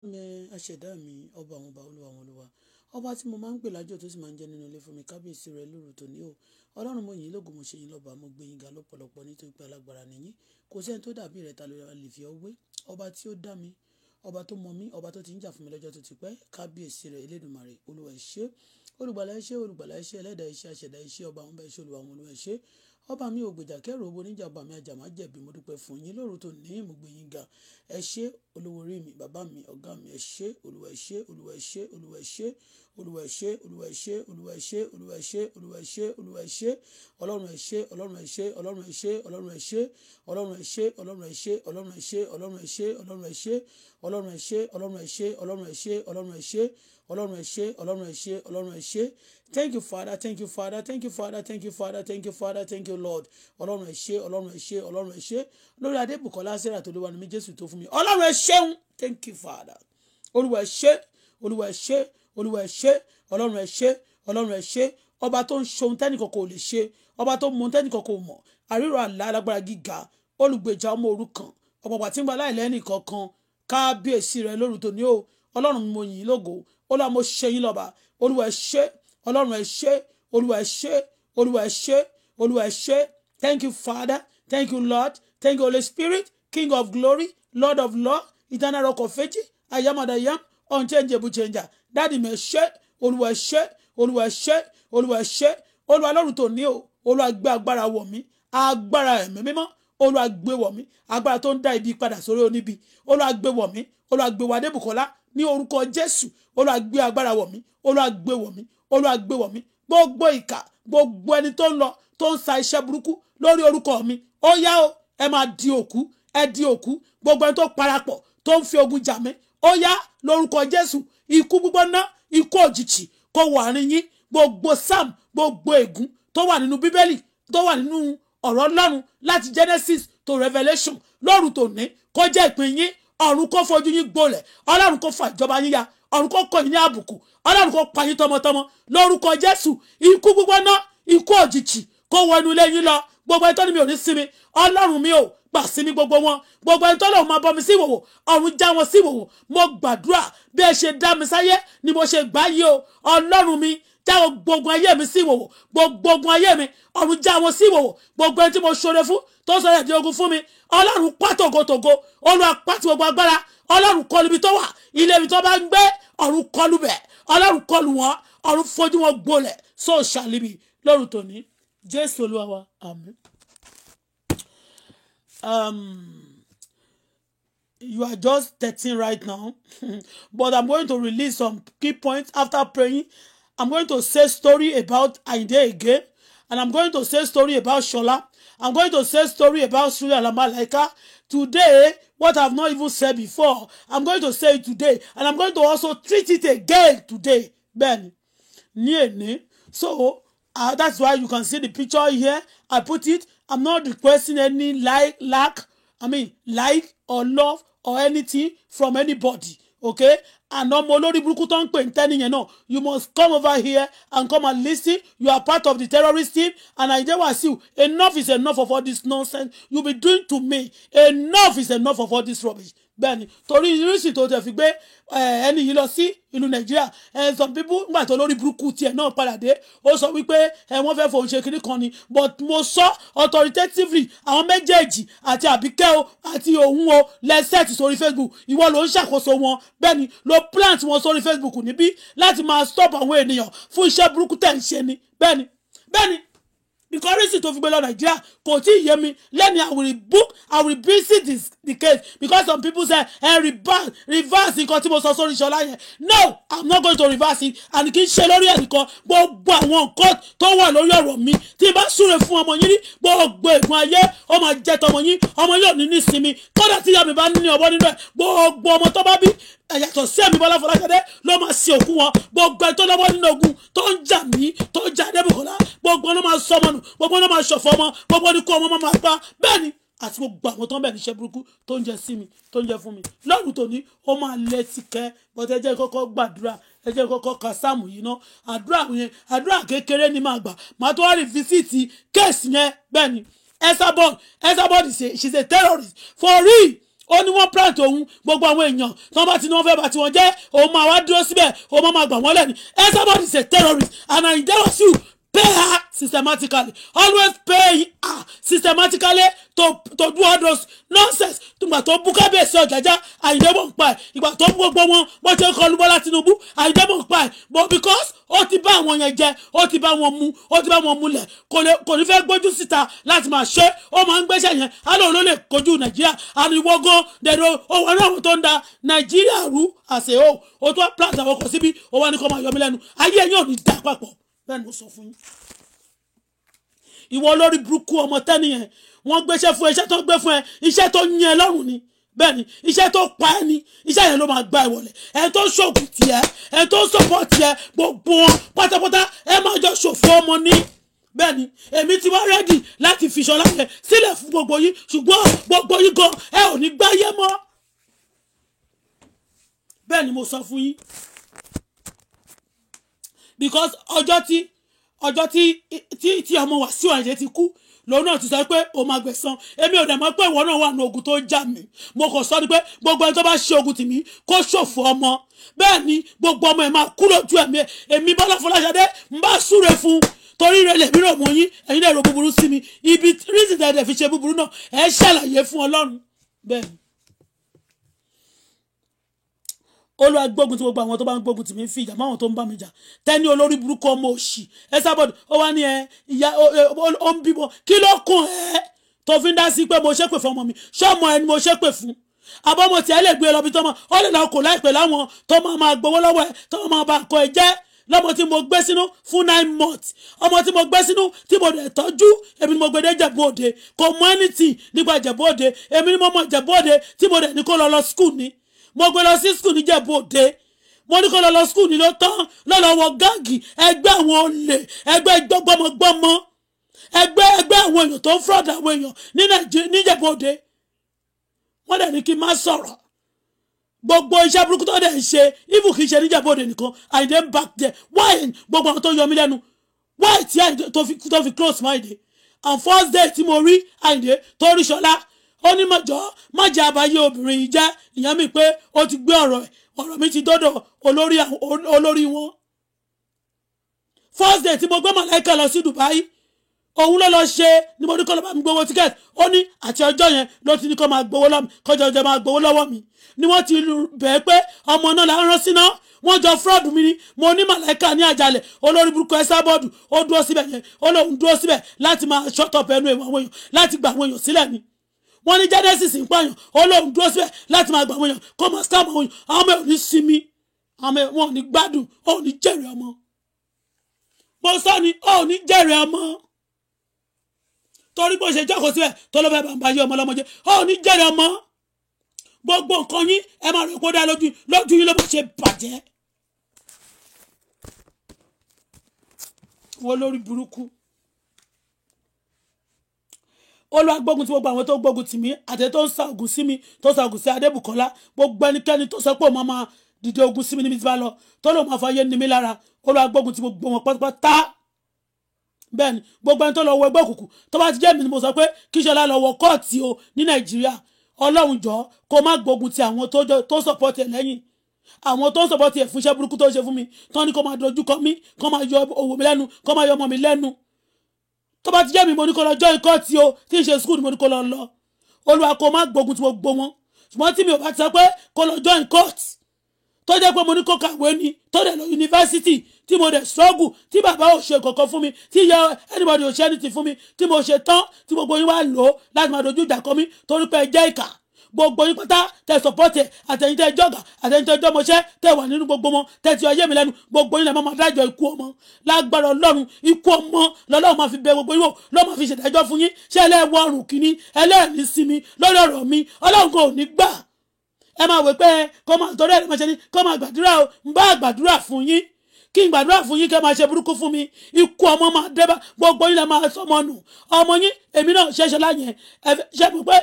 Mi aṣẹ̀dá mi, ọba àwọn ọba, olúwa àwọn olúwa, ọba tí mo máa ń pè lájọ tó sì máa ń jẹ́ nínú ilé fún mi, kábíyèsí rẹ lóru tòní o. Ọlọ́run mo yìn lógo, mo ṣe yín lọ́ba, mo gbé yín ga lọ́pọ̀lọpọ̀ nítorí pé alágbára nìyí. Kò sí ẹni tó dàbí rẹ̀, ta ló lè fi ọ́ wé. Ọba tí ó dá mi, ọba tó mọ mí, ọba tó ti ń jà fún mi lọ́jọ́ tó ti pẹ́, kábíyèsí rẹ̀ Elédùmarè, olúwa ẹ ṣé, olùgbàlà ẹ ṣé, olùgbàlà ẹ ṣé, ẹlẹ́dàá ẹ ṣé, aṣẹ̀dá ẹ ṣé, ọba àwọn ọba ẹ ṣé, olúwa àwọn olúwa ẹ ṣé. Ọba mi ò gbèjà kẹ́rù obo níjà, ọba mi àjàmá jẹ̀bi, mo dúpẹ́ fún yín lóru tòní, mo gbé yín ga. Ẹ ṣé olówó orí mi, bàbá mi, ọ̀gá mi, ẹ ṣé, olúwa ẹ ṣé, olúwa ẹ ṣé, olúwa ẹ ṣé, olúwa ẹ ṣé, olúwa ẹ ṣé, olúwa ẹ ṣé, olúwa ẹ ṣé, olúwa ẹ ṣé, olúwa ẹ ṣé, ọlọ́run ẹ ṣé, ọlọ́run ẹ ṣé, ọlọ́run ẹ ṣé, ọlọ́run ẹ ṣé, ọlọ́run ẹ ṣé, ọlọ́run ẹ ṣé, ọlọ́run ẹ ṣé, ọlọ́run ẹ ṣé, ọlọ́run ẹ ṣé, ọlọ́run ẹ ṣé, ọlọ́run ẹ ṣé, ọlọ́run ẹ ṣé, ọlọ́run ẹ ṣé, ọlọ́run ẹ ṣé, ọlọ́run ẹ ṣé, ọlọ́run ẹ ṣé. Thank you, Father. Thank you, Father. Thank you, Father. Thank you, Father. Thank you, Father. Thank you, Lord. Ọlọ́run ẹ ṣé, ọlọ́run ẹ ṣé, ọlọ́run ẹ ṣé. Lórí Adébùkọ́lá Sarah tó lé wa ní mi Jésù tó fún mi. Ọlọ́run ẹ ṣeun. Thank you, Father. Olúwa ẹ ṣé, olúwa ẹ ṣé, olúwa ẹ ṣé, ọlọ́run ẹ ṣé, ọlọ́run ẹ ṣé. Ọba tó ń ṣohun tẹ́nìkan kò lè ṣe, ọba tó mọ tẹ́nìkan kò mọ̀, àríro àlá alágbára gíga, olùgbèjà ọmọ òrukàn, ọ̀pọ̀pọ̀ tí ń gba láìlẹ́nì kankan, kábíyèsí rẹ lóru tòní o. Ọlọ́run mo yìn lógo, olúwa mo ṣe yín lọ́ba, olúwa ẹ ṣé, ọlọ́run ẹ ṣé, olúwa ẹ ṣé, olúwa ẹ ṣé, olúwa ẹ ṣé. Thank you, Father. Thank you, Lord. Thank you, Holy Spirit, King of glory, Lord of Lord, eternal rock of ages, I am that I am, unchangeable changer. Daddy me ṣé, olúwa ẹ ṣé, olúwa ẹ ṣé, olúwa ẹ ṣé. Olúwa lóru tòní o, olúwa gbé agbára wọ̀ mí, agbára ẹ̀mí mímọ́, olúwa gbé wọ̀ mí, agbára tó ń dá ibi padà sórí oníbi, olúwa gbé wọ̀ mí, olúwa gbé wọ̀ Adébùkọ́lá ní orúkọ Jésù, olúwa gbé agbára wọ̀ mí, olúwa gbé wọ̀ mí, olúwa gbé wọ̀ mí. Gbogbo ìkà, gbogbo ẹni tó ń lọ tó ń sa iṣẹ́ burúkú lórí orúkọ mi, ó yá o, ẹ máa di òkú, ẹ di òkú. Gbogbo ẹni tó parapọ̀ tó ń fi ogun jà mí, ó yá lórúkọ Jésù, ikú gbígbóná, ikú òjijì kó wà àárín yín. Gbogbo Sam, gbogbo ègún tó wà nínú Bíbélì, tó wà nínú ọ̀rọ̀ Ọlọ́run láti Genesis to Revelation lóru tòní, kó jẹ́ ìpín yín. Ọ̀run kó fojú yín gbolẹ̀, Ọlọ́run kó fa ìjọba yín ya, ọ̀run kó kọ̀ yín ní àbùkù, Ọlọ́run kó pa yín tọmọtọmọ lórúkọ Jésù. Ikú gbígbóná, ikú òjijì kó wọ inú ilé yín lọ. Gbogbo ẹni tó ní mi ò ní sinmi, Ọlọ́run mi ò gbà sinmi gbogbo wọn. Gbogbo ẹni tó lòun máa bọ́ mi sí ìwòwò, ọ̀run já wọn sí ìwòwò. Mo gbàdúrà bí ẹ ṣe dá mi sáyé ni mo ṣe gbà yìí o. Ọlọ́run mi já gbogbo ayé mi sí ìwòwò, gbogbo ayé mi ọ̀run já wọn sí ìwòwò. Gbogbo ẹni tí mo ṣoore fún tó sọ̀rọ̀ di ogun fún mi, Ọlọ́run pa tògótògó, Olúwa pa ti gbogbo agbára. Ọlọ́run kọlù ibi tó wà, ilé ibi tó bá ń gbé, ọ̀run kọlù bẹ̀, Ọlọ́run kọlù wọn, ọ̀run fojú wọn gbolẹ̀. So shall it be lóru tòní, Jésù Olúwa wa, àmín. You are just 13 right now, but I'm going to release some key points after praying. I'm going to say story about Ayinde again, and I'm going to say story about Shola. I'm going to say story about Suri Alamalaika. Today, what I've not even said before, I'm going to say it today, and I'm going to also treat it again today. Ben, so that's why you can see the picture here. I put it. I'm not requesting any like or love or anything from anybody. Okay? And no more burúkú tó ń pè ń tẹ́ni yẹn náà. You must come over here and come and listen. You are part of the terrorist team. And I just want to see, enough is enough of all this nonsense you be doing to me. Enough is enough of all this rubbish. Bẹ́ẹ̀ni, torí ìrísí tó tẹ̀ fi gbé ẹni yìí lọ sí ìlú Nàìjíríà. Some people nígbà tó lórí burúkú tiẹ̀ náà padà dé, ó sọ wípé wọ́n fẹ́ fòun ṣe kiri kan ni. But mo sọ authoritatively, àwọn méjèèjì àti Àbíkẹ́ o àti òun o lẹ́sẹ̀tì sórí Facebook. Ìwọ ló ń ṣàkóso wọn. Bẹ́ẹ̀ni, ló plant wọn sórí Facebook níbí láti máa stop àwọn ènìyàn fún iṣẹ́ burúkú tẹ̀ ń ṣe ni. Bẹ́ẹ̀ni. Because reason to fi gbé lọ Nigeria kò tí ì yé mi. Lẹ́ni I will visit the case because some people say reverse nǹkan tí mo sọ sórí Ṣọlá yẹn. No, I'm not going to reverse it, and kì í ṣe lórí ẹnìkan. Gbogbo àwọn nǹkan tó wà lórí ọ̀rọ̀ mi tí bá súre fún ọmọ yín ní gbogbo ègún ayé ó máa jẹ́ tọmọ yín, ọmọ yóò ní nísinmi. Kódà tí ìyá mi bá ní ọwọ́ nínú ẹ̀, gbogbo ọmọ tó bá bí yàtọ̀ sí ẹ̀mí Bọ́lá Fọláṣadé ló máa ṣe òkú wọn. Gbogbo ẹ̀ tó lọ́wọ́ nínú ogun tó ń jà mí, tó ń jà Adébùkọ́lá, gbogbo ọ̀nà máa sọ ọmọ nù, gbogbo ọ̀nà máa ṣọ̀fọ̀ ọmọ, gbogbo ní kó ọmọ máa pa. Bẹ́ẹ̀ni, àti gbogbo àwọn tó ń bẹ̀ níṣẹ́ burúkú tó ń jẹ sí mi, tó ń jẹ fún mi. Lọ́run tòní, ó máa lẹ́tí kẹ́, bọ́tẹ́ ẹ jẹ́ kọ́kọ́ gbàdúrà, ẹ jẹ́ kọ́kọ́ ka sáàmù yìí ná. Àdúrà kékeré ni màá gbà, màá tó wá rí físítì kéèsì yẹn. Bẹ́ẹ̀ni, Esabod, she's a terrorist. For real. ó ní wọ́n plant òun gbogbo àwọn èèyàn tí wọ́n bá ti ní wọ́n fẹ́ bá tiwọn jẹ́ òun máa wá dúró síbẹ̀ òun máa gbà wọ́n lẹ́ni Esabod is a terrorist and I endorse you. Pay her systematically. Always pay her systematically to do all those nonsense. Ìgbà tó bú Kábíyèsí Ọ̀jájá Àyìndé mọ̀ ń pa ẹ̀. Ìgbà tó bú gbogbo wọn bó ṣe kọlu Bọ́lá Tinubu Àyìndé mọ̀ ń pa ẹ̀. But because ó ti bá àwọn yẹn jẹ ó ti bá wọn mu ó ti bá wọn múlẹ̀ kò ní fẹ́ gbójú síta láti máa ṣe ó máa ń gbéṣẹ́ yẹn á lóun ló lè kojú Nàìjíríà àníwọ́ gan dẹ̀dọ̀ òun náà àwọn tó ń da Nàìjíríà rú àṣẹ ó tó plant àwọn ọkọ̀ síbi ó wá ní kó máa yọ mí lẹ́nu ayé ẹ̀yìn ò ní dá papọ̀ bẹ́ẹ̀ ni mo sọ fún yín. Ìwọ lórí burúkú ọmọ tẹ́niyẹn wọ́n gbéṣẹ́ fún iṣẹ́ tó gbé fún ẹ iṣẹ́ tó yín ẹ lọ́rùn ni bẹ́ẹ̀ ni iṣẹ́ tó pa ẹ́ ni iṣẹ́ yẹn ló máa gba ìwọlẹ̀ ẹ tó ṣògùn tiẹ̀ ẹ tó sọ̀pọ̀ tiẹ̀ gbogbo wọn pátápátá ẹ máa jọ ṣòfò ọmọ ní bẹ́ẹ̀ ni èmi ti wá rẹ́dì láti fi Ṣọlá yẹn sílẹ̀ fún gbogbo yín ṣùgbọ́n gbogbo yín gan ẹ ò ní gbáyé mọ́ bẹ́ẹ̀ ni mo sọ fún yín because ọjọ́ tí ọmọ Wàsíù Àyìndé ti kú lòun náà ti sọ pé o máa gbẹ̀san èmi ò dẹ̀ mọ̀ pé ìwọ náà wà ní ogun tó jà mí mo kàn sọ ni pé gbogbo ẹni tó bá ṣe ogun tì mí kó ṣòfò ọmọ bẹ́ẹ̀ ni gbogbo ọmọ ẹ̀ máa kú lójú ẹ̀mí èmi Bọ́lá Fọláṣadé ń bá súre fún torí rẹ̀ lèmi rò mọ́ yín ẹ̀yin náà rò búburú sí mi ibi rísì tẹ̀lé fi ṣe búburú náà ẹ̀ ṣàlàyé fún Ọlọ́run bẹ́ẹ̀ ni. Olúwa gbógun ti gbogbo àwọn tó bá ń gbógun tì mí fi ìjà máwọn tó ń bá mi jà tẹ́ni olórí burúkú ọmọ òṣì Esabod ó wá ní ìyá ó ń bímọ kí ló kún ẹ tó fi ń dá sí pé mo ṣépè fún ọmọ mi ṣọmọ ẹni mo ṣépè fún àbọ̀mọ̀ tí ẹ lè gbé lọ bí tọ́mọ ó lè lọ kò láìpẹ́ láwọn tó máa gbowó lọ́wọ́ ẹ tó máa bá kọ ẹ jẹ́ lọ́mọ tí mo gbé sínú fún 9 months ọmọ tí mo gbé sínú tí mo dẹ̀ tọ́jú èmi ni mo gbé dé Ìjẹ̀bú Òde kò mọ anything nípa Ìjẹ̀bú Òde èmi ni mo mọ Ìjẹ̀bú Òde tí mo dẹ̀ ní kó lọ school ni mo gbé lọ sí school ní Ìjẹ̀bú Òde mo ní kó lọ school ní ló tán lọ́lọ́ wọ gáàgì ẹgbẹ́ àwọn olè ẹgbẹ́ gbọ́mọgbọ́mọ ẹgbẹ́ àwọn èèyàn tó ń fraud àwọn èèyàn ní Nàìjíríà ní Ìjẹ̀bú Òde wọ́n dẹ̀ ní kí n má sọ̀rọ̀ gbogbo iṣẹ́ burúkú tó dẹ̀ ń ṣe ibù kì í ṣe ní Ìjẹ̀bú Òde nìkan Àyìndé ń back there why gbogbo àwọn tó yọ mí lẹ́nu why tí Àyìndé tó fi close my day and first day tí mo rí Àyìndé tó rí Ṣọlá ó ní mọ̀jọ́ má jẹ́ àbáyé obìnrin yìí jẹ́ ìyẹn mi pé ó ti gbé ọ̀rọ̀ mi ti dọ́dọ̀ olórí wọn. First day tí mo gbé Màláíkà lọ sí Dubai òun ló lọ ṣe ni mo ní kó lọ bá mi gbowó tíkẹ́ẹ̀tì ó ní àti ọjọ́ yẹn ló ti ní kó máa gbowó lọ́wọ́ mi kọjọ máa gbowó lọ́wọ́ mi ni wọ́n ti bẹ̀ẹ́ pé ọmọ náà la rán síná wọ́n jọ fraud mi ni mo ní Màláíkà ní àjálẹ̀ olórí burúkú Esabod ó dúró síbẹ̀ yẹn ó lóun dúró síbẹ̀ láti máa shut up ẹnu àwọn èèyàn láti gba àwọn èèyàn sílẹ̀ ni wọ́n ní Genesis ń pààyàn Ọlọ́run dúró síbẹ̀ láti máa gbà wọ́n yàn kó máa scam àwọn èèyàn àwọn ọmọ ẹ̀ ò ní sinmi àwọn ọmọ ẹ̀ wọn ò ní gbádùn ò ní jèrè ọmọ mo sọ ni ò ní jèrè ọmọ torí bó ṣe jókòó síbẹ̀ tó ló fẹ́ bàbá yé ọmọ lọ́mọ jẹ́ ò ní jèrè ọmọ gbogbo nǹkan yín ẹ máa rò kó dá lójú yín ló bá ṣe bàjẹ́ wọ́n lórí burúkú. Olúwa gbógun ti gbogbo àwọn tó gbógun tì mí àti tó ń sa ogun sí mi tó sa ogun sí Adébùkọ́lá gbogbo ẹnikẹ́ni tó sọ pé ó máa dìde ogun sí mi níbi tí bá lọ tó lóun máa fàyè ní mi lára Olúwa gbógun ti gbogbo wọn pátápátá bẹ́ẹ̀ ni gbogbo ẹni tó lọ wọ ẹgbẹ́ òkùnkùn tó bá ti jẹ́ mi ni mo sọ pé kí Ṣọlá lọ wọ kóòtù o ní Nàìjíríà Ọlọ́run jọ̀ọ́ kó má gbógun ti àwọn tó sọ̀pọ̀tì ẹ̀ lẹ́yìn àwọn tó ń sọ̀pọ̀tì ẹ̀ fún iṣẹ́ burúkú tó ń ṣe fún mi tó ní kó máa dojú kọ mí kó máa yọ owó mi lẹ́nu kó máa yọ ọmọ mi lẹ́nu tó bá ti jẹ́ mi mo ní kó lọ join court o tí ń ṣe school mo ní kó lọ Olúwa kó má gbógun tí mo gbó wọn ṣùgbọ́n tí mi ò bá ti sọ pé kó lọ join court tó jẹ́ pé mo ní kó kàwé ni tó dẹ̀ lọ yunifásitì tí mo dẹ̀ struggle tí bàbá ò ṣe kankan fún mi tí ìyá anybody ò ṣe anything fún mi tí mo ṣe tán tí gbogbo yín wá lò ó láti máa dojú ìjà kọ mí torí pé ẹ jẹ́ ìkà gbogbo yín pátá tẹ sọpọ́tì àtẹ̀yìn tẹ jọ́gà àtẹ̀yìn tẹ jọ́mọṣẹ́ tẹ wà nínú gbogbo wọn tẹ ti ọyẹ́ mi lẹ́nu gbogbo yín lẹ́ máa dájọ́ ikú ọmọ lágbára Ọlọ́run ikú ọmọ lọ́lọ́run máa fi bẹ gbogbo yín wò lọ́ máa fi ṣèdájọ́ fún yín ṣé ẹlẹ́wọ̀ ọrùn kìíní ẹlẹ́ẹ̀ní sinmi lórí ọ̀rọ̀ mi Ọlọ́run kò ní gbà ẹ máa wò pé kó máa torí ẹ̀ máa ṣe ni kó máa gbàdúrà o ń bá gbàdúrà fún yín kí n gbàdúrà fún yín kẹ́ máa ṣe burúkú fún mi ikú ọmọ máa dé bá gbogbo yín lẹ́ máa sọmọ nù ọmọ yín èmi náà ṣẹṣẹ láyẹn ṣe mọ̀ pé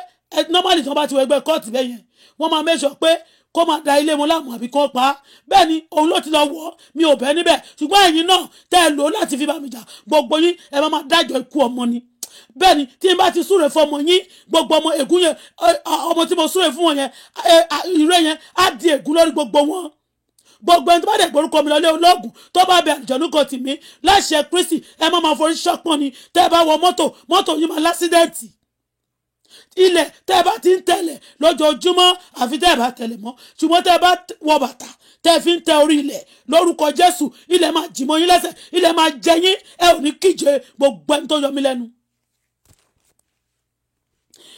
normally tí wọ́n bá ti wọ ẹgbẹ́ kóòtù bẹ́ẹ̀ yẹn wọ́n máa make sure pé kó máa da ilé wọn láàmú àbí kó pa á bẹ́ẹ̀ ni òun ló ti lọ wọ̀ mi ò bẹ́ẹ̀ níbẹ̀ ṣùgbọ́n ẹ̀yin náà tẹ́ ẹ lò ó láti fi bá mi jà gbogbo yín ẹ máa dájọ́ ikú ọmọ ni bẹ́ẹ̀ ni tí n bá ti súre fún ọmọ yín gbogbo ọmọ ègún yẹn ọmọ tí mo súre fún wọn yẹn ire yẹn á di ègún lórí gbogbo wọn gbogbo ẹni tó bá dẹ̀ gbórúkọ mi lọlé olóògùn tó bá bẹ àjọ̀nú kan tì mí láṣẹ Kristi ẹ má máa forí ṣọpọ́n ni tẹ́ ẹ bá wọ mọ́tò yín máa lásídẹ̀ǹtì ilẹ̀ tẹ́ ẹ bá ti ń tẹ̀lẹ̀ lójoojúmọ́ àfi tẹ́ ẹ bá tẹ̀lẹ̀ mọ́ ṣùgbọ́n tẹ́ ẹ bá wọ bàtà tẹ́ ẹ fi ń tẹ orí ilẹ̀ lórúkọ Jésù ilẹ̀ máa jìmọ̀ yín lẹ́sẹ̀ ilẹ̀ máa jẹ yín ẹ ò ní kíje gbogbo ẹni tó yọ mí lẹ́nu.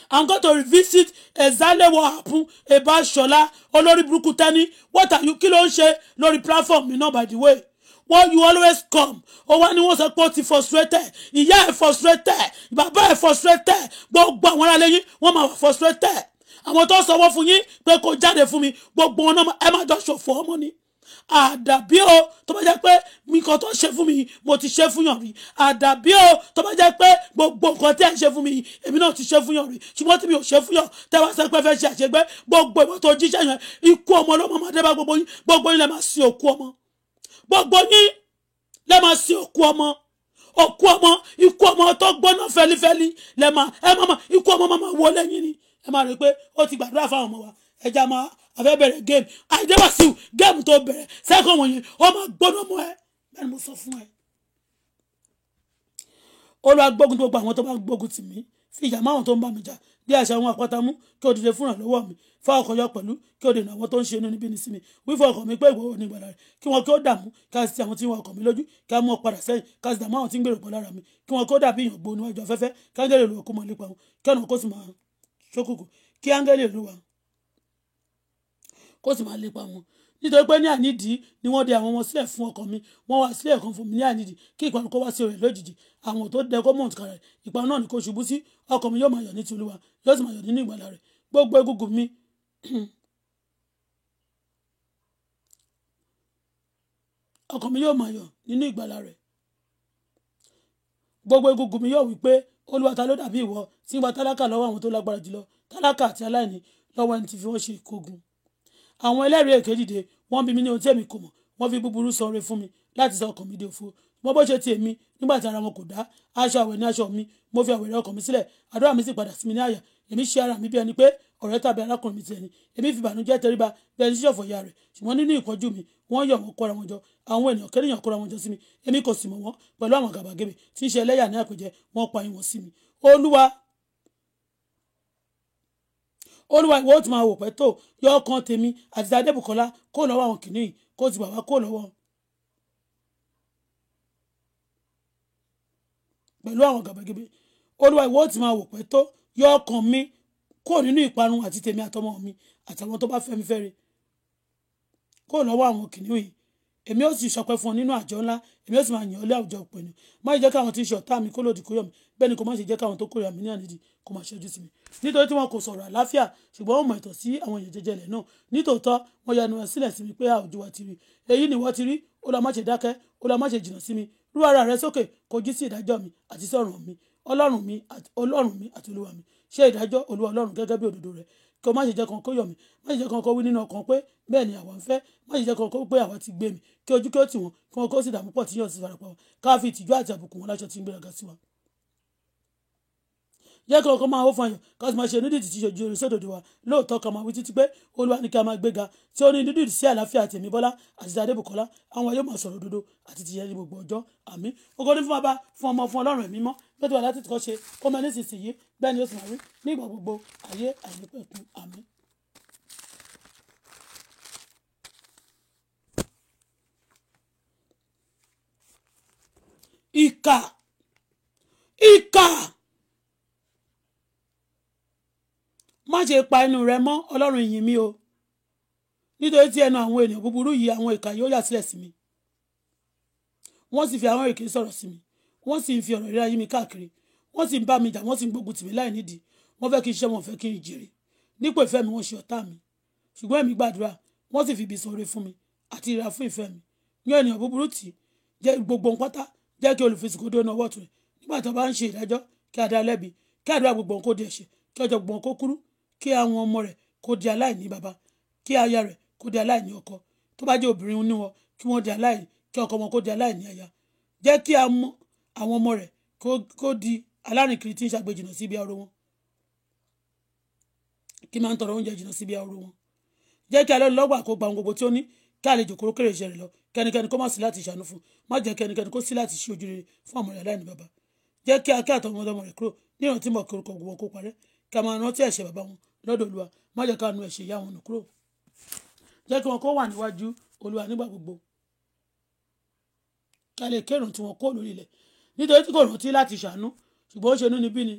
I'm going to revisit exactly what happened about Shola olórí burúkú tẹ́ni what are you kí ló ń ṣe lórí platform mi náà by the way what you always come ó wá ní wọ́n sọ pé ó ti frustrated ìyá ẹ̀ frustrated bàbá ẹ̀ frustrated gbogbo àwọn ará lẹ́yìn wọ́n máa wà frustrated àwọn tó sanwó fún yín pé kó jáde fún mi gbogbo wọn náà ẹ má jọ ṣòfò ọmọ ni àdàbí o tó bá jẹ́ pé nǹkan tó ṣe fún mi mo ti ṣe fún yàn rí àdàbí o tó bá jẹ́ pé gbogbo nǹkan tí ẹ ń ṣe fún mi èmi náà ti ṣe fún yàn rí ṣùgbọ́n tí mi ò ṣe fún yàn tẹ́ wá sọ pé fẹ́ ṣe àṣegbé gbogbo ìwọ tó jíṣẹ́ yẹn ikú ọmọ ló máa dé bá gbogbo yín lè máa sin òkú ọmọ gbogbo yín lè máa sin òkú ọmọ ikú ọmọ tó gbóná fẹ́lifẹ́li lè máa ikú ọmọ máa wọlé yín ni ẹ máa rí i pé ó ti gbàdúrà fáwọn ọmọ wa ẹja máa àfẹ́ bẹ̀rẹ̀ game àìdẹ́wàsíù game tó bẹ̀rẹ̀ sẹ́kọ̀ọ́ wọ̀nyí ó máa gbóná mọ́ ẹ bẹ́ẹ̀ ni mo sọ fún ẹ. Olúwa gbógun tó gbogbo àwọn tó bá gbógun tì mí fi ìjà máwọn tó ń bá mi jà bí àṣà àwọn àpáta mú kí o dìde fúnra lọ́wọ́ mi fá ọkọ̀ yọ pẹ̀lú kí o dènà àwọn tó ń ṣe inú níbi ní sí mi wí fún ọkọ̀ mi pé ìwọ ò ní ìgbàlà rẹ̀ kí wọn kí ó dààmú kí a sì ti àwọn tí wọn ọkọ̀ mi lójú kí a mú ọ padà sẹ́yìn kí a sì dààmú àwọn tí ń gbèrò pọ̀ lára mi kí wọn kí ó dàbí ìyàngbò níwájú afẹ́fẹ́ kí áńgẹ́lì Olúwa kó mọ lépa wọn kí ọ̀nà kó sì máa ṣókùnkù kí áńgẹ́lì Olúwa kó sì máa lépa wọn nítorí pé ní ànídìí ni wọ́n dè àwọn ọmọ sílẹ̀ fún ọkọ mi wọ́n wá sílẹ̀ kan fún mi ní ànídìí kí ìparun kó wá sí rẹ̀ lójijì àwọn tó dẹ kó mọ̀ nǹkan rẹ̀ ìparun náà ni kó ṣubú sí ọkọ mi yóò máa yọ̀ ní ti Olúwa yóò sì máa yọ̀ nínú ìgbàlà rẹ̀ gbogbo egungun mi ọkọ mi yóò máa yọ̀ nínú ìgbàlà rẹ̀ gbogbo egungun mi yóò wí pé Olúwa ta ló dàbí ìwọ tí ń gba tálákà lọ́wọ́ àwọn tó lágbára jùlọ tálákà àti aláìní lọ́wọ́ ẹni tí fi wọ́n ṣe ìkógun àwọn ẹlẹ́rìí èké dìde wọ́n bí mi ní ohun tí èmi kò mọ̀ wọ́n fi búburú sọ oore fún mi láti sọ ọkàn mi di òfo wọ́n bó ṣe ti èmi nígbà tí ara wọn kò dá aṣọ àwẹ̀ ní aṣọ mi mo fi àwẹ̀rẹ̀ ọkàn mi sílẹ̀ àdúrà mi sì padà sí mi ní àyà èmi ṣe ara mi bí ẹni pé ọ̀rẹ́ tàbí arákùnrin mi ti ẹni èmi fi ìbànújẹ́ tẹríba bí ẹni ṣọ̀fọ̀ ìyá rẹ̀ ṣùgbọ́n nínú ìpọ́njú mi wọ́n yọ̀ wọ́n kóra wọn jọ àwọn ènìyàn kẹ́nìyàn kóra wọn jọ sí mi èmi kò sì mọ̀ wọ́n pẹ̀lú àwọn gàbàgebè tí ń ṣe ẹlẹ́yà ní àpèjẹ wọ́n pa ìwọ̀n sí mi Olúwa ìwọ ó ti máa wò pẹ́ tó yọ ọkàn tèmi àti Adébùkọ́lá kó lọ́wọ́ àwọn kìnìún kó ti bàbá kó lọ́wọ́ pẹ̀lú àwọn gàbàgebè Olúwa ìwọ ó ti máa wò pẹ́ tó yọ ọkàn mi kó nínú ìparun àti tèmi àtọmọ mi àtàwọn tó bá fẹ́ mi fẹ́re kó lọ́wọ́ àwọn kìnìún yìí èmi ó sì ṣọpẹ́ fún ọ nínú àjọ ńlá èmi ó sì máa yàn ọ́ lé àwùjọ pẹ̀lú má ṣe jẹ́ káwọn tí ń ṣe ọ̀tá mi kó lòdì kó yọ̀ mí bẹ́ẹ̀ ni kò má ṣe jẹ́ káwọn tó kórìíra mi ní ànídìí kó má ṣẹ́jú sí mi nítorí tí wọn kò sọ̀rọ̀ àláfíà ṣùgbọ́n wọ́n mọ̀ ẹ̀tọ́ sí àwọn èèyàn jẹjẹrẹ náà nítòótọ́ wọ́n yanu ẹ̀ sílẹ̀ sí mi pé àwùjọ wa ti rí èyí ni wọ́n ti rí ó lọ má ṣe dákẹ́ ó lọ má ṣe jìnnà sí mi rú ara rẹ sókè kojú sí ìdájọ́ mi àti sọ̀rọ̀ mi Ọlọ́run mi àti Olúwa mi ṣe ìdájọ́ Olúwa Ọlọ́run gẹ́gẹ́ bí òdodo rẹ̀ kí o má ṣe jẹ́ kan kó yọ̀ mí má ṣe jẹ́ kan kó wí nínú ọkàn pé bẹ́ẹ̀ ni àwa ń fẹ́ má ṣe jẹ́ kan kó pé àwa ti gbé mi kí ojú kí ó tì wọ́n kí wọ́n kó sì dààmú pọ̀ tí yóò sì farapa wọn ká fi ìtìjú àti àbùkù wọn láṣọ tí ń gbéraga sí wa. jẹ́ kí ọkọ̀ máa hó fún ayọ̀ ká sì máa ṣe nídìí tí ṣojú orí sódòdó wa lóòótọ́ ká máa wí títí pé Olúwa ní ká máa gbéga tí ó ní dídì sí àlàáfíà àti èmi Bọ́lá àti Adébùkọ́lá àwọn yóò máa sọ̀rọ̀ òdodo àti tìyẹ ní gbogbo ọjọ́ àmín ògo ní fún bàbá fún ọmọ fún Ọlọ́run ẹ̀mí mọ́ bẹ́ẹ̀ tó wà láti kọ́ ṣe kó mọ nísinsìnyí bẹ́ẹ̀ ni ó sì máa rí ní ìgbà gbogbo ayé àìnípẹ̀kun àmín. ìkà má ṣe pa ẹnu rẹ mọ́ Ọlọ́run ìyìn mi o nítorí tí ẹnu àwọn ènìyàn búburú yìí àwọn ìkà yóò yà sílẹ̀ sí mi wọ́n sì fi àwọn èké sọ̀rọ̀ sí mi wọ́n sì ń fi ọ̀rọ̀ ìríra yí mi káàkiri wọ́n sì ń bá mi jà wọ́n sì ń gbógun tì mí láì nídìí wọ́n fẹ́ kí n ṣe wọn fẹ́ kí n jèrè nípò ìfẹ́ mi wọ́n ṣe ọ̀tá mi ṣùgbọ́n èmi gbàdúrà wọ́n sì fi ibi sọ̀rọ̀ fún mi àti ìra fún ìfẹ́ mi yan ènìyàn búburú tì jẹ́ gbogbo pátá jẹ́ kí olùfisùn kó dóná ọwọ́ rẹ̀ nígbà tó bá ń ṣe ìdájọ́ kí a dá lẹ́bi kí àdúrà gbogbo kó di ẹ̀ṣẹ̀ kí ọjọ́ gbogbo kó kúrú kí àwọn ọmọ rẹ̀ kó di aláìní baba kí aya rẹ̀ kó di aláìní ọkọ tó bá jẹ́ obìnrin ní wọn kí wọ́n di aláìní kí ọkọ wọn kó di aláìní aya jẹ́ kí àwọn ọmọ rẹ̀ kó di alárìnkiri tí ń ṣàgbé jìnnà síbi ahoro wọn kí máa ń tọrọ oúnjẹ jìnnà síbi ahoro wọn jẹ́ kí alẹ́ lọ́gbà kó gba ohun gbogbo tí ó ní kí àlejò kóró kéré iṣẹ́ rẹ̀ lọ kẹ́nikẹ́ni kó má sí láti ṣàánú fún má jẹ́ kẹ́nikẹ́ni kó sí láti ṣe ojú rere fún ọmọ rẹ̀ aláìní bàbá jẹ́ kí akẹ́ àtọmọdọmọ rẹ̀ kúrò ní ìrántí mọ̀ kí orúkọ gbogbo kó parẹ́ kí a máa rántí ẹ̀ṣẹ̀ bàbá wọn lọ́dọ̀ Olúwa má jẹ́ ká nu ẹ̀ṣẹ̀ ìyá wọn nù kúrò jẹ́ kí wọn kó wà níwájú Olúwa nígbà gbogbo kí a lè kérùn tí wọn kó lórí ilẹ̀ nítorí tí kò rántí láti ṣàánú ṣùgbọ́n ó ṣe inúnibíni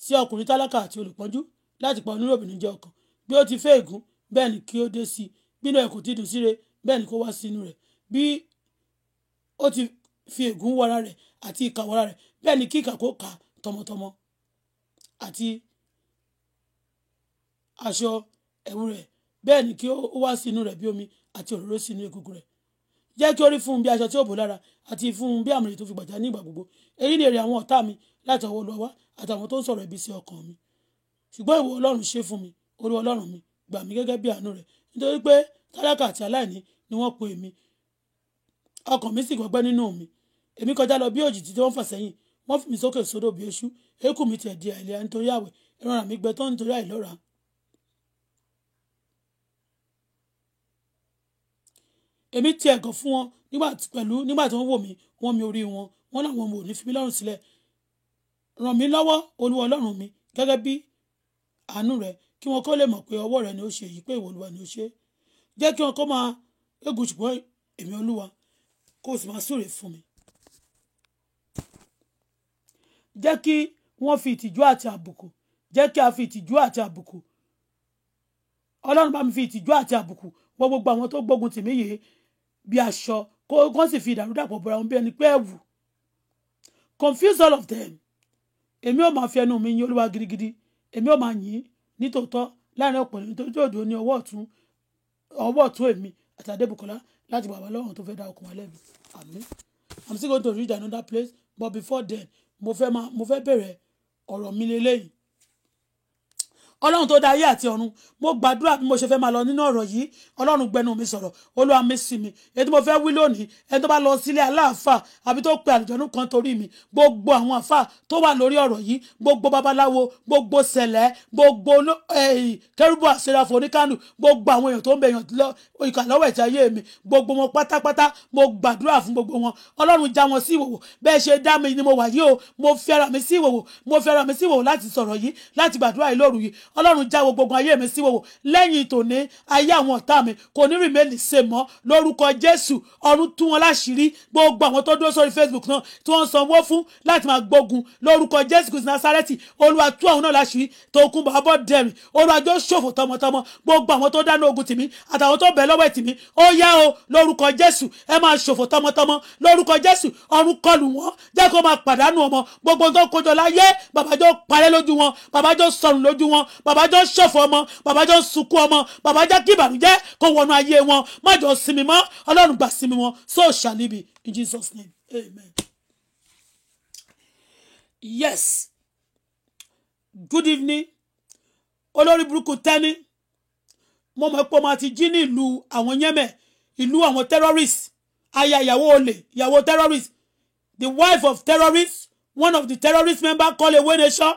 sí ọkùnrin tálákà àti olùpọ́njú láti pa oníròbìnrin jẹ́ ọkàn bí ó ti fẹ́ ègún bẹ́ẹ̀ ni kí ó dé sí i bínú ẹ̀ kò ti dùn síre bẹ́ẹ̀ ni kó wá sínú rẹ̀ bí ó ti fi ègún wọra rẹ̀ àti ìkà wọra rẹ̀ bẹ́ẹ̀ ni kí ìkà kó kà tọmọtọmọ àti aṣọ ẹ̀wù rẹ̀ bẹ́ẹ̀ ni kí ó wá sínú rẹ̀ bí omi àti òróró sínú egungun rẹ̀ jẹ́ kí ó rí fún un bí aṣọ tí ó bò lára àti fún un bí àmùrè tó fi gbàjà ní ìgbà gbogbo èyí ni èrè àwọn ọ̀tá mi láti ọwọ́ Olúwa wá àtàwọn tó ń sọ̀rọ̀ ibi sí ọkàn mi ṣùgbọ́n ìwọ Ọlọ́run ṣe fún mi Olúwa Ọlọ́run mi gbà mí gẹ́gẹ́ bí àánú rẹ̀ nítorí pé tálákà àti aláìní ni wọ́n pe èmi ọkàn mi sì gbọgbẹ́ nínú mi èmi kọjá lọ bí òjìji tí wọ́n fà sẹ́yìn wọ́n fi mi sókè sódò bí eṣú eékú mi tiẹ̀ di àìlera nítorí àwẹ̀ ẹran mi gbẹ tán nítorí àìlọ́ra èmi ti ẹ̀gàn fún wọn nígbà tí wọ́n wò mí wọ́n mi orí wọn wọ́n làwọn ò ní fi mí lọ́rùn sílẹ̀ ràn mí lọ́wọ́ Olúwa Ọlọ́run mi gẹ́gẹ́ bí àánú rẹ̀ kí wọn kó lè mọ̀ pé ọwọ́ rẹ̀ ni ó ṣe èyí pé ìwọ Olúwa ni ó ṣe jẹ́ kí wọn kó máa egun ṣùgbọ́n èmi Olúwa kó o sì máa súre fún mi jẹ́ kí wọ́n fi ìtìjú àti àbùkù jẹ́ kí a fi ìtìjú àti àbùkù Ọlọ́run bá mi fi ìtìjú àti àbùkù wọ gbogbo àwọn tó gbógun tì mí yìí bí aṣọ kó wọ́n sì fi ìdàrúdàpọ̀ bọ̀ra wọn bí ẹni pé ẹ̀wù confuse all of them èmi ò máa fi ẹnu mi yìn Olúwa gidigidi èmi ò máa yìn nítòótọ́ láàrin ọ̀pọ̀ nítorí tí òdo ní ọwọ́ ọ̀tún èmi àti Adébùkọ́lá láti bàbá lọ́wọ́ tó fẹ́ dá okùn alẹ́ mi àmín. I'm still going to read another place but before then mo fẹ́ bẹ̀rẹ̀ ọ̀rọ̀ mi lélẹ́yìn Ọlọ́run tó dá ayé àti ọ̀run mo gbàdúrà bí mo ṣe fẹ́ máa lọ nínú ọ̀rọ̀ yìí Ọlọ́run gbẹnu mi sọ̀rọ̀ Olúwa mi sí mi èyí tí mo fẹ́ wí lónìí ẹni tó bá lọ sílé aláàfáà àbí tó pe àlùjọ̀nnú kan torí mi gbogbo àwọn àfáà tó wà lórí ọ̀rọ̀ yìí gbogbo babaláwo gbogbo sẹ̀lẹ̀ gbogbo kérúbù àṣẹráfò oníkànnù gbogbo àwọn èèyàn tó ń bẹ èèyàn ìkà lọ́wọ́ ẹ̀jẹ̀ ayé mi gbogbo wọn pátápátá mo gbàdúrà fún gbogbo wọn Ọlọ́run já wọn sí ìwòwò bẹ́ẹ̀ ṣe dá mi ni mo wà yìí o mo fi ara mi sí ìwòwò láti sọ̀rọ̀ yìí láti gbàdúrà yìí lóru yìí Ọlọ́run já gbogbo ayé mi sí ìwòwò lẹ́yìn tòní ayé àwọn ọ̀tá mi kò ní rìmẹ́lì ṣe mọ́ lórúkọ Jésù ọ̀run tú wọn láṣìírí gbogbo àwọn tó dúró sórí Facebook náà tí wọ́n sanwó fún láti máa gbógun lórúkọ Jésù Kristi Násárẹ́tì Olúwa tú àwọn náà láṣìírí tó kún bàbá dẹ̀rìn Olúwa jọ̀ọ́ ṣòfò tọmọtọmọ gbogbo àwọn tó dáná ogun tìmí àtàwọn tó bẹ̀ lọ́wọ́ tìmí ó yá o lórúkọ Jésù ẹ máa ṣòfò tọmọtọmọ lórúkọ Jésù ọ̀run kọlù wọn jẹ́ kó máa pàdánù ọmọ gbogbo tó kójọ láyé bàbá jọ̀ọ́ parẹ́ lójú wọn bàbá jọ̀ọ́ sọnù lójú wọn bàbá jọ̀ọ́ ṣọ̀fọ̀ ọmọ bàbá jọ̀ọ́ sunkún ọmọ bàbá jẹ́ kí ìbànújẹ́ kó wọnú ayé wọn má jọ̀ọ́ sinmi mọ́ Ọlọ́run gbà sinmi wọn so shall it be in Jesus' name amen. Yes, good evening olórí burúkú tẹ́ni mo mọ̀ pé ọmọ ti jí ní ìlú àwọn Yemen ìlú àwọn terrorists aya ìyàwó olè ìyàwó terrorist the wife of terrorists one of the terrorist member call away nation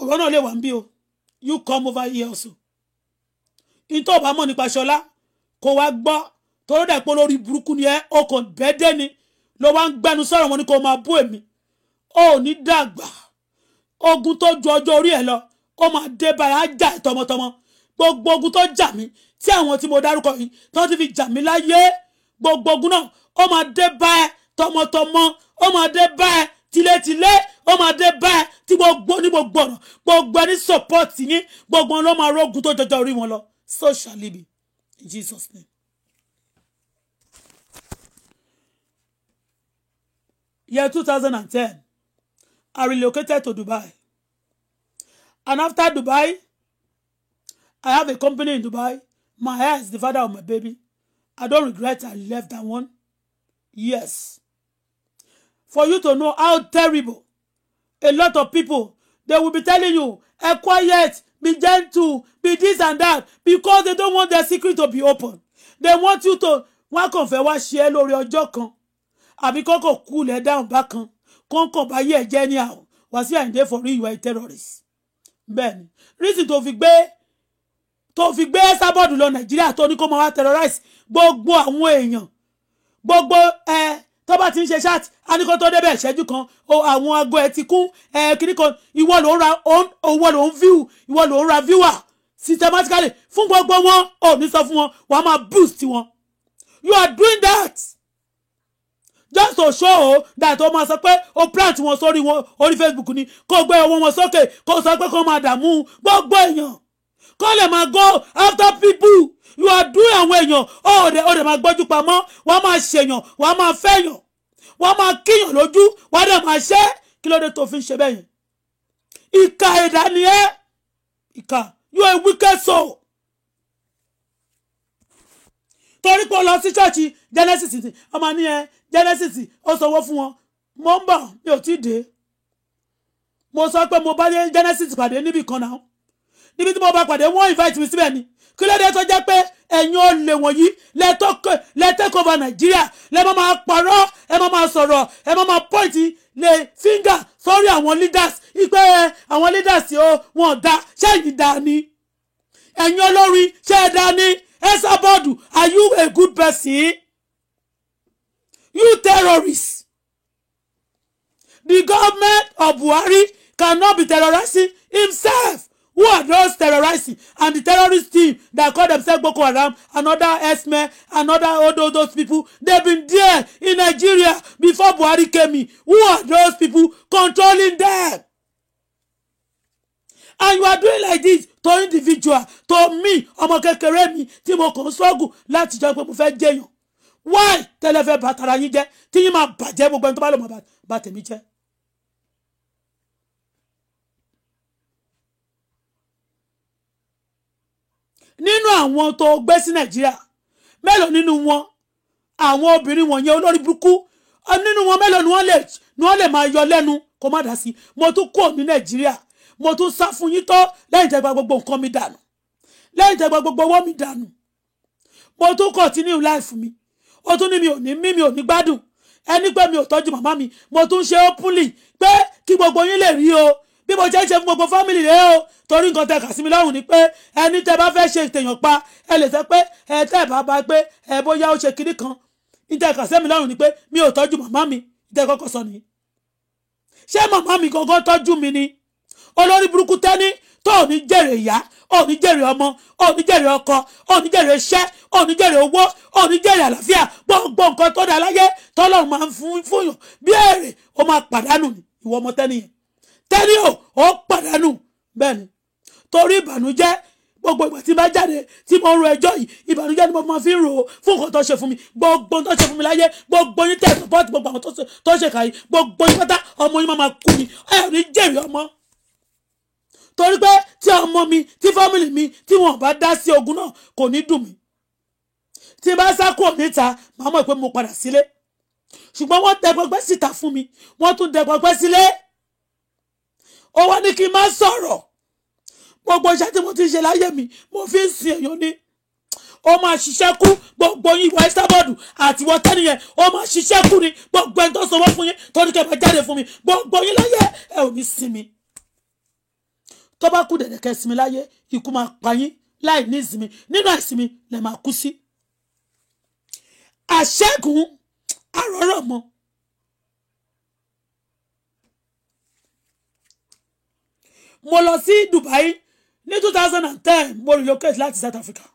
ọ̀rọ̀ náà lè wà ń bí o you come over here also ìtọ́ ọba mọ̀ nípa Ṣọlá kò wá gbọ́ tó dẹ̀ pé olórí burúkú ni ẹ ọkàn bẹ́ẹ̀dẹ́ ni ló wá ń gbẹnu sọ̀rọ̀ wọn ni kò máa bú èmi ó ní dàgbà ogun tó ju ọjọ́ orí ẹ̀ lọ ó máa dé báyà á jà tọmọtọmọ gbogbo ogun tó jà mí tí àwọn tí mo dárúkọ yìí tó ti fi jà mí láyé gbogbo ogun náà ó máa dé báyà tọmọtọmọ ó máa dé báyà tilétilé ó máa dé báyà tí gbogbo ní gbogbo ọ̀nà gbogbo ẹni support yín gbogbo ló máa rógun tó jọjọ orí wọn lọ so shall it be in Jesus' name. Year 2010 I relocated to Dubai. And after Dubai, I have a company in Dubai. My hair is the father of my baby. I don't regret I left that one. Yes. For you to know how terrible a lot of people, they will be telling you, quiet, be gentle, be this and that, because they don't want their secret to be open. They want you to, wọ́n kàn fẹ́ wá ṣe ẹ́ lórí ọjọ́ kan. àbí kọ́kọ́ cool ẹ̀ down bákan kọ́ńkàn bá yẹ̀ jẹ́ ní àwọn Wasiu Ayinde for real you are a terrorist. Bẹ́ẹ̀ni reason tó fi gbé Esabod lọ Nàìjíríà tó ní kó máa wá terrorize gbogbo àwọn èèyàn gbogbo tó bá ti ń ṣe chat a ní kó tó débẹ̀ ìṣẹ́jú kan àwọn aago ẹ̀ ti kún kíní kan ìwọ ló ń view ìwọ ló ń ra viewer systematically fún gbogbo wọn ò ní sọ fún wọn wàá máa boost wọn. You are doing that just to show that o máa sọ pé o plant wọn sórí wọn orí Facebook ni kó gbé ọwọ́ wọn sókè kó sọ pé kó máa dààmú gbogbo èèyàn kó lè máa go after people. You are doing àwọn èèyàn ó dẹ̀ máa gbójú pamọ́ wàá máa ṣèyàn wàá máa fẹ́yàn wàá máa kíyàn lójú wàá dẹ̀ máa ṣe kí ló dé tó fi ń ṣe bẹ́ẹ̀ yẹn. Ìkà ẹ̀dá ni ẹ́ ìkà you are a wicked soul. Torí pé ó lọ sí ṣọ́ọ̀ṣì Genesis ọmọ ní Genesis ó sanwó fún wọn mo ń bọ̀ mi ò tí ì dé mo sọ pé mo bá dé Genesis pàdé níbì kan náà níbi tí mo bá pàdé wọ́n invite mi síbẹ̀ ni kí ló dé tó jẹ́ pé ẹ̀yin olè wọ̀nyí take over Nàìjíríà lẹ máa parọ́ ẹ máa sọ̀rọ̀ ẹ máa point lè finger sórí àwọn leaders ipe àwọn leaders wọn dá ṣẹ́yìn dá ni ẹ̀yin olórí ṣẹ́ dá ni Esabod, are you a good person? You terrorists. The government of Buhari cannot be terrorizing himself. Who are those terrorizing? And the terrorist team that call themselves Boko Haram, another Esme, another all those people, they've been there in Nigeria before Buhari came in. Who are those people controlling them? And you are doing like this to individual, to me, ọmọ kékeré mi tí mo kàn struggle láti jẹ́ pé mo fẹ́ jẹyàn. Why tẹ́lẹ̀ fẹ́ bà tara yín jẹ́ tí yín máa bàjẹ́ gbogbo ẹni tó bá lọ máa bà tèmi jẹ́. Nínú àwọn tó gbé sí Nàìjíríà mélòó nínú wọn àwọn obìnrin wọ̀nyẹn olórí burúkú nínú wọn mélòó ni wọ́n lè máa yọ lẹ́nu kó má dá sí mo tún kò ní Nàìjíríà mo tún sá fún yín tó lẹ́yìn tẹ́ gba gbogbo nǹkan mi dànù lẹ́yìn tẹ́ gba gbogbo owó mi dànù mo tún continue life mi ó tún ní mi ò ní gbádùn ẹni pé mi ò tọ́jú màmá mi mo tún ṣe openly pé kí gbogbo yín lè rí o bí mo jẹ́ ṣe fún gbogbo family rẹ̀ o torí nǹkan tẹ́ kà sí mi lọ́rùn ni pé ẹni tẹ́ bá fẹ́ ṣe ìtẹ̀yàn pa ẹ lè sọ pé tẹ́ bá pé bóyá ó ṣe kinní kan ní tẹ́ kà sí mi lọ́rùn ni pé mi ò tọ́jú màmá mi tẹ́ kọ́kọ́ sọ nìyí ṣé màmá mi gangan tọ́jú mi ni olórí burúkú tẹ́ni tó ò ní jèrè ìyá ò ní jèrè ọmọ ò ní jèrè ọkọ ò ní jèrè iṣẹ́ ò ní jèrè owó ò ní jèrè àlàáfíà gbogbo nǹkan tó dá láyé tọ́lọ́run máa ń fún yàn bí èrè ó máa pàdánù ní ìwọ ọmọ tẹ́ni yẹn tẹ́ni ó pàdánù bẹ́ẹ̀ ni torí ìbànújẹ́ gbogbo ìgbà tí bá jáde tí mo ń ro ẹjọ́ yìí ìbànújẹ́ ni mo máa fi ń rò ó fún nǹkan tó ṣe fún mi gbogbo tó ṣe fún mi láyé gbogbo yín tẹ̀ support gbogbo àwọn tó ṣe kàyí gbogbo yín pátá ọmọ yín máa kú ni ẹ ò ní jèrè ọmọ torí pé tí ọmọ mi tí family mi tí wọn bá dá sí ogun náà kò ní dùn mí tí bá sá kúrò níta màá mọ̀ pé mo padà sílé ṣùgbọ́n wọ́n dẹ pẹpẹ síta fún mi wọ́n tún dẹ pẹpẹ sílé ó wá ní kí n má sọ̀rọ̀ gbogbo iṣẹ́ tí mo ti ṣe láyé mi mo fi ń sin èèyàn ni ó máa ṣiṣẹ́ kú gbogbo yín ìwà Esabod àti ìwọ tẹ́niyẹn ó máa ṣiṣẹ́ kú ni gbogbo ẹni tó sanwó fún yín tó ní kẹ́ bá jáde fún mi gbogbo yín láyé ẹ ò ní sinmi tó bá kú dẹ̀dẹ̀ kẹ́ sinmi láyé ikú máa pa yín láì ní ìsinmi nínú àìsinmi lẹ máa kú sí. àṣẹ́gun àrọ́rọ̀ mọ́ mo lọ sí Dubai ní 2010 mo relocate láti South Africa.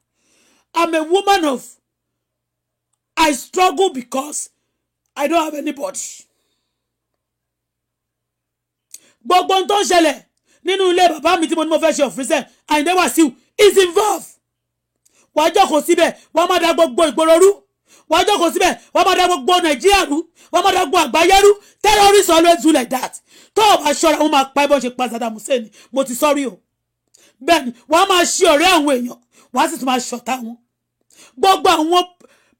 I'm a woman of I struggle because I don't have anybody. Gbogbo n tó ṣẹlẹ̀ nínú ilé bàbá mi tí mo ní mo fẹ́ ṣe ọ̀fíìsẹ̀ Àyìndé Wàsíù is involved. Wàá jókòó síbẹ̀ wàá má da gbogbo ìgboro rú wàá jókòó síbẹ̀ wàá má da gbogbo Nàìjíríà rú wàá má da gbogbo àgbáyé rú. Terrorists always do like that. Tó o bá ṣọ́ra wọn máa pa ẹbọn ṣe pa Saddam Hussein mo ti sọ́rí o. Bẹ́ẹ̀ni wàá máa ṣe ọ̀rẹ́ àwọn èèyàn wàá sì tún máa ṣọ̀tá wọn. Gbogbo àwọn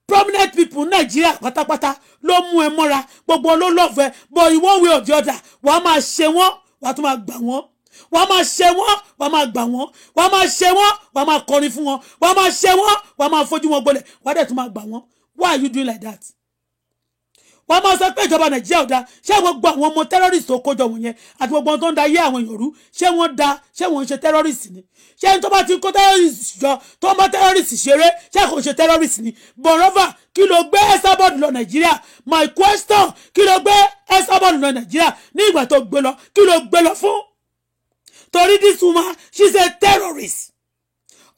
prominent people Nàìjíríà pátápátá ló mú ẹ mọ́ra gbogbo ló lọ́fẹ̀ẹ́ but in one way or the other wàá máa ṣe wọ́n wàá tún máa gbà wọ́n wàá máa ṣe wọ́n wàá máa gbà wọ́n wàá máa ṣe wọ́n wàá máa kọrin fún wọn wàá máa ṣe wọ́n wàá máa fojú wọn gbolẹ̀ wàá dẹ̀ tún máa gbà wọ́n. Why are you doing like that? wọ́n máa sọ pé ìjọba Nàìjíríà ò dáa ṣé gbogbo àwọn ọmọ terrorist tó kójọ wọ̀nyẹn àti gbogbo tó ń da ayé àwọn èèyàn rú ṣé wọ́n da ṣé wọ́n ń ṣe terrorist ni ṣé ẹni tó bá ti kó terrorist jọ tó ń bá terrorist ṣeré ṣé kò ṣe terrorist ni moreover kí ló gbé Esabod lọ Nàìjíríà my question kí ló gbé Esabod lọ Nàìjíríà ní ìgbà tó gbé lọ kí ló gbé lọ fún torí this woman she's a terrorist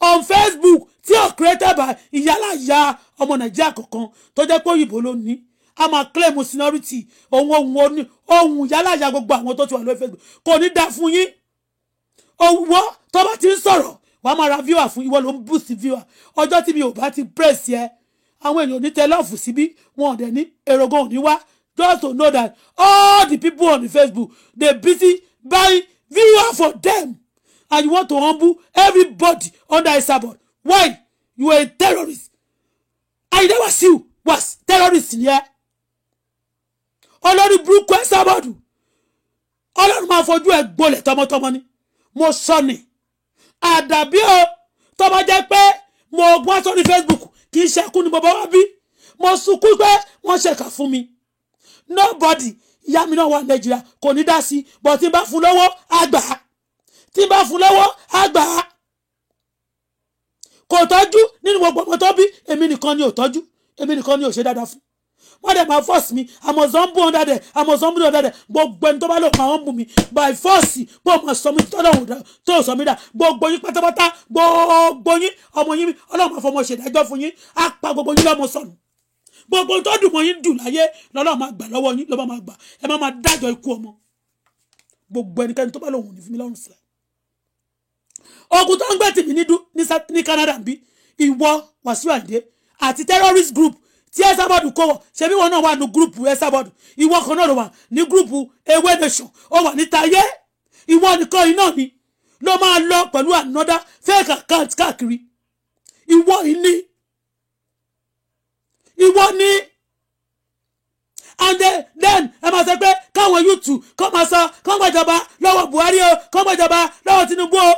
on Facebook tí ó created by ìyálàyà ọmọ Nàìjíríà kankan tó jẹ́ pé òyìnbó ló ní a máa claim seniority ohun yálàyà gbogbo àwọn tó ti wà lórí Facebook kò ní dá fún yín owó tó bá ti ń sọ̀rọ̀ wàá máa ra viewer fún ìwọ ló ń boost viewer ọjọ́ tí mi ò bá ti press yẹ àwọn èèyàn ní tẹ lọ́ọ̀fù síbí wọn ò dẹ̀ ní èrògùn ò ní wá just to know that all the people on the Facebook they busy buying viewer for them and you want to humble everybody under Esabod why you are a terrorist I never see you was terrorist here olórí burúkú Esabod ọlọ́run máa fojú ẹ̀ gbolẹ̀ tọmọtọmọ ni mo sọ ni àdàbí o tó bá jẹ́ pé mo gbọ́ sórí Facebook kì í ṣẹ́kù ni bàbá wa bí mo sunkún pé wọ́n ṣèkà fún mi nobody ìyá mi náà wà Nàìjíríà kò ní dá sí but tí n bá fún lọ́wọ́ àgbà tí n bá fún lọ́wọ́ àgbà kò tọ́jú nínú gbogbo ọmọ tó bí èmi nìkan ni ò tọ́jú èmi nìkan ni ò ṣe dáadáa fún wọ́n dẹ̀ máa force mi àmọ̀sánbù under there àmọ̀sánbù under there gbogbo ẹni tó bá lò máa ń bù mí by force bó máa sọ mí tó sọ mí dà gbogbo yín pátápátá gbogbo yín ọmọ yín ọlọ́run máa fọmọ ṣèdájọ́ fún yín á pa gbogbo yín lọ́mọ sọnù gbogbo tó dùn mọ́ yín dùn láyé lọ́lọ́run máa gbà lọ́wọ́ yín lọ́ba máa gbà ẹ máa dájọ́ ikú ọmọ gbogbo ẹnikẹ́ni tó bá lòun ní fún mi lọ́rùn sílẹ̀ ogun tó ń gbé tìmí ní Canada bí ìwọ Wàsíù Àyìndé àti terrorist group tí Esabod kó wọ̀ ṣebí wọn náà wà ní group Esabod ìwọ kan náà ló wà ní group Ewé Nation ó wà ní Táyé ìwọ nìkan iná ni ló máa lọ pẹ̀lú another fake account káàkiri ìwọ ni and then ẹ máa sọ pé káwọn YouTube kọ́ máa sọ kọ́ gbàjọba lọ́wọ́ Buhari o kọ́ gbàjọba lọ́wọ́ Tinubu o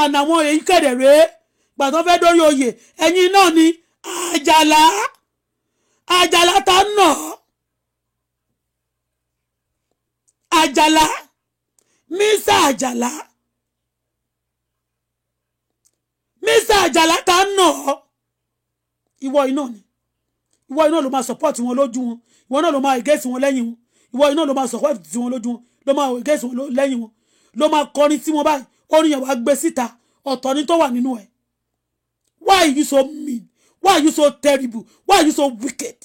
àná àwọn èyí kẹ̀dẹ̀ rèé gbàtọ́ fẹ́ dórí oyè ẹ̀yin náà ni Àjàlá ta nà Àjàlá Mr. Àjàlá ta nà ìwọ iná ni ìwọ iná ló máa support wọn lójú wọn ìwọ náà ló máa against wọn lẹ́yìn wọn ìwọ iná ló máa support wọn lójú wọn ló máa against wọn lẹ́yìn wọn ló máa kọrin tí wọn báyìí orin yẹn wàá gbé síta ọ̀tọ̀ ni tó wà nínú ẹ̀ why are you so mean why are you so terrible why are you so wicked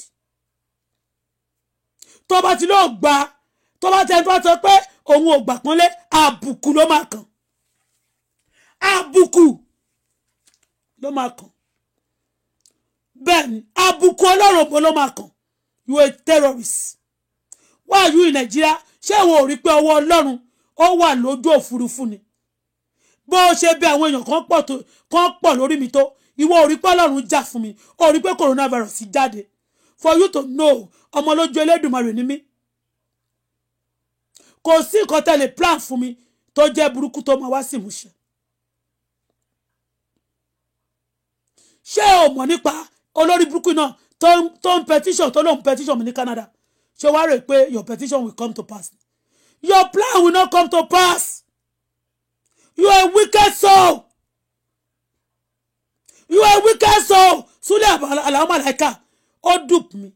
tó bá ti lọ gbà tó bá tẹ́ tó bá sọ pé òun ò gbà pọ́nlé àbùkù ló máa kàn àbùkù ló máa kàn bẹ́ẹ̀ ni àbùkù ọlọ́run ló máa kàn you are a terrorist why are you in Nigeria ṣé ìwọ ò rí pé ọwọ́ ọlọ́run ó wà lójú òfurufú ni bó ṣe bí àwọn èèyàn kan pọ̀ lórí mi tó ìwọ ò rí pé ọlọ́run jà fún mi ó rí pé coronavirus jáde for you to know ọmọ lójú Elédùmarè ni mí kò sí nǹkan tẹ́lẹ̀ plan fún mi tó jẹ́ burúkú tó máa wá sí ìmúṣẹ ṣé o mọ̀ nípa olórí burúkú náà tó ń petition tó lóun petition mi ní Canada ṣé wàá rò pé your petition will come to pass your plan will not come to pass you are a wicked soul Sule Alao Malaika ó dupe mi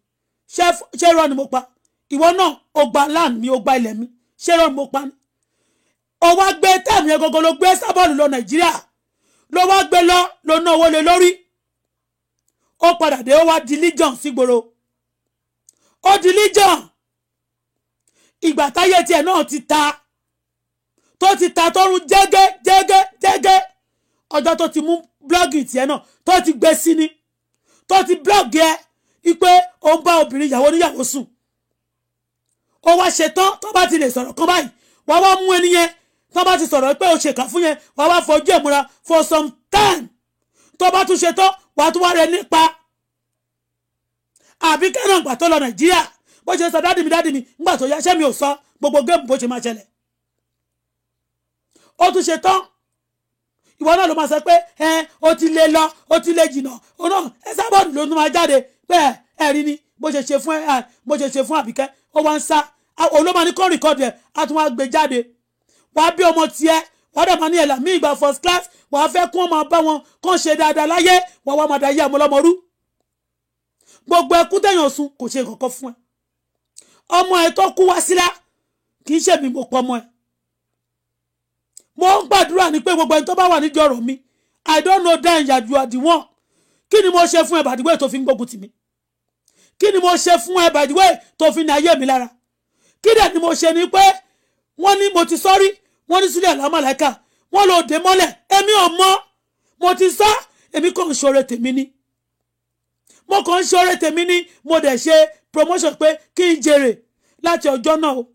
ṣé irọ́ ni mo pa ìwọ náà ó gba land mi ó gba ilẹ̀ mi ṣé irọ́ ni mo pa ni ó wá gbé tẹ́ẹ̀mù yẹn gọ́gọ́ ló gbé Esabod lọ Nàìjíríà ló wá gbé lọ ná owó lé lórí ó padà dé ó wá di legion sígboro ó di legion ìgbà táyé tiẹ̀ náà ti ta tọrùn jẹ́gẹ́ ọjọ́ tó ti mú blọ́ọ̀gì tiẹ̀ náà tó ti gbé sí ni tó ti blọ́ọ̀gì ẹ ipe ó ń bá obìnrin ìyàwó níyàwó sùn ó wá ṣetán tó bá ti lè sọ̀rọ̀ kan báyìí wàá wá mú ẹni yẹn tó bá ti sọ̀rọ̀ pé ó ṣèkà fún yẹn wàá wá fojú ẹ̀ múra for some time tó bá tún ṣetán wàá tún wá rẹ nípa àbí kẹ́ràn gbà tó lọ Nàìjíríà bó ṣe sọ dádì mi ńgbà tó yá ṣé mi ò sọ gbogbo géèmù bó ṣe máa ṣẹlẹ̀ ó tún ṣetán ìwọ náà ló máa sọ pé ó ti lè lọ ó ti lè jìnà ó náà Esabod ló tún máa jáde pé ẹ̀rí ni bó ṣe ṣe fún Àbíkẹ́ ó wá ń sá olóma ní kọ́ rìkọ́dì ẹ̀ á tún wá gbé jáde wàá bí ọmọ tiẹ̀ wàá dẹ̀ máa ní ẹ̀là mí ìgbà first class wàá fẹ́ kún ọmọ bá wọn kàn ṣe dáadáa láyé wàá wá máa dayé àmọ́lọ́mọrú gbogbo ẹkún tẹ̀yàn sun kò ṣe kankan fún ẹ ọmọ ẹ tó kú wá sílá kì í ṣe mi mo pọ̀ ọmọ ẹ mo ń gbàdúrà ní pé gbogbo ẹni tó bá wà nídìí ọ̀rọ̀ mi I don't know then you are the one kí ni mo ṣe fún ẹ by the way tó fi ń gbógun tì mí kí ni mo ṣe fún ẹ by the way tó fi ní ayé mi lára kí dẹ̀ ni mo ṣe ni pé wọ́n ní mo ti sọ́rí wọ́n ní sílẹ̀ lámàlẹ́kà wọ́n lò dé mọ́lẹ̀ èmi ò mọ̀ mo ti sọ èmi kàn ń ṣoore tèmi ni mo kàn ń ṣoore tèmi ni mo dẹ̀ ṣe promotion pé kí n jèrè láti ọjọ́ náà o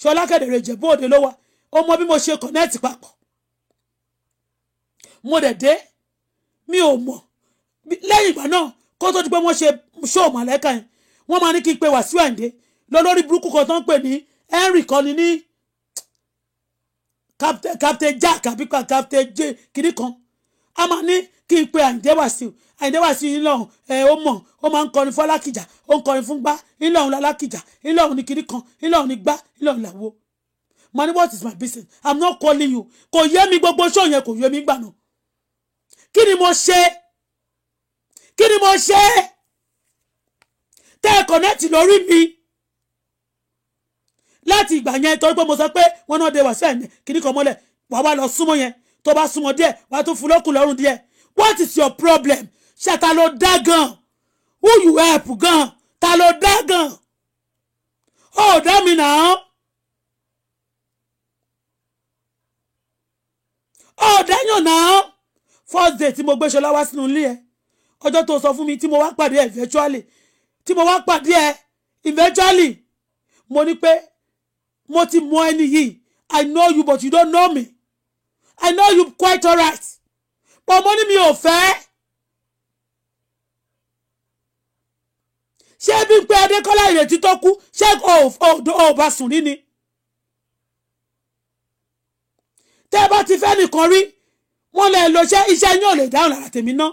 Ṣọlá Kẹ́dẹ̀rẹ́ Ìjẹ̀bú Òde ló wà ó mọ bí mo ṣe connect papọ̀ mo dẹ̀ dé mi ò mọ̀ lẹ́yìn ìgbà náà kó tó di pé wọ́n ṣe show màlẹ́kà yẹn wọ́n máa ní kí n pe Wàsíù Àyìndé lórí burúkú kan tó ń pè ní Henry kọ́ni ní Captain Jack àbí Captain J kìíní kan a máa ní kí n pe Àyìndé Wàsíù yìí lọ́hùn ó mọ̀ ó máa ń kọrin fún Alákìjà ó ń kọrin fún gbá ńlọ́hùn lálákìjà ńlọ́hùn ní kìíní kan ńlọ́hùn ní gbá ńlọ́hùn làwo money what is my business I'm not calling you kò yé mi gbogbo show yẹn kò yé mi gbà náà kí ni mo ṣe tẹ́ ẹ connect lórí mi láti ìgbà yẹn torí pé mo sọ pé wọ́n náà dé wá sí ẹ̀yìn kìíní kan mọ́lẹ̀ wàá wá lọ súnmọ́ yẹn tó bá súnmọ́ díẹ̀ wàá tún fún lókùn lọ́rùn díẹ̀ what is your problem ṣàtà ló dá gan who you help gan ta ló dá gan ó dá mi náà ó dáyàn náà first day tí mo gbé Ṣọlá wá sínú ilé ẹ ọjọ́ tó sọ fún mi tí mo wá pàdé ẹ eventually mo ní pé mo ti mọ ẹni yìí I know you but you don't know me I know you quite alright but mo ní mi ò fẹ́ ṣé bí pé Adékọ́lá Ìrètí tó kú ṣé ò bá sùn rí ni tẹ́ bá ti fẹ́ nìkan rí wọ́n lè lo iṣẹ́ yín ò lè dáhùn lára tèmi náà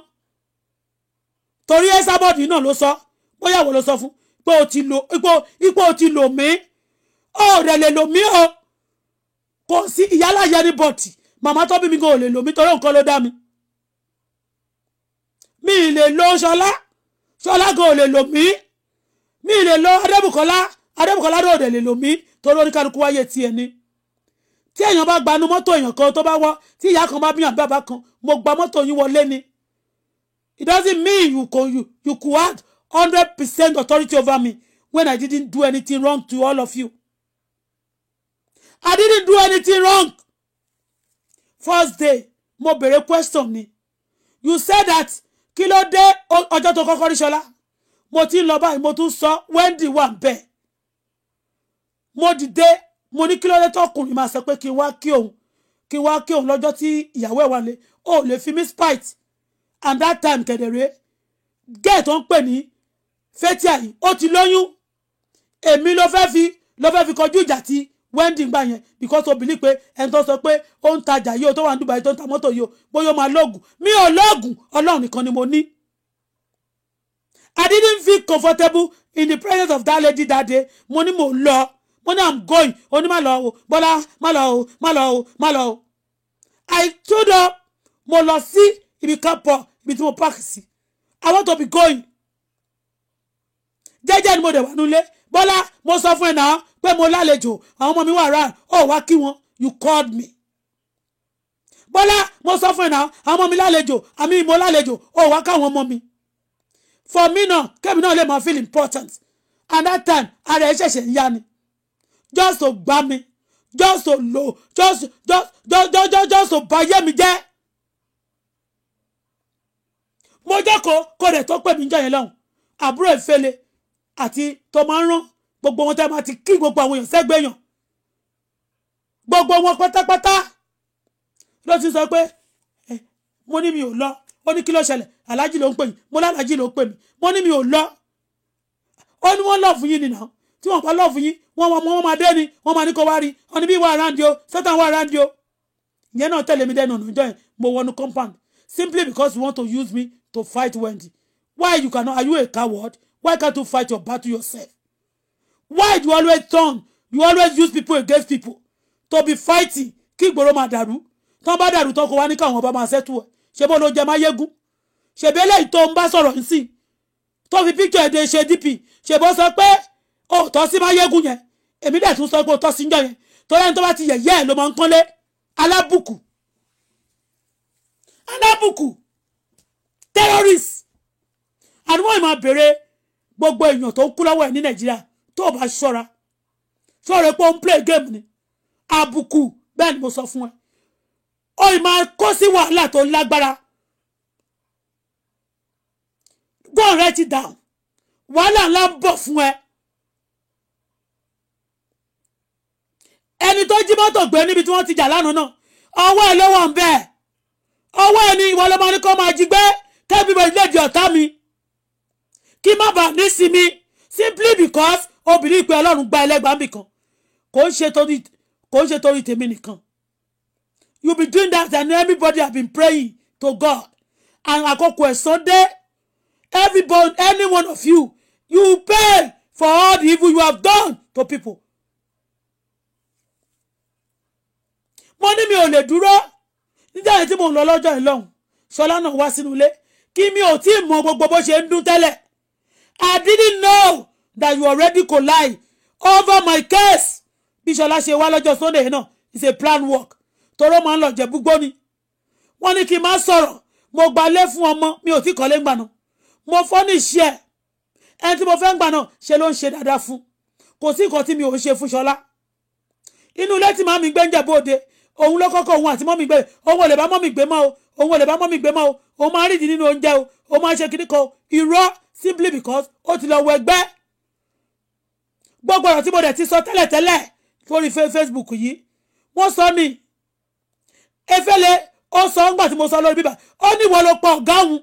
torí Ẹsábọ́ọ̀dì náà ló sọ bóyá wo ló sọ fún pé ipò o ti lò mí ó rẹ̀ lè lò mí o kò sí ìyálàyẹ ní bọ̀tì màmá tó bí mi kò lè lò mí torí nǹkan ló dá mi mi lè lo Ṣọlá kò lè lò mí mi lè lo Adébùkọ́lá náà lè lò mí torí oníkálukú wáyé tiẹ̀ ni tí èèyàn bá gbanú mọ́tò èèyàn kan tó bá wọ́ tí ìyá kan bá bíyàn bàbá kan mo gba mọ́tò yín wọlé ni it doesn't mean you could have 100% authority over me when I didn't do anything wrong to all of you. I didn't do anything wrong. First day mo bèrè question ni you said that kí ló dé ọjọ́ tó kọ́kọ́ rí Ṣọlá mo ti ń lọ báyìí mo tún sọ Wendy wà ń bẹ̀ mo dìde mo ní kí ló dé tọkùnrin máa sọ pé kí n wá kí òun lọ́jọ́ tí ìyàwó ẹ̀ wà lé ó lè fi mí spite and that time Kẹ́dẹ̀rẹ́ gẹ́ẹ̀ tó ń pè ní Fathia yìí ó ti lóyún èmi ló fẹ́ fi kọjú ìjà tí Wendy gbà yẹn because ó believe pé ẹni tó sọ pé ó ń tajà yìí ó tó wà ní Dubai tó ń ta mọ́tò yìí ó bóyá ó máa lóògùn mi ò lóògùn Ọlọ́run nìkan ni mo ní. I didn't feel comfortable in the presence of that lady that day mo ní mo lọ mo ní I'm going ó ní má lọ o Bọ́lá má lọ o I stood up mo lọ sí ibi kan pọ̀ ibi tí mo park sí I want to be going jẹ́jẹ́ ni mo dẹ̀ wà nílé Bọ́lá mo sọ fún ẹ náà pé mo lálejò àwọn ọmọ mi wà rà ó wá kí wọn you called me Bọ́lá mo sọ fún ẹ náà àwọn ọmọ mi lálejò àmì mo lálejò ó wá káwọn ọmọ mi for me náà kẹ́mi náà lè máa feel important and that time ara ẹ̀ ṣẹ̀ṣẹ̀ ń yá ni just to gbá mi just to lo just to bayé mi jẹ́ mo jẹ́ kó rẹ̀ tó pè mí jẹ́ yẹn lọ́hùn àbúrò ìfẹ́lẹ́ àti tó máa ń rán gbogbo wọn tẹ́ máa ti kí gbogbo àwọn èèyàn sẹ́gbẹ̀ẹ́ èèyàn gbogbo wọn pátápátá ló ti sọ pé mo ní mi ò lọ ó ní kí ló ṣẹlẹ̀ aláàjì ló ń pè yín mo lálàájì ló ń pè mí mo ní mi ò lọ ó ní wọ́n lọ́ọ̀fù yín nìyà tí wọ́n bá lọ́ọ̀fù yín wọ́n máa dé ni wọ́n máa ní kó wá rí wọ́n ní bí wà around you Satan wà around you ìyẹn náà tẹ̀lé mi dẹ́nu ọ̀nà ìjọ yẹn mo wọnú compound simply because you want to use me to fight Wendy why you cannot are you a coward Why can't you fight your battle yourself? Why do you always turn? You always use people against people to be fighting. Kí ìgboro máa dàrú. Tán bá dàrú tán kó wá ní káwọn ọba máa settle ẹ̀. Ṣé bó ló jẹ máyégún? Ṣé bí eléyìí tó ń bá sọ̀rọ̀ nísìn? Tó fi picture èdè ṣe DP. Ṣé bó sọ pé ó tọ́ sí máyégún yẹn? Èmi dẹ̀ tún sọ pé ó tọ́ sí ń jọ yẹn. Torí ẹni tó bá ti yẹ̀yẹ́ ẹ̀ ló máa ń pọ́nlé. Alábùkù. Alábùkù. Terrorists. Àdúgbò ìmọ̀ bèrè gbogbo èèyàn tó ń kú lọ́wọ́ ẹ̀ ní Nàìjíríà tó bá ṣọ́ra. Ṣọ́ra pé ó ń play game ni. Àbùkù bẹ́ẹ̀ ni mo sọ fún ẹ. Ó ìmọ̀ kó sí wàhálà tó lágbára. Go and write it down. Wàhálà ńlá ń bọ̀ fún ẹ. Ẹni tó jí mọ́tò gbé níbi tí wọ́n ti jà lánàá náà. Ọwọ́ ẹ̀ ló wà ń bẹ́ẹ̀. Ọwọ́ ẹ̀ ni ìwọ ló máa ní kó máa jí gbé. Kẹ́bí mo lè di ọ̀tá mi. Kí má bàa ní sí mi. Simply because obìnrin pé Ọlọ́run gba ẹlẹ́gbàá mi kan. Kò ń ṣe torí tèmi nìkan. You be doing that and everybody have been praying to God. And àkókò ẹ̀san dé. Everybody, any one of you, you pay for all the evil you have done to people. Mo ní mi ò lè dúró. Nígbà yẹn tí mo ń lọ lọ́jọ́ ìlọ́hùn. Ṣọlá náà wá sínú ilé. Kí mi ò tí ì mọ gbogbo bó ṣe ń dún tẹ́lẹ̀. I didn't know that you already collide over my case. Bí Ṣọlá ṣe wá lọ́jọ́ Sunday náà, it's a plan work. Toro máa ń lọ jẹ búgbó ni. Wọ́n ní kí n má sọ̀rọ̀. Mo gbalé fún ọmọ, mi ò tí kọ́lé ńgbà náà. Mo fọ́ ní iṣẹ́. Ẹni tí mo fẹ́ ńgbà náà ṣe ló ń ṣe dáadáa fún. Kò sí nǹkan tí mi ò ń ṣe fún Ṣọlá. Inú ilé tí màmí gbé ń jẹ bóde. Òun ló kọ́kọ́ òun àti mọ́mí gbé. Òun ò lè bá mọ́mí gbé mọ́ o. Òun ò lè bá mọ́mí gbé mọ́ o. Òun máa rí ìdí nínú oúnjẹ o. Òun máa ṣe kíní kan irọ́ simply because ó ti lọ wọ ẹgbẹ́. Gbogbo ọ̀rọ̀ tí mo dẹ̀ ti sọ tẹ́lẹ̀tẹ́lẹ̀ lórí Facebook yìí. Wọ́n sọ ní Efele ó sọ ńgbà tí mo sọ lórí bíbá. Ó ní ìwọ ló pa ọ̀gá òun.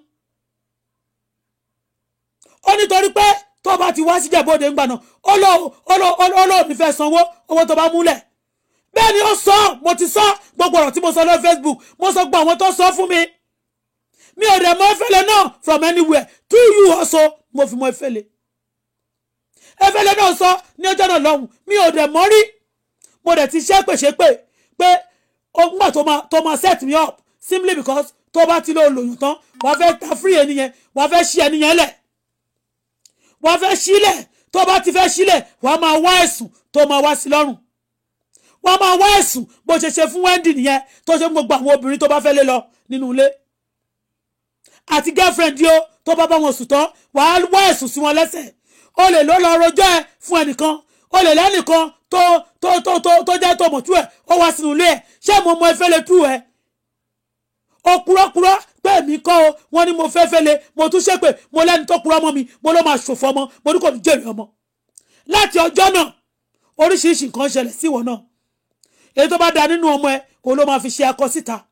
Ó ní torí pé tó bá ti wá sí Ìjẹ̀bú-Òde ńgbà náà. Ó lọ ní fẹ́ sanwó owó tó bá múlẹ̀. Bẹ́ẹ̀ ni ó sọ, mo ti sọ gbogbo ọ̀rọ̀ tí mo sọ lórí Facebook. Mo sọ gbogbo àwọn tó sọ fún mi. Mi ò dẹ̀ mọ̀ Efele náà from anywhere. To you also, mo fi mọ̀ Efele. Efele náà sọ ní ọjọ́ náà lọ́hùn. Mi ò dẹ̀ mọ̀ rí. Mo dẹ̀ ti ṣépè pé ọgbọ́n tó máa set me up simply because tó bá ti lọ lòyún tán wàá fẹ́ ta free ẹni yẹn wàá fẹ́ ṣí ẹni yẹn lẹ̀. Wàá fẹ́ sílẹ̀ tó bá ti fẹ́ sílẹ̀ wàá máa wá ẹ̀sùn tó máa wá sí lọ́rùn. Wàá máa wá ẹ̀sùn bó ṣe ṣe fún Wendy nìyẹn tó ṣe gbogbo àwọn obìnrin tó bá fẹ́ lé lọ nínú ilé. Àti girlfriend yìí ó tó bá wọn sùn tán wàá wá ẹ̀sùn sí wọn lẹ́sẹ̀. O lè lọ rojọ́ ẹ fún ẹnìkan. O lè lẹ́nìkan tó jẹ́ tó mọ̀ tú ẹ̀ ó wá sínú ilé ẹ̀. Ṣé mo mọ Efele tú ẹ? Ó kúrọ́kúrọ́ pé mi kọ́ o wọ́n ní mo fẹ́ fẹ́lẹ̀ mo tún ṣépè mo lẹ́ni tó kúrọ́ mọ́ mi mo ló máa ṣòfò ọmọ mo ní kò ní jèrè ọmọ. Láti ọjọ́ náà oríṣiríṣi nǹkan ṣẹlẹ̀ sí ìwọ náà. Èyí tó bá da nínú ọmọ ẹ òun ló máa fi ṣe akọ síta.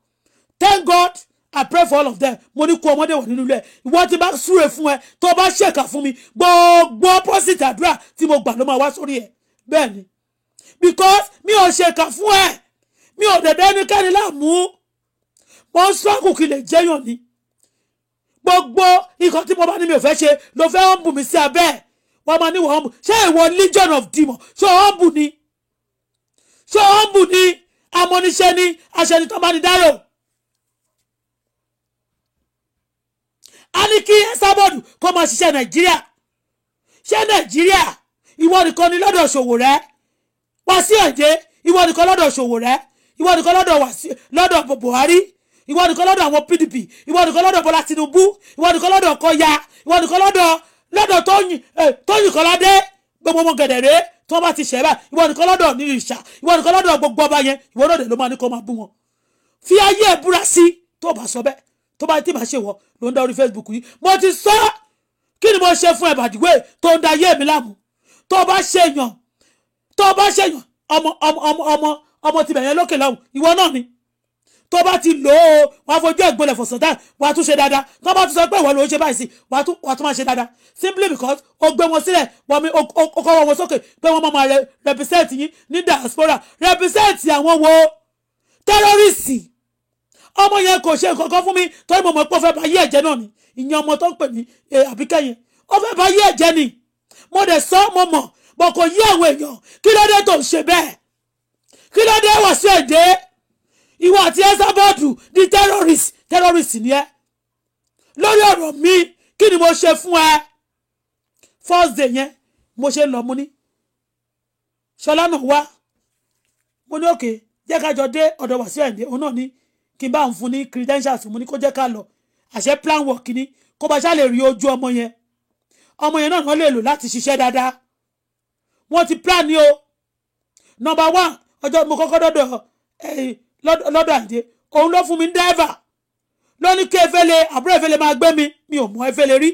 Thank God I pray for all of them. Mo ní kó ọmọdé wọ̀ nínú ilé. Ìwọ tí bá súre fún ẹ tó bá ṣèkà fún mi gbogbo opposite àdúrà tí mo gbà ló máa wá sórí ẹ. Bẹ́ẹ̀ ni because mi ò ṣèkà fún ẹ. Mi ò dẹ̀dẹ̀ ẹnikẹ́ni láàmú. Mo ń struggle kí lè jẹ́yàn ni. Gbogbo nǹkan tí mo bá ní mi ò fẹ́ ṣe ló fẹ́ hàn bù mí sí abẹ́. Wọ́n máa ní wọ́n hàn bù. Ṣé ìwọ legion of demon? Ṣé hàn bù ni? Ṣé hàn bù ni? Amọ́niṣẹ́ ni aṣẹ́ni tó bá ní dárò. A ní kí Esabod kó máa ṣiṣẹ́ Nàìjíríà. Ṣé Nàìjíríà ìwọ nìkan ni lọ́dọ̀ Ṣòwòrẹ́? Wàsíù Àyìndé ìwọ nìkan lọ́dọ̀ Ṣòwòrẹ́? Ìwọ nìkan lọ́dọ̀ Buhari? Ìwọ nìkan lọ́dọ̀ àwọn PDP? Ìwọ nìkan lọ́dọ̀ Bọ́lá Tinubu? Ìwọ nìkan lọ́dọ̀ Kọ́yà? Ìwọ nìkan lọ́dọ̀ Tóyìn Kọ́ládé? Gbogbo ọmọ gẹ̀dẹ̀rẹ́ tí wọ́n bá ti ṣẹ̀ bá ìwọ nìkan lọ́dọ̀ ní ìṣà ìwọ nìkan lọ́dọ̀ gbogbo ọba yẹn ìwọ náà ló máa ní kó máa bú wọn. Fi ayé ẹ̀ búra sí tó bá sọ bẹ́ẹ̀ tó bá tí bá ṣe wọ ló ń dá orí Facebook yìí. Mo ti sọ kí ni mo ṣe fún ẹ Bàdìwé tó ń da ayé mi láàmú tó bá ṣèyàn ọmọ tibẹ̀ yẹn lókè lọ́hùn ìwọ náà ni tó bá ti lò ó wàá fojú ẹ̀gbọ́lẹ̀ for some time wàá tún ṣe dáadáa tó bá tún sọ pé ìwọ ló ń ṣe báyìí sí wàá tún máa ṣe dáadáa simply because ó gbé wọn sílẹ̀ ó kọ́ wọn sókè pé wọ́n máa represent yín ní diaspora represent àwọn wo terrorist. Ọmọ yẹn kò ṣe nǹkan kan fún mi torí mo mọ̀ pé ó fẹ́ bá yí ẹ̀jẹ̀ náà ni ìyẹn ọmọ tó ń pè ní Àbíkẹ́ yẹn ó fẹ́ bá yé ẹ̀jẹ̀ ni mo dẹ̀ sọ mo mọ̀ bọ̀ kò yí àwọn èèyàn kí ló dé tó ń ṣe bẹ́ẹ̀ kí ló dé wọ̀ sí èdè ìwọ àti Esabod di terrorist ni ẹ lórí ọ̀rọ̀ mi kí ni mo ṣe fún ẹ first day yẹn mo ṣe lọ mo ní Ṣọlá náà wá mo ní òkè jẹ́ ká jọ dé ọ̀dọ̀ Wasiu Ayinde òun náà ní kí n bá òun fún ní credentials mo ní kó jẹ́ ká lọ àṣẹ plan work ni kó bá ṣá lè rí ojú ọmọ yẹn náà lè lò láti ṣiṣẹ́ dáadáa wọ́n ti plan ni o number 1 ọjọ́ mo kọ́kọ́ lọ́dọ̀ Ayinde òun ló fún mi driver ló ní kí Efele àbúrò Efele máa gbé mi ò mọ Efele rí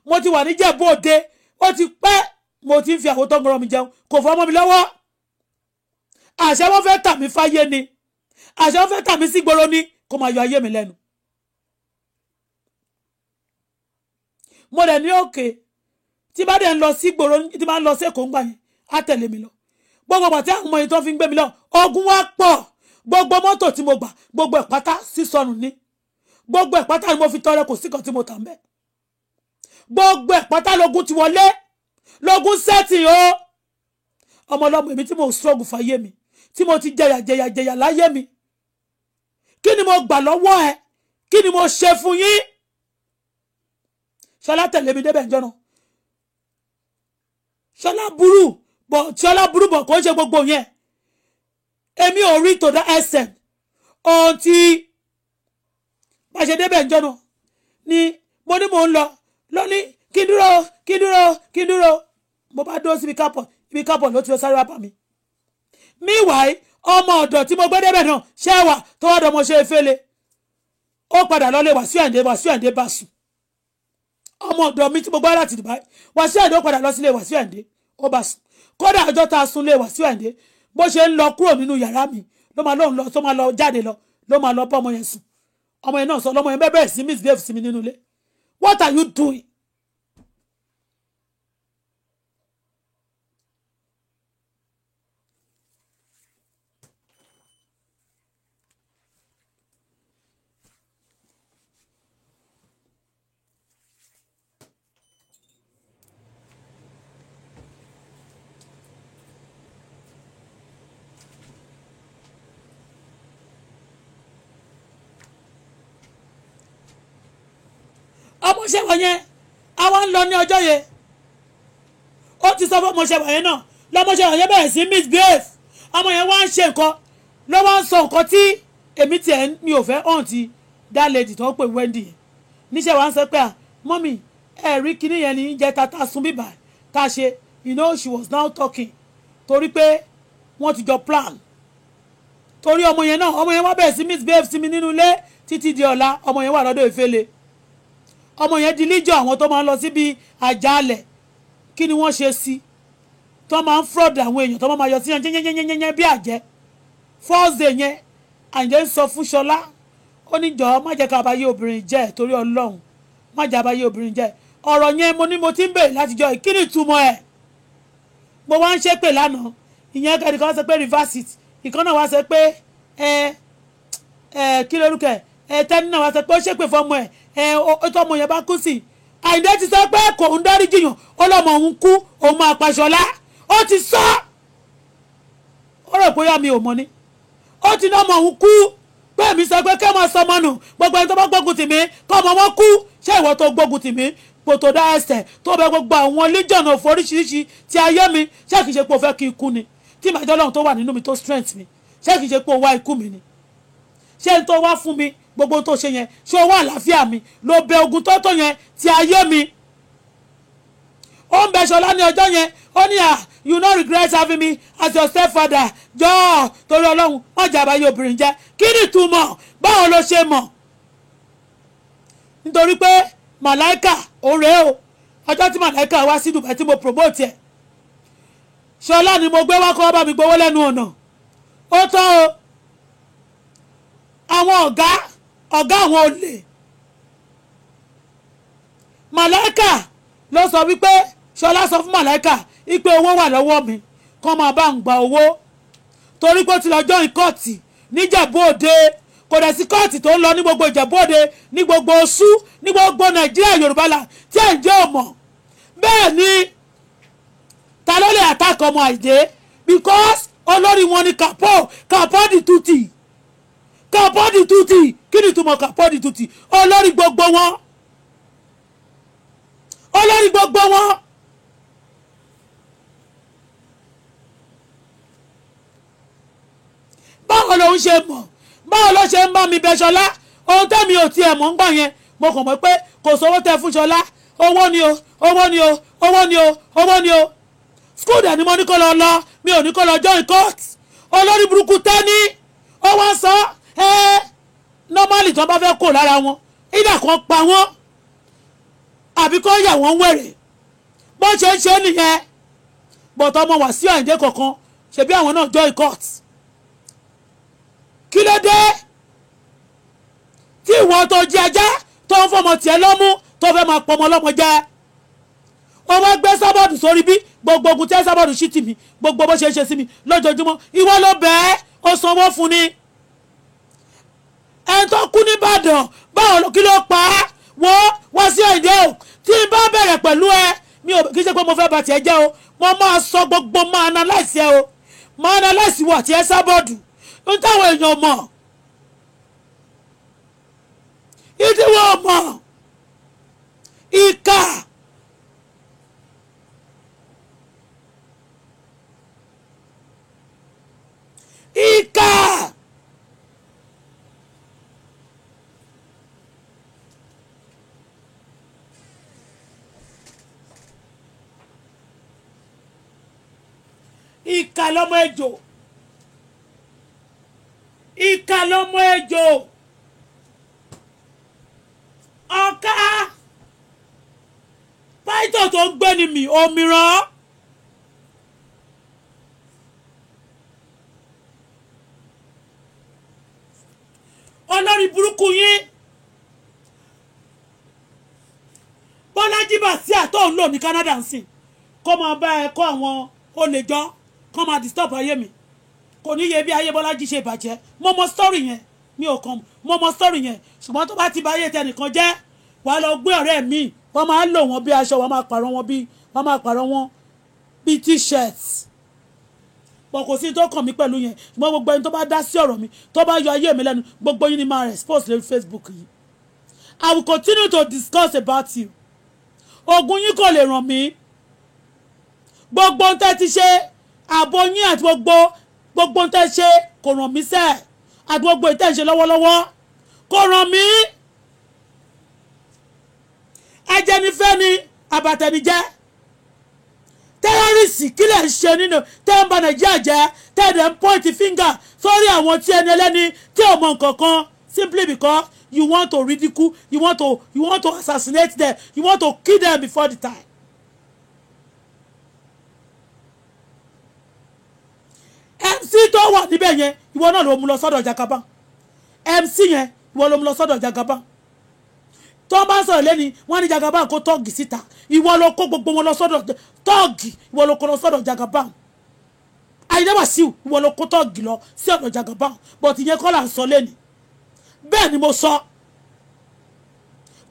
mo ti wà ní Ìjẹ̀bú Òde ó ti pẹ́ mo ti ń fi àwọn tó ń gbọ́rọ̀ mi jẹun kò fọ́ ọmọ mi lọ́wọ́ àṣẹ wọ́n fẹ́ tà mí fáyé ni àṣẹ wọ́n fẹ́ tà mí sí gbòòrò ni kó máa yọ ayé mi lẹ́nu. mo dẹ̀ ní òkè tí bá dẹ̀ ń lọ sí gbòòrò tí bá ń lọ sí Èkó ń gbà yẹn á tẹ̀lé mi lọ gbogbo pàtẹ́ àwọn ọmọ yìí tó fi ń gbé mi lọ ogun wá pọ̀ gbogbo mọ́tò tí mo gbà gbogbo ẹ̀ pátá sísọnù ni gbogbo ẹ̀ pátá ni mo fi tọrẹ kò sí kan tí mo tà ń bẹ̀ gbogbo ẹ̀ pátá lógun ti wọlé lógun sẹ́tì o ọmọ ọlọ́mọ èmi tí mo struggle fàyè mi tí mo ti jẹyà láyé mi kí ni mo gbà lọ́wọ́ ẹ kí ni mo ṣe fún yín Ṣọlá tẹ̀lé mi débẹ̀ ǹjọ́ náà Ṣọlá burú bọ̀ kò ń ṣe gbogbo yẹn èmi ò rí tòdá ẹsẹ̀ ohun tí bá ṣe débẹ̀ ǹjọ́ náà ni mo ní mò ń lọ lóní kí dúró mo bá dúró síbi kápọ̀ ló ti fẹ́ sáré wá bá mi meanwhile ọmọ ọ̀dọ̀ tí mo gbé débẹ̀ náà ṣẹ́wà tó wá dọmọ ṣe Efele ó padà lọ́lé Wasiu Ayinde bá sùn ọmọ ọ̀dọ̀ mi tí mo gbá láti Dubai Wasiu Ayinde ó padà lọ sílé Wasiu Ayinde ó bá sùn kódà ọjọ́ tá a sùn lé Wasiu Ayinde bó ṣe ń lọ kúrò nínú yàrá mi ló máa lọ jáde ló máa lọ bá ọmọ yẹn sùn ọmọ yẹn náà sọ lọ́mọ yẹn bẹ́ẹ̀ sí misbehave sí mi nínú ilé what are you doing? ọmọọṣẹ́ wọn yẹn àwọn ń lọ ní ọjọ́ yẹn ó ti sọ fún ọmọọṣẹ́ wọn yẹn náà lọ́mọọṣẹ́ wọn yẹn bẹ̀rẹ̀ sí misbehave ọmọ yẹn wá ń ṣe nǹkan ló wá ń sọ nǹkan tí èmi tiẹ̀ mi ò fẹ́ hàn ti that lady tó ń pè Wendy yẹn níṣẹ́ wa ń sọ pé mọ́mì ẹ̀rí kíní yẹn ní jẹ́ tata sun bíbà tá a ṣe you know she was now talking torí pé wọ́n ti jọ plan torí ọmọ yẹn wá bẹ̀rẹ̀ sí misbehave sí mi nínú ilé títí di ọ̀la ọmọ yẹn wà lọ́dọ̀ Efele ọmọ yẹn di líjọ àwọn tó máa ń lọ síbi àjálẹ̀ kí ni wọ́n ṣe sí tó máa ń fraud àwọn èèyàn tó máa yọ sí yẹn bí àjẹ́ first day yẹn Àyìndé ń sọ fún Ṣọlá ó ní jọ̀ọ́ má jẹ́ ká bá yé obìnrin jẹ́ torí Ọlọ́run má jẹ́ bá yé obìnrin jẹ́ ọ̀rọ̀ yẹn mo ní mo ti ń bèèrè látijọ́ kí ni ìtumọ̀ ẹ̀ mo wá ń ṣépè lánàá ìyẹn kẹ́ni kan sọ pé reverse it ìkan náà wá sọ pé kí lórúkọ tẹ́ni náà wá sọ pé ó ṣépè fọmọ ẹ̀ tọmọ yẹn bá kú sí Àyìndé ti sọ pé kò ń dárí jiyàn ó lọ́mọ òun kú òun máa pa Ṣọlá ó ti sọ ó rò bóyá mi ò mọ̀ ni ó ti náà mọ̀ òun kú pé mi sọ pé kẹ́ máa sọ ọmọ nù gbogbo ẹni tó bá gbógun tì mí kọ́ ọmọ wọn kú ṣé ìwọ tó gbógun tì mí pòtò dá ẹsẹ̀ tó bẹ gbogbo àwọn líjọ̀nà òfò oríṣiríṣi ti ayé mi ṣé kìí ṣe pé o fẹ́ kí n kú ni tí màá jẹ́ Ọlọ́run tó wà nínú mi tó strength mi ṣé kìí ṣe pé o wá ikú mi ni ṣé n tó wá fún mi gbogbo tó ṣe yẹn ṣé o wá àlàáfíà mi ló bẹ ogun tó tó yẹn ti ayé mi ó ń bẹ Ṣọlá ní ọjọ́ yẹn ó ní you no regret having me as your stepfather jọ̀ọ́ torí Ọlọ́run má jà báyé obìnrin jẹ́ kí ni ìtumọ̀ báwo ló ṣe mọ̀ nítorí pé màláìkà òun rèé o ọjọ́ tí màláìkà wá sí Dubai tí mo promote ẹ̀ Ṣọlá ni mo gbé wá kọ́ bá mi gbowó lẹ́nu ọ̀nà ó tán o àwọn ọ̀gá àwọn olè màláìkà ló sọ wípé Ṣọlá sọ fún màláìkà wípé owó wà lọ́wọ́ mi kọ́ máa bá ń gba owó torí pé ó ti lọ́jọ́ ìkọ́ọ̀tì níjẹ̀bú òde kò dẹ̀ sí kọ́ọ̀tì tó ń lọ ní gbogbo ìjẹ̀bú òde ní gbogbo oṣù ní gbogbo Nàìjíríà Yorùbá là tí ẹ̀ ń jẹ́ ọmọ bẹ́ẹ̀ ni ta ló lè attack ọmọ Àìdé because olórí wọn ni Kapo di tuti Kapo di tuti kí ni ìtumọ̀ Kapo di tuti olórí gbogbo wọn olórí gbogbo wọn. báwo ló ń ṣe mọ̀ báwo ló ṣe ń bá mi bẹ Ṣọlá ohun tẹ́mi ò tiẹ̀ mọ̀ ń gbà yẹn mo kàn mọ̀ pé kò sówó tẹ fún Ṣọlá owó ni o owó ni o owó ni o owó ni o school dẹ̀ ni mo ní kó lọ mi ò ní kó lọ join court olórí burúkú tẹ́ni ó wá sọ normally tí wọ́n bá fẹ́ kó lára wọn ìdá kan pa wọ́n àbí kó yà wọ́n wẹ̀rẹ̀ bó ṣe ń ṣe nìyẹn bọ̀tọ̀ ọmọ Wàsíù Àyìndé kọ̀ọ̀kan ṣebí àwọn náà join court kí ló dé tí ìwọ tó jẹ ajá tó ń fọmọ tiẹ̀ lọ́mú tó fẹ́ máa pọmọ lọ́mọ jẹ ó wá gbé sábọ̀dù sórí bí gbogbo ogun tẹ́ sábọ̀dù sí tì mí gbogbo bó ṣe ń ṣe sí mi lójoojúmọ́ ìwọ ló bẹ́ẹ̀ ó sanwó fún ni ẹni tó kú nìbàdàn báwo kí ló pa á Wàsíù Àyìndé o tí n bá bẹ̀rẹ̀ pẹ̀lú ẹ mi ò kí ṣe pé mo fẹ́ bà tiẹ̀ jẹ́ o mo máa sọ gbogbo máa analyse ẹ o máa analyse wà tí ẹ sábọ̀dù ń táwọn èèyàn mọ̀ ìdí wọn mọ̀ ìkà ìkà ìkà lọmọ ejò ìkà lọmọ ejò ọ̀ka pàìtọ̀ tó ń gbé ni mi òmìrán olórí burúkú yín Bọ́lájí Bàsíà tó ń lò ní Canada ń sìn kó máa bá ẹ kó àwọn olè jọ kó máa disturb ayé mi kò ní yẹ bí ayé Bọ́lájí ṣe bàjẹ́ mo mọ story yẹn mi ò kàn mo mọ story yẹn ṣùgbọ́n tó bá ti bá ayé tẹnìkan jẹ́ wàá lọ gbé ọ̀rẹ́ mi wọ́n máa lò wọ́n bí aṣọ wọ́n máa pààrọ̀ wọn bí t-shirt pọ̀ kò sí tó kàn mí pẹ̀lú yẹn ṣùgbọ́n gbogbo ẹni tó bá dá sí ọ̀rọ̀ mi tó bá yọ ayé mi lẹ́nu gbogbo yín ni máa expose lórí Facebook yìí I will continue to discuss about you ogun yín kò lè ràn mí gbogbo ohun tẹ́ ti ṣe ààbò yín àti gbogbo ohun tẹ́ ṣe kò ràn mí sẹ́ẹ̀ àti gbogbo ìtẹ́ ṣe lọ́wọ́lọ́wọ́ kò ràn mí ajẹnifẹ́ ni àbàtẹnijẹ́ tẹ́rọ́rìsì kí lè ṣe nínú tẹ́ ń ba Nàìjíríà jẹ́ tẹ́ ẹ̀ ń point finger sórí àwọn tí ẹni ẹlẹ́ni tí ò mọ nǹkan kan simply because you want to ridicule you want to assassinate them you want to kill them before the time. MC tó wà níbẹ̀ yẹn ìwọ náà ló mú lọ sọ́dọ̀ Jagaban MC yẹn ìwọ ló mú lọ sọ́dọ̀ Jagaban tó bá ń sọ̀rọ̀ lẹ́ni wọ́n ní Jagaban kó tọ́ọ̀gì síta ìwọ ló kó gbogbo wọn lọ sọ́dọ̀ tọ́ọ̀gì ìwọ ló kó lọ sọ́dọ̀ Jagaban Àyìndé Wàsíù ìwọ ló kó tọ́ọ̀gì lọ sí ọ̀dọ̀ Jagaban but ìyẹn kọ́ là ń sọ lẹ́ni bẹ́ẹ̀ ni mo sọ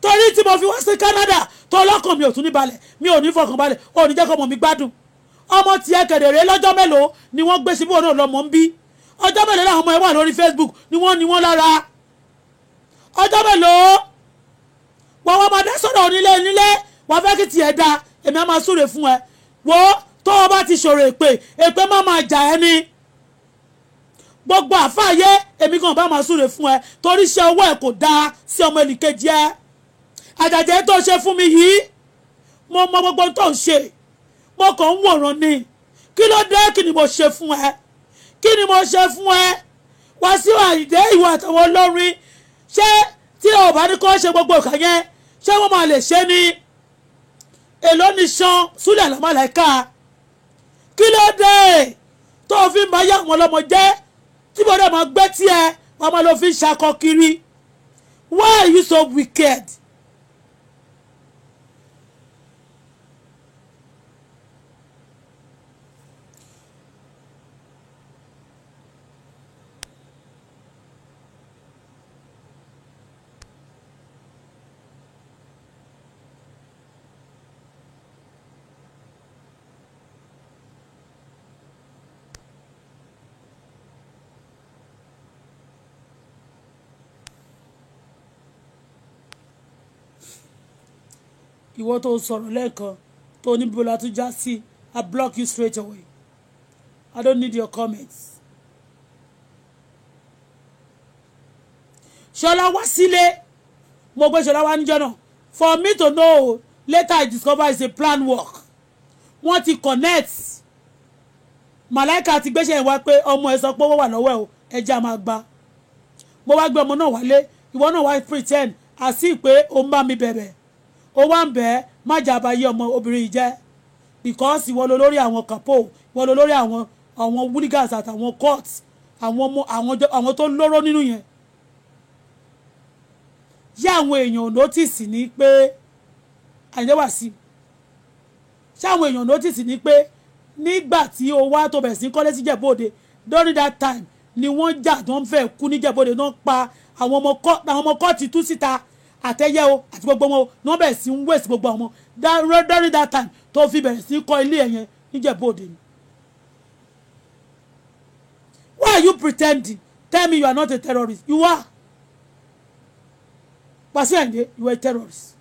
torí tí mo fi wá sí Canada tó lọ́kàn mi ò tún ní balẹ̀ mi ò ní fọkàn balẹ̀ ò ní jẹ́ kọ́ ọmọ mi gbádùn ọmọ tiẹ̀ kẹ̀dẹ̀rẹ́ lọ́jọ́ mélòó ni wọ́n gbé síbí òun náà lọ́mọ ń bí ọjọ́ mélòó làwọn ọmọ ẹ̀ wà lórí Facebook ni wọ́n lára ọjọ́ mélòó wọ́n wá máa dá sọ̀rọ̀ onílé wọ́n fẹ́ kí tiẹ̀ da èmi á máa súre fún ẹ wo tó o bá ti ṣòro èpè má máa jà ẹ́ ni gbogbo àfáàyè èmi kan bá máa súre fún ẹ torí iṣẹ́ owó ẹ̀ kò dáa sí ọmọ ẹnìkejì ẹ àjàjẹ́ tó ṣe fún mi yìí mo mọ gbogbo tó ń ṣe mo kàn ń wòran ni kí ló dé kí ni mo ṣe fún ẹ kí ni mo ṣe fún ẹ Wàsíù Àyìndé ìwà àtàwọn olórin ṣé tí o bá ní kó ṣe gbogbo ìkà yẹn ṣé wọ́n máa lè ṣe ni èló ní san Súlẹ̀ Àlàmáláìkà kí ló dé tó fi ń bá yá àwọn ọlọ́mọ jẹ́ tí mo dẹ̀ máa gbé tiẹ̀ wọ́n máa lọ fi ń ṣakọ kiri why are you so wicked. ìwọ tó sọ̀rọ̀ lẹ́ẹ̀kan tó ní bíbélà tó já sí I block you straight away. I don't need your comments. Ṣọlá wá sílé mo gbé Ṣọlá wá níjọ́ náà for me to know later I discover it's a plan work. Wọ́n ti connect màláìka ti gbéṣẹ́ ìwá pé ọmọ ẹ sọ pé ó wà lọ́wọ́ ẹ̀ o ẹja máa gba mo wá gbé ọmọ náà wálé ìwọ náà wá pretend àsì pé ó ń bá mi bẹ̀bẹ̀ ó wá ń bẹ̀ má jà bá yé ọmọ obìnrin yìí jẹ́ because ìwọ ló lórí àwọn kapo ìwọ ló lórí àwọn hooligans àtàwọn court àwọn tó lóró nínú yẹn yá àwọn èèyàn notice ní pé àyẹ̀wò sí ṣé àwọn èèyàn notice ní pé nígbà tí o wá tó bẹ̀rẹ̀ sí kọ́lé sí Ìjẹ̀bú-Òde during that time ni wọ́n jà tó ń fẹ́ kú ní Ìjẹ̀bú-Òde náà pa àwọn ọmọ kọ́ọ̀tì tú síta àtẹ́yẹ o àti gbogbo wọn o náà bẹ̀rẹ̀ sí ń wèsì gbogbo àwọn during that time tó fi bẹ̀rẹ̀ sí kọ́ ilé ẹ̀yẹn ní Ìjẹ̀bú-Òde ni. Why are you pretending? Tell me you are not a terrorist. You are. Wasiu Ayinde, you are a terrorist.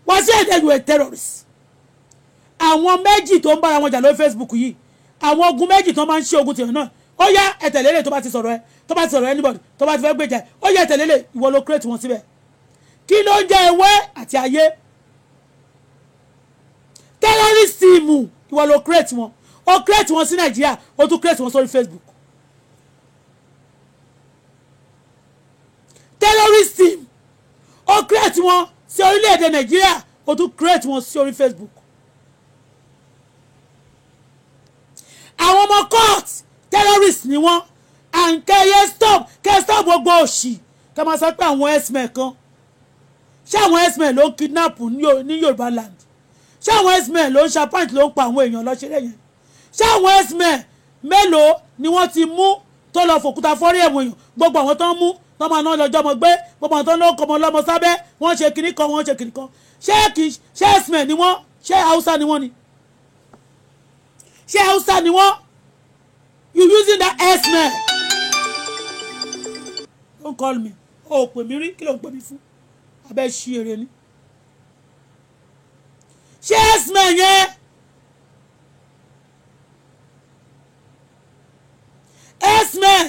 Wasiu Ayinde, you are a terrorist. Àwọn méjì tó ń bára wọn jà lórí Facebook yìí àwọn ogun méjì tó máa ń ṣe ogun tìrìn náà ó yá ẹ̀tẹ̀lélẹ̀ tó bá ti sọ̀rọ̀ ẹ tó bá ti sọ̀rọ̀ anybody tó bá ti fẹ́ gbèjà ó yá ẹ̀tẹ̀lélẹ̀ ìwọ ló create wọn síbẹ̀ kí ló ń jẹ́ ewé àti ayé terrorism ìwọ ló create wọn ó create wọn sí Nàìjíríà ó tún create wọn sórí Facebook terrorism ó create wọn sí orílẹ̀-èdè Nàìjíríà ó tún create wọn sí orí Facebook. Àwọn ọmọ court terrorist ni wọ́n and kẹ́yẹ stop gbogbo òṣì kẹ́ máa sọ pé àwọn x-men kan ṣé àwọn x-men ló ń kidnap ní Yorùbá land ṣé àwọn x-men ló ń ṣàpáǹtì ló ń pa àwọn èèyàn lọ́ṣẹ́rẹ́ yẹn ṣé àwọn x-men mélòó ni wọ́n ti mú tó lọ fòkúta fọ́rí ẹ̀wọ̀n èèyàn gbogbo àwọn tó ń mú wọ́n máa ná lọ́jọ́ ọmọ gbé gbogbo àwọn tó ń lọ́kọ̀ ọmọ lọ́mọ sábẹ́ wọ́n ṣe kìnnì kan wọ́n ṣe kìnnì kan ṣé x-men ni wọ́n ṣé Hausa ni wọ́n ni ṣé Hausa ni wọ́n you using that x-men don't call me o pè mí rí kí ló ń pè mí fún abẹ́ ṣí eré ni ṣé x-men yẹn x-men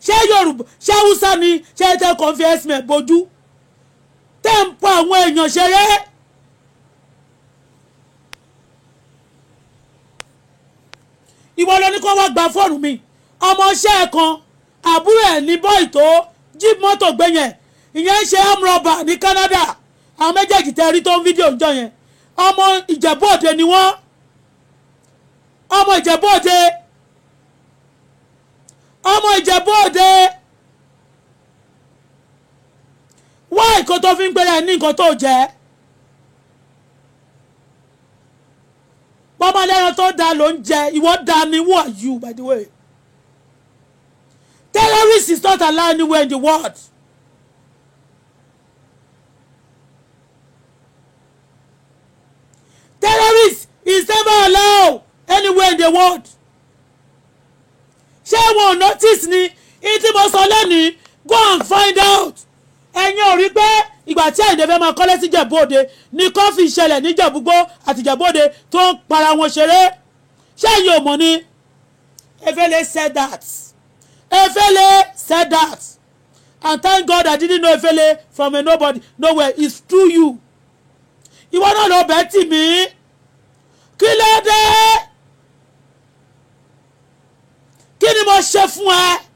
ṣé Yorùbá ṣé Hausa ni ṣé tẹ́ kàn fi x-men bójú tẹ́ ń pa àwọn èèyàn ṣeré. Ìwọ ló ní kó wá gba fóònù mi ọmọ iṣẹ́ ẹ̀ kan àbúrò ẹ̀ ní bọ́ì tó jí mọ́tò gbé yẹn ìyẹn ń ṣe amrọ̀bà ní Canada àwọn méjèèjì tẹ́ rí tó ń fídíò ńjọ́ yẹn ọmọ Ìjẹ̀bú-Òde ni wọ́n ọmọ Ìjẹ̀bú-Òde wá nǹkan tó fi ń gbéra ẹ̀ ní nǹkan tó jẹ́ bọ́mọ lẹ́ran tó dáa ló ń jẹ ìwọ dáa ni who are you by the way terrorist is not allowed anywhere in the world terrorist is never allowed anywhere in the world ṣé wọn ò notice ni ìtí mo sọ lónìí go and find out ẹ̀yin ò rí pé ìgbà tí Àyìndé fẹ́ máa kọ́lé sí Ìjẹ̀bú-Òde ní kọ́fì ìṣẹ̀lẹ̀ ní Ìjẹ̀bú-Igbó àti Ìjẹ̀bú-Òde tó ń para wọn ṣeré ṣé ẹ̀yin ò mọ̀ ni Efele said that and thank God I didn't know Efele from a nobody nowhere it's through you ìwọ náà ló bẹ́ẹ̀ tì mí kí ló dé kí ni mo ṣe fún ẹ.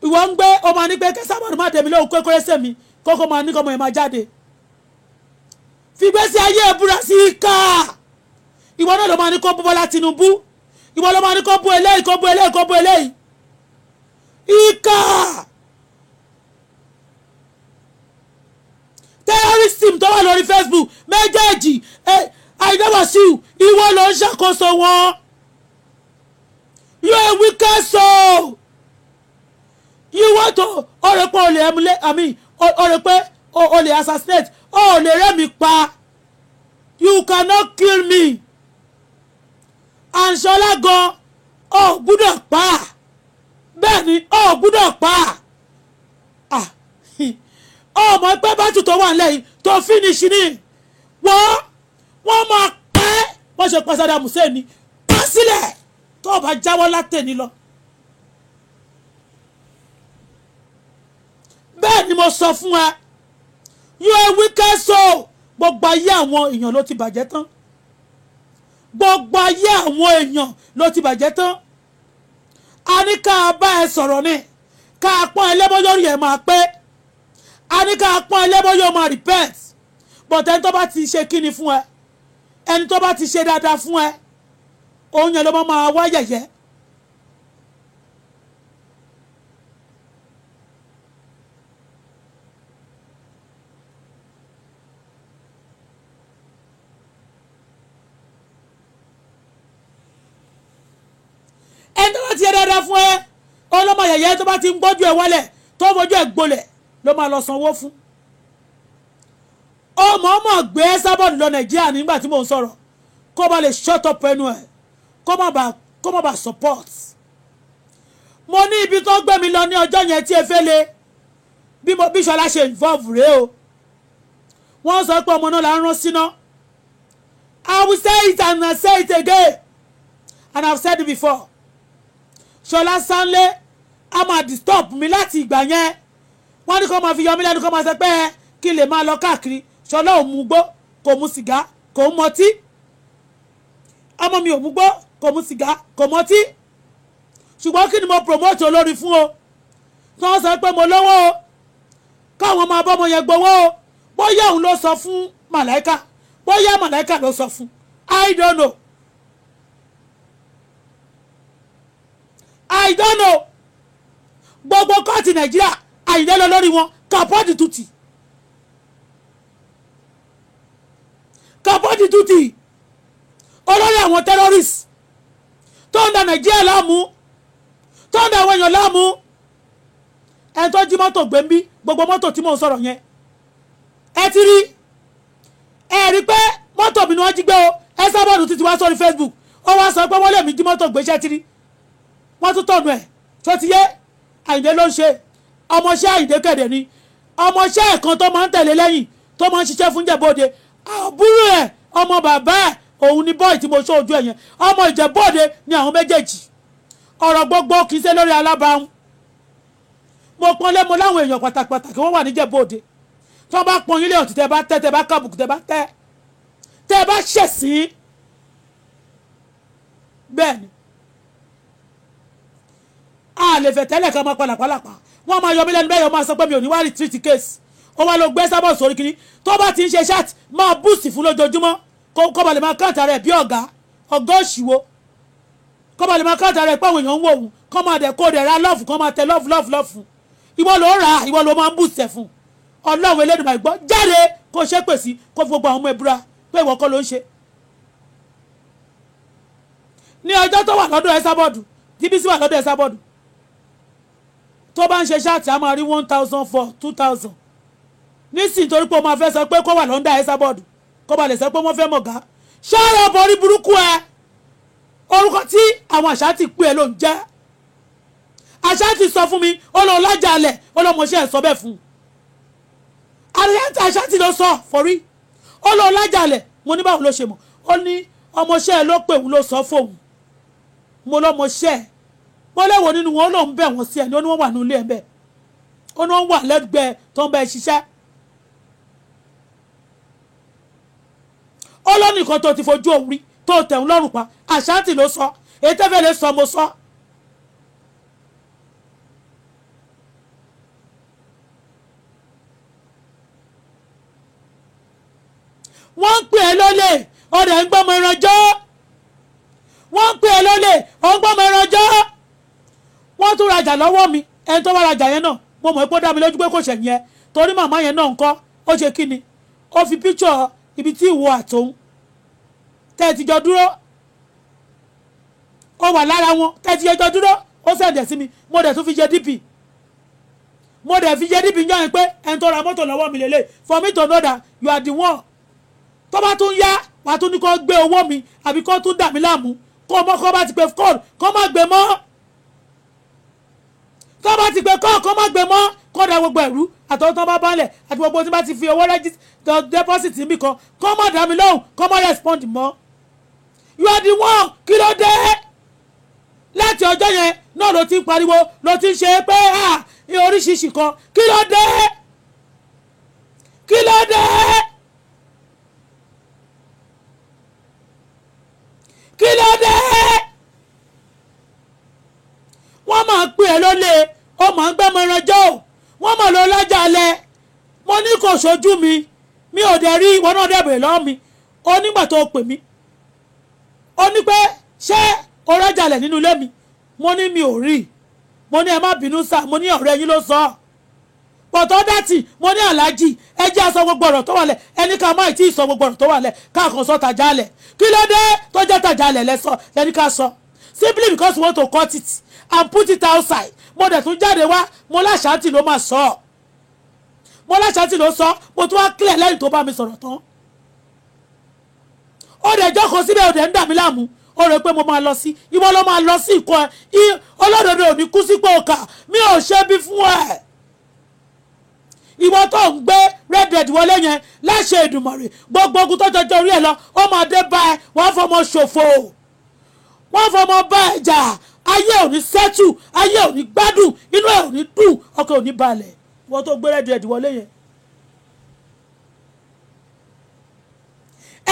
ìwọ ń gbé ọmọ ní pé kẹsàmọ́nù má tẹ̀mí lóhùn kékeré sẹ́mi kókó máa ní kọ́mọ ẹ̀ máa jáde fìgbésí ayé ẹ̀búra sí ká ìwọ náà ló máa ní kó bú Bọ́lá Tinubu ìwọ ló máa ní kó bú eléyìí kó bú eléyìí kó bú eléyìí ìkà terrorism tó wà lórí Facebook méjèèjì Àyìndé Wasiu ìwọ ló ń ṣàkóso wọn you a wicked soul. You want to ọ̀rẹ́ pé o lè emulate ọ̀rẹ́ pé o lè assassinate o lè rẹ́ mi pa you cannot kill me Àǹṣọlá gan ò gbúdọ̀ pa bẹ́ẹ̀ ni ò gbúdọ̀ pa ọmọ ẹgbẹ́ bátù tó wà lẹ́yìn tó finish ni wọ́n máa pẹ́ wọ́n ṣe pa Saddam Hussein ni pa sílẹ̀ tó bá jáwọ́ látẹ̀ni lọ. bẹ́ẹ̀ ni mo sọ fún ẹ you a wicked soul. Gbogbo ayé àwọn èèyàn ló ti bàjẹ́ tán. Gbogbo ayé àwọn èèyàn ló ti bàjẹ́ tán. A ní ká bá ẹ sọ̀rọ̀ ni ká pọ́n ẹlẹ́bọ́yọ́rì ẹ̀ máa pé a ní ká pọ́n ẹlẹ́bọ́yọ́ máa repent but ẹni tó bá ti ṣe kíni fún ẹ ẹni tó bá ti ṣe dáadáa fún ẹ òun yẹn ló máa wá yẹ̀yẹ́. ẹni tó bá ti ṣe dáadáa fún ẹ ọlọ́mọ yẹ̀yẹ́ tó bá ti ń gbójú ẹ wálẹ̀ tó fojú ẹ gbolẹ̀ ló máa lọ sanwó fún. ọmọ gbé sábọ̀dù lọ Nàìjíríà nígbà tí mò ń sọ̀rọ̀ kó má lè shut up ẹnu ẹ̀ kó má bà support. mo ní ibi tó gbé mi lọ ní ọjọ́ yẹn tí efe le bí Ṣọlá ṣe involve rèé o wọ́n sọ pé ọmọ náà là ń rán síná. I will say it and I say it again and I have said it before. Ṣọlá Sanlé a máa disturb mi láti ìgbà yẹn wọ́n ní kó máa fi yọ mí lẹ́nu kó máa sọ pé kí n lè máa lọ káàkiri. Ṣọlá ò mú gbó kò mú sìgá kò mú ọtí ọmọ mi ò mú gbó kò mú sìgá kò mú ọtí ṣùgbọ́n kí ni mo promote olórí fún o tí wọ́n sọ pé mo lówó o káwọn máa bọ́ ọmọ yẹn gbowó o bóyá òun ló sọ fún Màláíkà bóyá Màláíkà ló sọ fún I don't know. I don't know. Gbogbo kọ́ọ̀tì Nàìjíríà Àyìndé lọ lórí wọn kàpọ́ọ̀dì tutì olórí àwọn terrorists tó ń da Nàìjíríà láàmú tó ń da àwọn èèyàn láàmú ẹni tó jí mọ́tò gbé ń bí gbogbo mọ́tò tí mò ń sọ̀rọ̀ yẹn ẹ ti rí ẹ rí pé mọ́tò mi ni wọ́n jí gbé o ẹ sábọ̀dù títí wá sórí Facebook ó wá sọ pé wọ́n lè mí jí mọ́tò gbé ṣẹ́ ti rí wọ́n tún tọ̀nù ẹ̀ tó ti yé Àyìndé ló ń ṣe ọmọọṣẹ́ Àyìndé kẹ̀dẹ̀ ni ọmọọṣẹ́ ẹ̀kan tó máa ń tẹ̀lé lẹ́yìn tó máa ń ṣiṣẹ́ fún Ìjẹ̀bú-Òde àbúrò ẹ̀ ọmọ bàbá ẹ̀ òun ni bọ́ọ̀ì tí mo ṣó ojú ẹ̀ yẹn ọmọ Ìjẹ̀bú-Òde ni àwọn méjèèjì ọ̀rọ̀ gbogbo kì í ṣe lórí alábàáhùn mo pọ́n lé mo láwọn èèyàn pàtàkì wọ́n wà ní Ìjẹ̀bú-Òde tí wọ́n bá pọ́n yín lé ọ̀tí tẹ́ bá tẹ́ tẹ́ bá kábùkù tẹ́ bá tẹ́ tẹ́ bá ṣẹ̀sín bẹ́ẹ̀ ni a lè fẹ́ tẹ́lẹ̀ ká máa pàlàpàlàpà wọ́n máa yọ mí lẹ́nu bẹ́ẹ̀ yọ máa sọ pé mi ò ní wá retreat case ó wá lọ gbé sábọ̀ sórí kiri tó bá ti ń ṣe ṣáàtì máa boost fún lójoojúmọ́ kó ba lè máa káàtà rẹ̀ bí ọ̀gá òṣìwò kó ba lè máa káàtà rẹ̀ pé àwọn èèyàn ń wò wù kó máa dẹ̀ kó dẹ̀ ra love kó máa tẹ love fún ìwọ ló rà á ìwọ ló máa ń boost ẹ̀ fún Ọlọ́run Elédùmarè gbọ́ jáde kó ṣe pè sí kó fi gbogbo àwọn ọmọ ìbúra pé ìwọ kọ́ ló ń ṣe. ní ọjọ́ tó wà lọ́dọ̀ ẹ sábọ̀dù DBC wà lọ́dọ̀ ẹ sábọ̀dù tó bá ń ṣe ṣáàtì a máa rí 1,000 for 2,000 nísìnyí torí pé o máa fẹ́ sọ pé kó wà lọ́ndà ẹ sábọ̀dù kó ba lè sọ pé wọ́n fẹ́ mọ̀gá ṣọ́ọ̀rọ̀ borí burúkú ẹ orúkọ tí àwọn àṣàtì pé ẹ ló ń jẹ́ àṣàtì sọ fún mi ó lọ lájà alẹ̀ ó lọ mọ̀ṣẹ́ ẹ̀ sọ bẹ́ẹ̀ fún un àríyàntì àṣàtì ló sọ fọ́rí ó lọ lájà alẹ̀ mo ní báwo ló ṣe mọ̀ ó ní ọmọṣẹ́ ẹ ló pè òun ló sọ fóun mo lọ́mọṣẹ́ ẹ wọ́n léwo nínú wọn ó lóun bẹ̀ wọ́n sí ẹ̀ ní ó ní wọ́n wà nílé ẹ̀ bẹ́ẹ̀ ó ní wọ́n wà lẹ́gbẹ̀ẹ́ tó ń bẹ ṣiṣẹ́ ó lọ́nà nǹkan tó ti fojú òun rí tó tẹ̀hún lọ́rùn pa àṣàtì ló sọ èyí tẹ́fẹ́ lè sọ mo sọ. wọ́n ń pè é lólè ọ̀rẹ́ ń gbọ́mọ ẹran jọ́ wọ́n ń pè é lólè ọ̀ ń gbọ́mọ ẹran jọ́ wọ́n tún rajà lọ́wọ́ mi ẹni tó wá rajà yẹn náà mo mọ̀ pé ó dá mi lójú pé kò ṣẹ̀yìn ẹ torí màmá yẹn náà ń kọ́ ó ṣe kí ni ó fi píṣọ̀ ibi tí ìwọ àtòun tẹ́ ẹ ti jọ dúró ó wà lára wọn tẹ́ ẹ ti jọ dúró ó sẹ̀dẹ̀ sí mi mo dẹ̀ tún fi jẹ DP mo dẹ̀ fi jẹ DP yàn yín pé ẹni tó ra mọ́tò lọ́wọ́ mi lélẹ̀ for me to know that you are the one tó bá tún yá wàá tún ní kó gbé owó mi àbí kó tún dà mí láàmú kó mọ́ kó bá ti pè kóòdù kó má gbé mọ́ tó bá ti pè kóòdù kó má gbé mọ́ kó da gbogbo ẹ̀rú àtọ́wọ́ tó bá bálẹ̀ àti gbogbo tí bá ti fi owó deposit níbì kan kó má dá mi lóhùn kó má respond mọ́ you are the one kí ló dé láti ọjọ́ yẹn náà ló ti ń pariwo ló ti ń ṣe pé oríṣiríṣi kan kí ló dé kí ló dé kí ló dé wọ́n máa ń pè é lólè ó máa ń gbẹ́mọ ẹranjọ́ wọ́n máa lọ lájà alẹ́ mo ní kò ṣojú mi ò dẹ̀ rí ìwọ náà dẹ̀ bèrè lọ́wọ́ mi ó nígbà tó pè mí ó ní pé ṣé o rájàlẹ̀ nínú ilé mi mo ní mi ò rí mo ní ẹ má bínú sá mo ní ọ̀rẹ́ yín ló sọ pọ̀tọ́ dátì mo ní aláàjì ẹ jẹ́ aṣọ gbogbo ọ̀rọ̀ tó wà lẹ̀ ẹni ká má tí ì sọ gbogbo ọ̀rọ̀ tó wà lẹ̀ káàkan sọ tàjálẹ̀ kí ló dé tó jẹ́ tàjálẹ̀ lẹ́sọ lẹ́ni ká sọ simply because we want to cut it and put it outside mo dẹ̀ tún jáde wá mo láṣáàtì ló máa sọ mo láṣáàtì ló sọ mo tún wá clear lẹ́yìn tó bá mi sọ̀rọ̀ tán ó dẹ̀ jókòó síbẹ̀ ó dẹ̀ ń dà mí láàmú ó rẹ̀ pé mo máa lọ sí ìwọ ló máa lọ sí ìkọ́ ẹ ọlọ́dọọdọ ò ní kú sípò ọkà mi ò ṣe bí fún ẹ ìwọ tó ń gbé red dead wọlé yẹn láṣẹ Èdùmàrè gbogbo ogun tó jọjọ orí ẹ lọ ó máa dé bá ẹ wọ́n fọmọ ṣòfò wọ́n fọmọ bá ẹ jà ayé ò ní sẹ́tù ayé ò ní gbádùn inú ẹ ò ní dùn ọkàn ò ní balẹ̀ ìwọ tó gbé red dead wọlé yẹn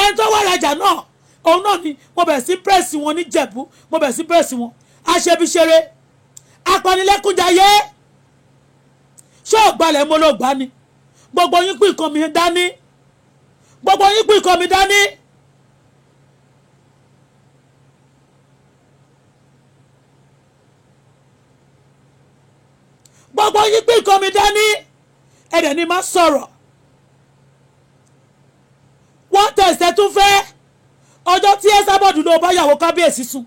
ẹni tó wá rajà náà òun náà ni mo bẹ̀rẹ̀ sí pírẹ́sì wọn ní Jẹ̀bú mo bẹ̀rẹ̀ sí pírẹ́sì wọn aṣebiṣere apanilẹ́kúnjayé ṣé ògbàlẹ̀ mo ló gbá ni gbogbo yín pín nǹkan mi dání gbogbo yín pín nǹkan mi dání gbogbo yín pín nǹkan mi dání ẹ̀dẹ̀ ni má sọ̀rọ̀ wọ́n tẹ̀sẹ̀ tún fẹ́ ọjọ́ tí ẹ sábọ̀dù ló bá yàwó kábíyèsí sùn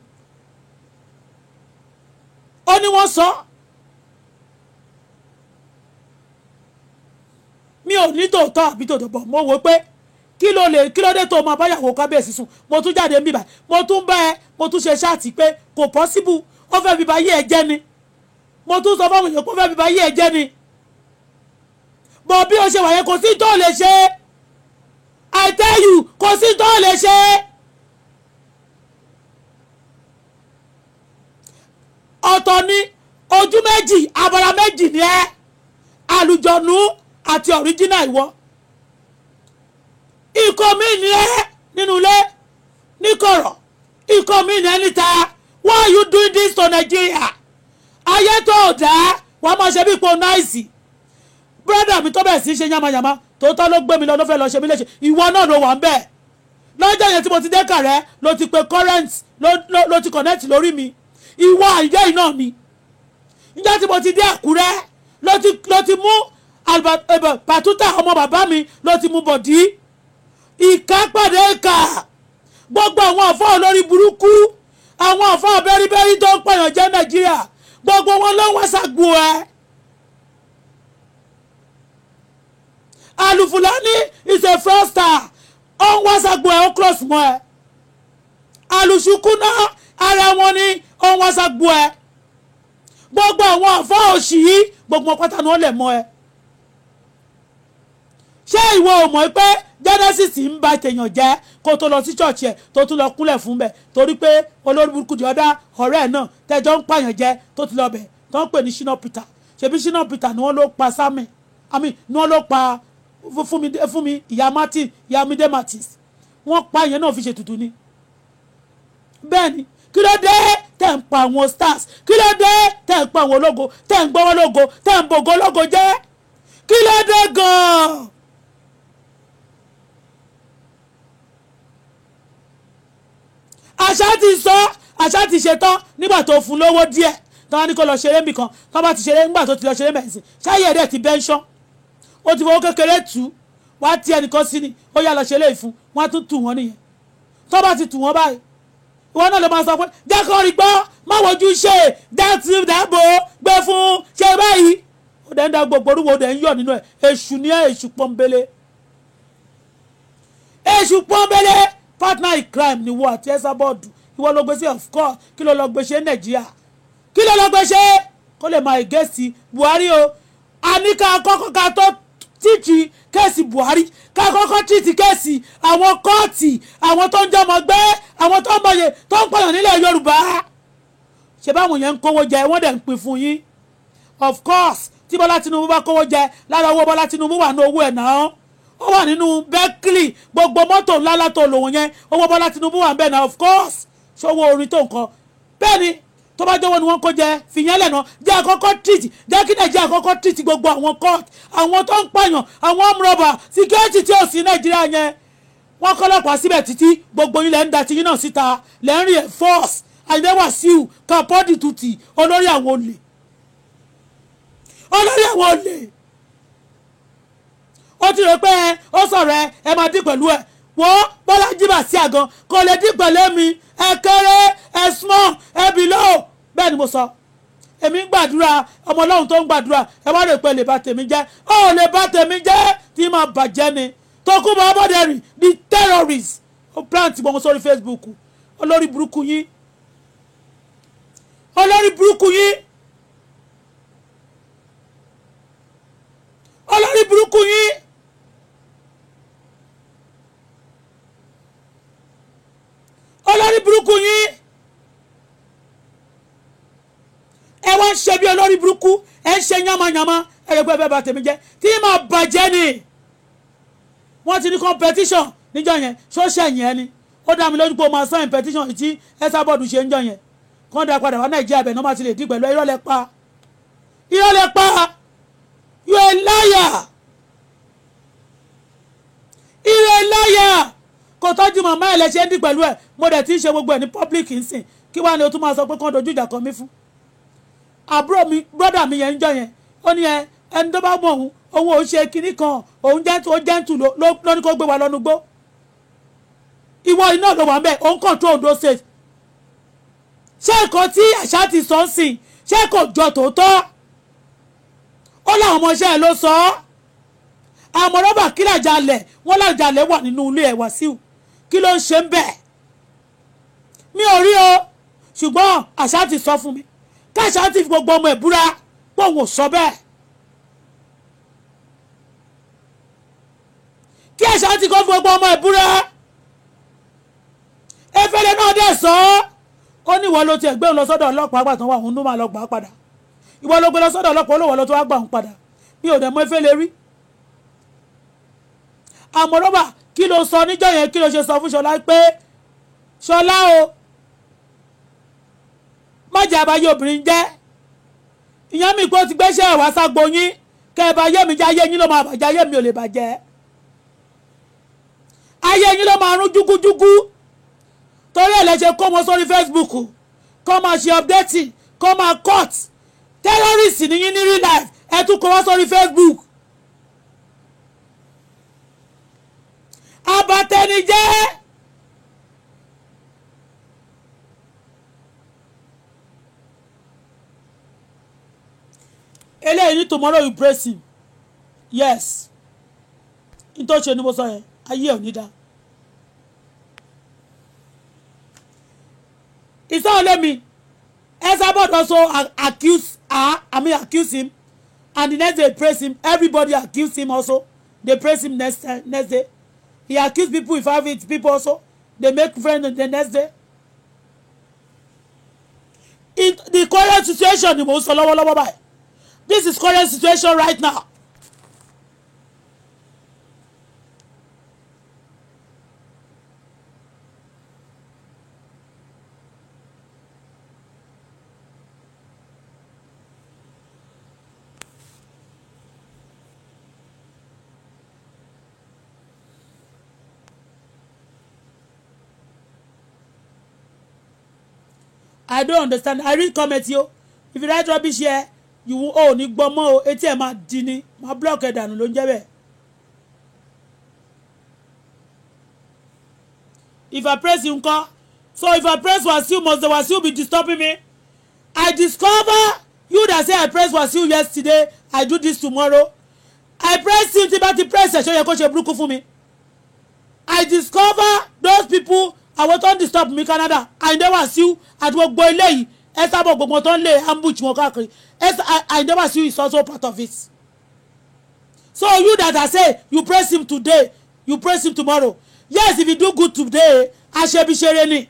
ó ní wọ́n sọ mi ò ní tòótọ́ àbí tòótọ́ bọ̀ mo wò pé kí ló dé tó máa bá yàwó kábíyèsí sùn mo tún jáde ń bíbà mo tún bá ẹ mo tún ṣe ṣáàtì pé kò pọ́síbù ó fẹ́ fi bá yé ẹ jẹ́ ni mo tún sọ fáwọn èèyàn kó fẹ́ fi bá yé ẹ jẹ́ ni bọ̀ bí o ṣe wà yẹn kò sí tó lè ṣe I tell you kò sí tó lè ṣe. ọ̀tọ̀ ni ojú méjì abara méjì ni ẹ́ àlùjọ̀nù àti ọ̀ríjínà ìwọ ikọ̀ mi ni ẹ́ nínú ilé níkọ̀rọ̀ ikọ̀ mi ni ẹ́ níta why are you doing this to Nigeria ayé tó dá wàá máa ṣe bí ipò náìsì brọ́dà mi tó bẹ̀ sí ṣe yamayama tòótọ́ ló gbé mi lọ ló fẹ́ lọ ṣe mí léṣe ìwọ náà ló wà ń bẹ̀ lọ́jọ́ yẹn tí mo ti dé kàrẹ́ ló ti pe current ló ti connect lórí mi ìwọ àìdé yìí náà ni níjọ́ tí mo ti dé Àkúrẹ́ ló ti mú pàtútà ọmọ bàbá mi ló ti mú bọ̀dí ìka pàdé ìka gbogbo àwọn àfọ́ olórí burúkú àwọn àfọ́ bẹ́rìbẹ́rì tó ń pààyàn jẹ́ Nàìjíríà gbogbo wọn ló ń wá sàgbó ẹ Alufulani is a fraudster ó ń wá sàgbó ẹ ó close mọ́ ẹ Alusukuna ara wọn ni ó ń wá sàgbó ẹ gbogbo àwọn àfọ́ òṣì yìí gbogbo wọn pátá ni wọ́n lè mọ ẹ ṣé ìwọ ò mọ̀ pé Genesis ń ba tèèyàn jẹ́ kó tó lọ sí ṣọ́ọ̀ṣì ẹ̀ tó tún lọ kúnlẹ̀ fún bẹ̀ torí pé olórí burúkú di ọ̀dá ọ̀rẹ́ ẹ̀ náà tẹ́jọ́ ń pààyàn jẹ́ tó ti lọ bẹ̀ tó ń pè ní Shina Peter ṣebí Shina Peter ni wọ́n ló pa Samuel ni wọ́n ló pa fún mi ìyá Martin ìyá Mide Martins wọ́n pa ìyẹn náà fi ṣètùtù ni bẹ́ẹ̀ ni kí ló dé tẹ̀ ń pa àwọn stars kí ló dé tẹ̀ ń pa àwọn ológo tẹ̀ ń gbọ́wọ́ lógo tẹ̀ ń bògo lógo jẹ́ kí ló dé gan-an. àṣà ti ṣetán nígbà tó fún lówó díẹ̀ tọ́wọ́n ní kó lọ ṣeré nbìkan tọ́wọ́n bá ti ṣeré nígbà tó ti lọ ṣeré mẹ́sìn ṣáyé ẹ̀dẹ̀ ti bẹ́ńṣán ó ti fowó kékeré tù wá tí ẹnìkan sí ni ó yá lọ ṣe léyìí fún wọn á tún tù wọ́n nìyẹn tọ́ bá ti tù wọ́n báyìí ìwọ náà ló máa sọ pé jẹ́kọ̀ọ́ rí gbọ́ má wojú ṣe dáàbò gbé fún ṣe báyìí ó dẹ̀ ń da gbogbo orúwo ó dẹ̀ ń yọ̀ nínú ẹ̀ èṣù ní èṣù pọ́nbélé partner in crime ni wo àti Esabod ìwọ ló gbé sí of course kí ló lọ gbé ṣe Nàìjíríà kí ló lọ gbé ṣe kó lè máa gẹ̀ẹ́sì Buhari o àní ká kọ́kọ́ ká tó tíìtì kéèsì Buhari ká kọ́kọ́ tíìtì kéèsì àwọn kóòtì àwọn tó ń jọmọ gbé àwọn tó ń mọye tó ń pààyàn nílẹ̀ Yorùbá ṣe báwọn yẹn ń kówó jẹ wọ́n dẹ̀ ń pín fún yín of course tí Bọ́lá Tinubu bá kówó jẹ lára owó Bọ́lá Tinubu wà ní owó ẹ̀ náà ó wà nínú Bentley gbogbo mọ́tò ńlá látò lòun yẹn owó Bọ́lá Tinubu wà ń bẹ̀ náà of course ṣòwò orin tó nǹkan bẹ́ẹ̀ ni tó bá jẹ́wọ́ ni wọ́n kó jẹ fìyẹn lẹ́nà jẹ́ àkọ́kọ́ treat jẹ́ kí Nàìjíríà àkọ́kọ́ treat gbogbo àwọn court àwọn tó ń pààyàn àwọn amúrọ̀bà security tí ò sí Nàìjíríà yẹn wọ́n kọ́lọ́pàá síbẹ̀ títí gbogbo yín lẹ́ ń da tiyín náà síta lẹ́ ń rí ẹ̀ force Àyìndé Wàsíù Kapọ́dì Tutì olórí àwọn olè ó ti rò pé ó sọ̀rọ̀ ẹ máa dín pẹ̀lú ẹ̀ wọ́n Bọ́lá jíbà sí àgàn kò lè dín pẹ̀lú mi ẹ kéré ẹ small ẹ below bẹ́ẹ̀ ni mo sọ èmi ń gbàdúrà ọmọ Ọlọ́run tó ń gbàdúrà ẹ wá rè pé lè bà tèmi jẹ́ ó lè bà tèmi jẹ́ tí máa bàjẹ́ ni Tókunbọ̀ Abọ́dẹrìn the terrorist ó plant wọn sórí Facebook olórí burúkú yín olórí burúkú yín olórí burúkú yín olórí burúkú yín ẹ wá ń ṣe bí olórí burúkú ẹ ń ṣe yánmayànmá ẹ lè gbé ẹbẹ bá tèmi jẹ tí máa bàjẹ́ ni wọ́n ti ní competition níjọ́ yẹn ṣọ́ọ̀ṣì ẹ̀yìn ẹni ó dá mi lójú pé ó máa sign petition tí ẹ̀sà bọ́ọ̀dù ṣe ń jọ yẹn kán dá padà wá Nàìjíríà bẹ̀ náà má ti lè dín pẹ̀lú irọ́ lẹ pa you a liar kò tọ́jú màmá ẹ̀ lẹ́sẹ̀ ń dín pẹ̀lú ẹ̀ mo dẹ̀ ti ń ṣe gbogbo ẹ̀ ní public nsìn kí wàá ní o tún máa sọ pé kán dojú ìjà kan mi fún àbúrò mi brọ́dà mi yẹn ń jọ yẹn ó ní ẹni tó bá mọ̀ òun ò ṣe kinní kan òun jẹ́ntù ló ní kó gbé wa lọ́nu gbó ìwọ iná ló wà ń bẹ̀ òun control Ondo State ṣé nǹkan tí àṣà ti sọ ń sìn ṣé kò jọ tòótọ́ ó láwọn ọmọọṣẹ́ ẹ̀ ló sọ ọ́ àmọ́ rọ́bà kí làjàlẹ̀ wọ́n làjàlẹ̀ wà nínú ilé ẹ̀ Wàsíù kí ló ń ṣe ń bẹ̀ mi ò rí o ṣùgbọ́n àṣà ti sọ fún mi káṣà ti fi gbogbo ọmọ ẹ̀ búra pé òun ò sọ bẹ́ẹ̀ kí àṣà ti kọ́ fi gbogbo ọmọ ẹ̀ búra efele náà dẹ̀ sọ ó ní ìwọ ló ti ẹ̀gbẹ́ òun lọ sọ́dọ̀ ọlọ́pàá àgbà tán wà òun ló máa lọ gbà á padà ìwọ ló gbé lọ sọ́dọ̀ ọlọ́pàá olówó lọ tó wá gbà òun padà mi ò dẹ̀ mọ efele rí àmọ́ rọ́bà kí ló sọ níjọ́ yẹn kí ló ṣe sọ fún Ṣọlá pé Ṣọlá o má jẹ́ àbáyé obìnrin jẹ́ ìyẹn mi pé ó ti gbéṣẹ́ ẹ̀wá ságbo yín kẹ́ ẹ bá yé mi jẹ́ ayé yín ló máa bàjẹ́ ayé mi ò lè bàjẹ́ ayé yín ló máa rún júgújúgú torí ẹ̀ lè ṣe kó wọn sórí Facebook kó máa ṣe updating kó máa cut terrorist ní yín ní real life ẹ tún kó wọn sórí Facebook abatẹnijẹ́ eléyìí ní tomorrow you praise him yes nítorí ṣe ni mo sọ yẹn ayé ò ní dá it's not only me Esabod also accuse him and the next day praise him everybody accuse him also they praise him next day he accuse people if I have people also they make friends the next day in the current situation ni mo sọ lọ́wọ́lọ́wọ́ báyìí this is current situation right now. I don't understand. I read comments yo. If you write rubbish here, you will oh ní gbọ́ mọ́ o etí ẹ̀ máa di ni máa block ẹ̀ dànù ló ń jẹ́ bẹ́ẹ̀. If I praise you nǹkan so if I praise Wasiu must the Wasiu be disturbing me? I discover you that say I praise Wasiu yesterday I do this tomorrow. I praise him tí bá ti praise ẹ̀ ṣe yẹ kó ṣe burúkú fún mi. I discover those people àwọn tó ń disturb mi Canada Àyìndé Wàsíù àti gbogbo eléyìí ẹ sábọ̀ gbogbo tó ń lé ambush wọn káàkiri Àyìndé Wàsíù is also part of it. So you that I say you praise him today you praise him tomorrow. Yes, if you do good today aṣebiṣere ni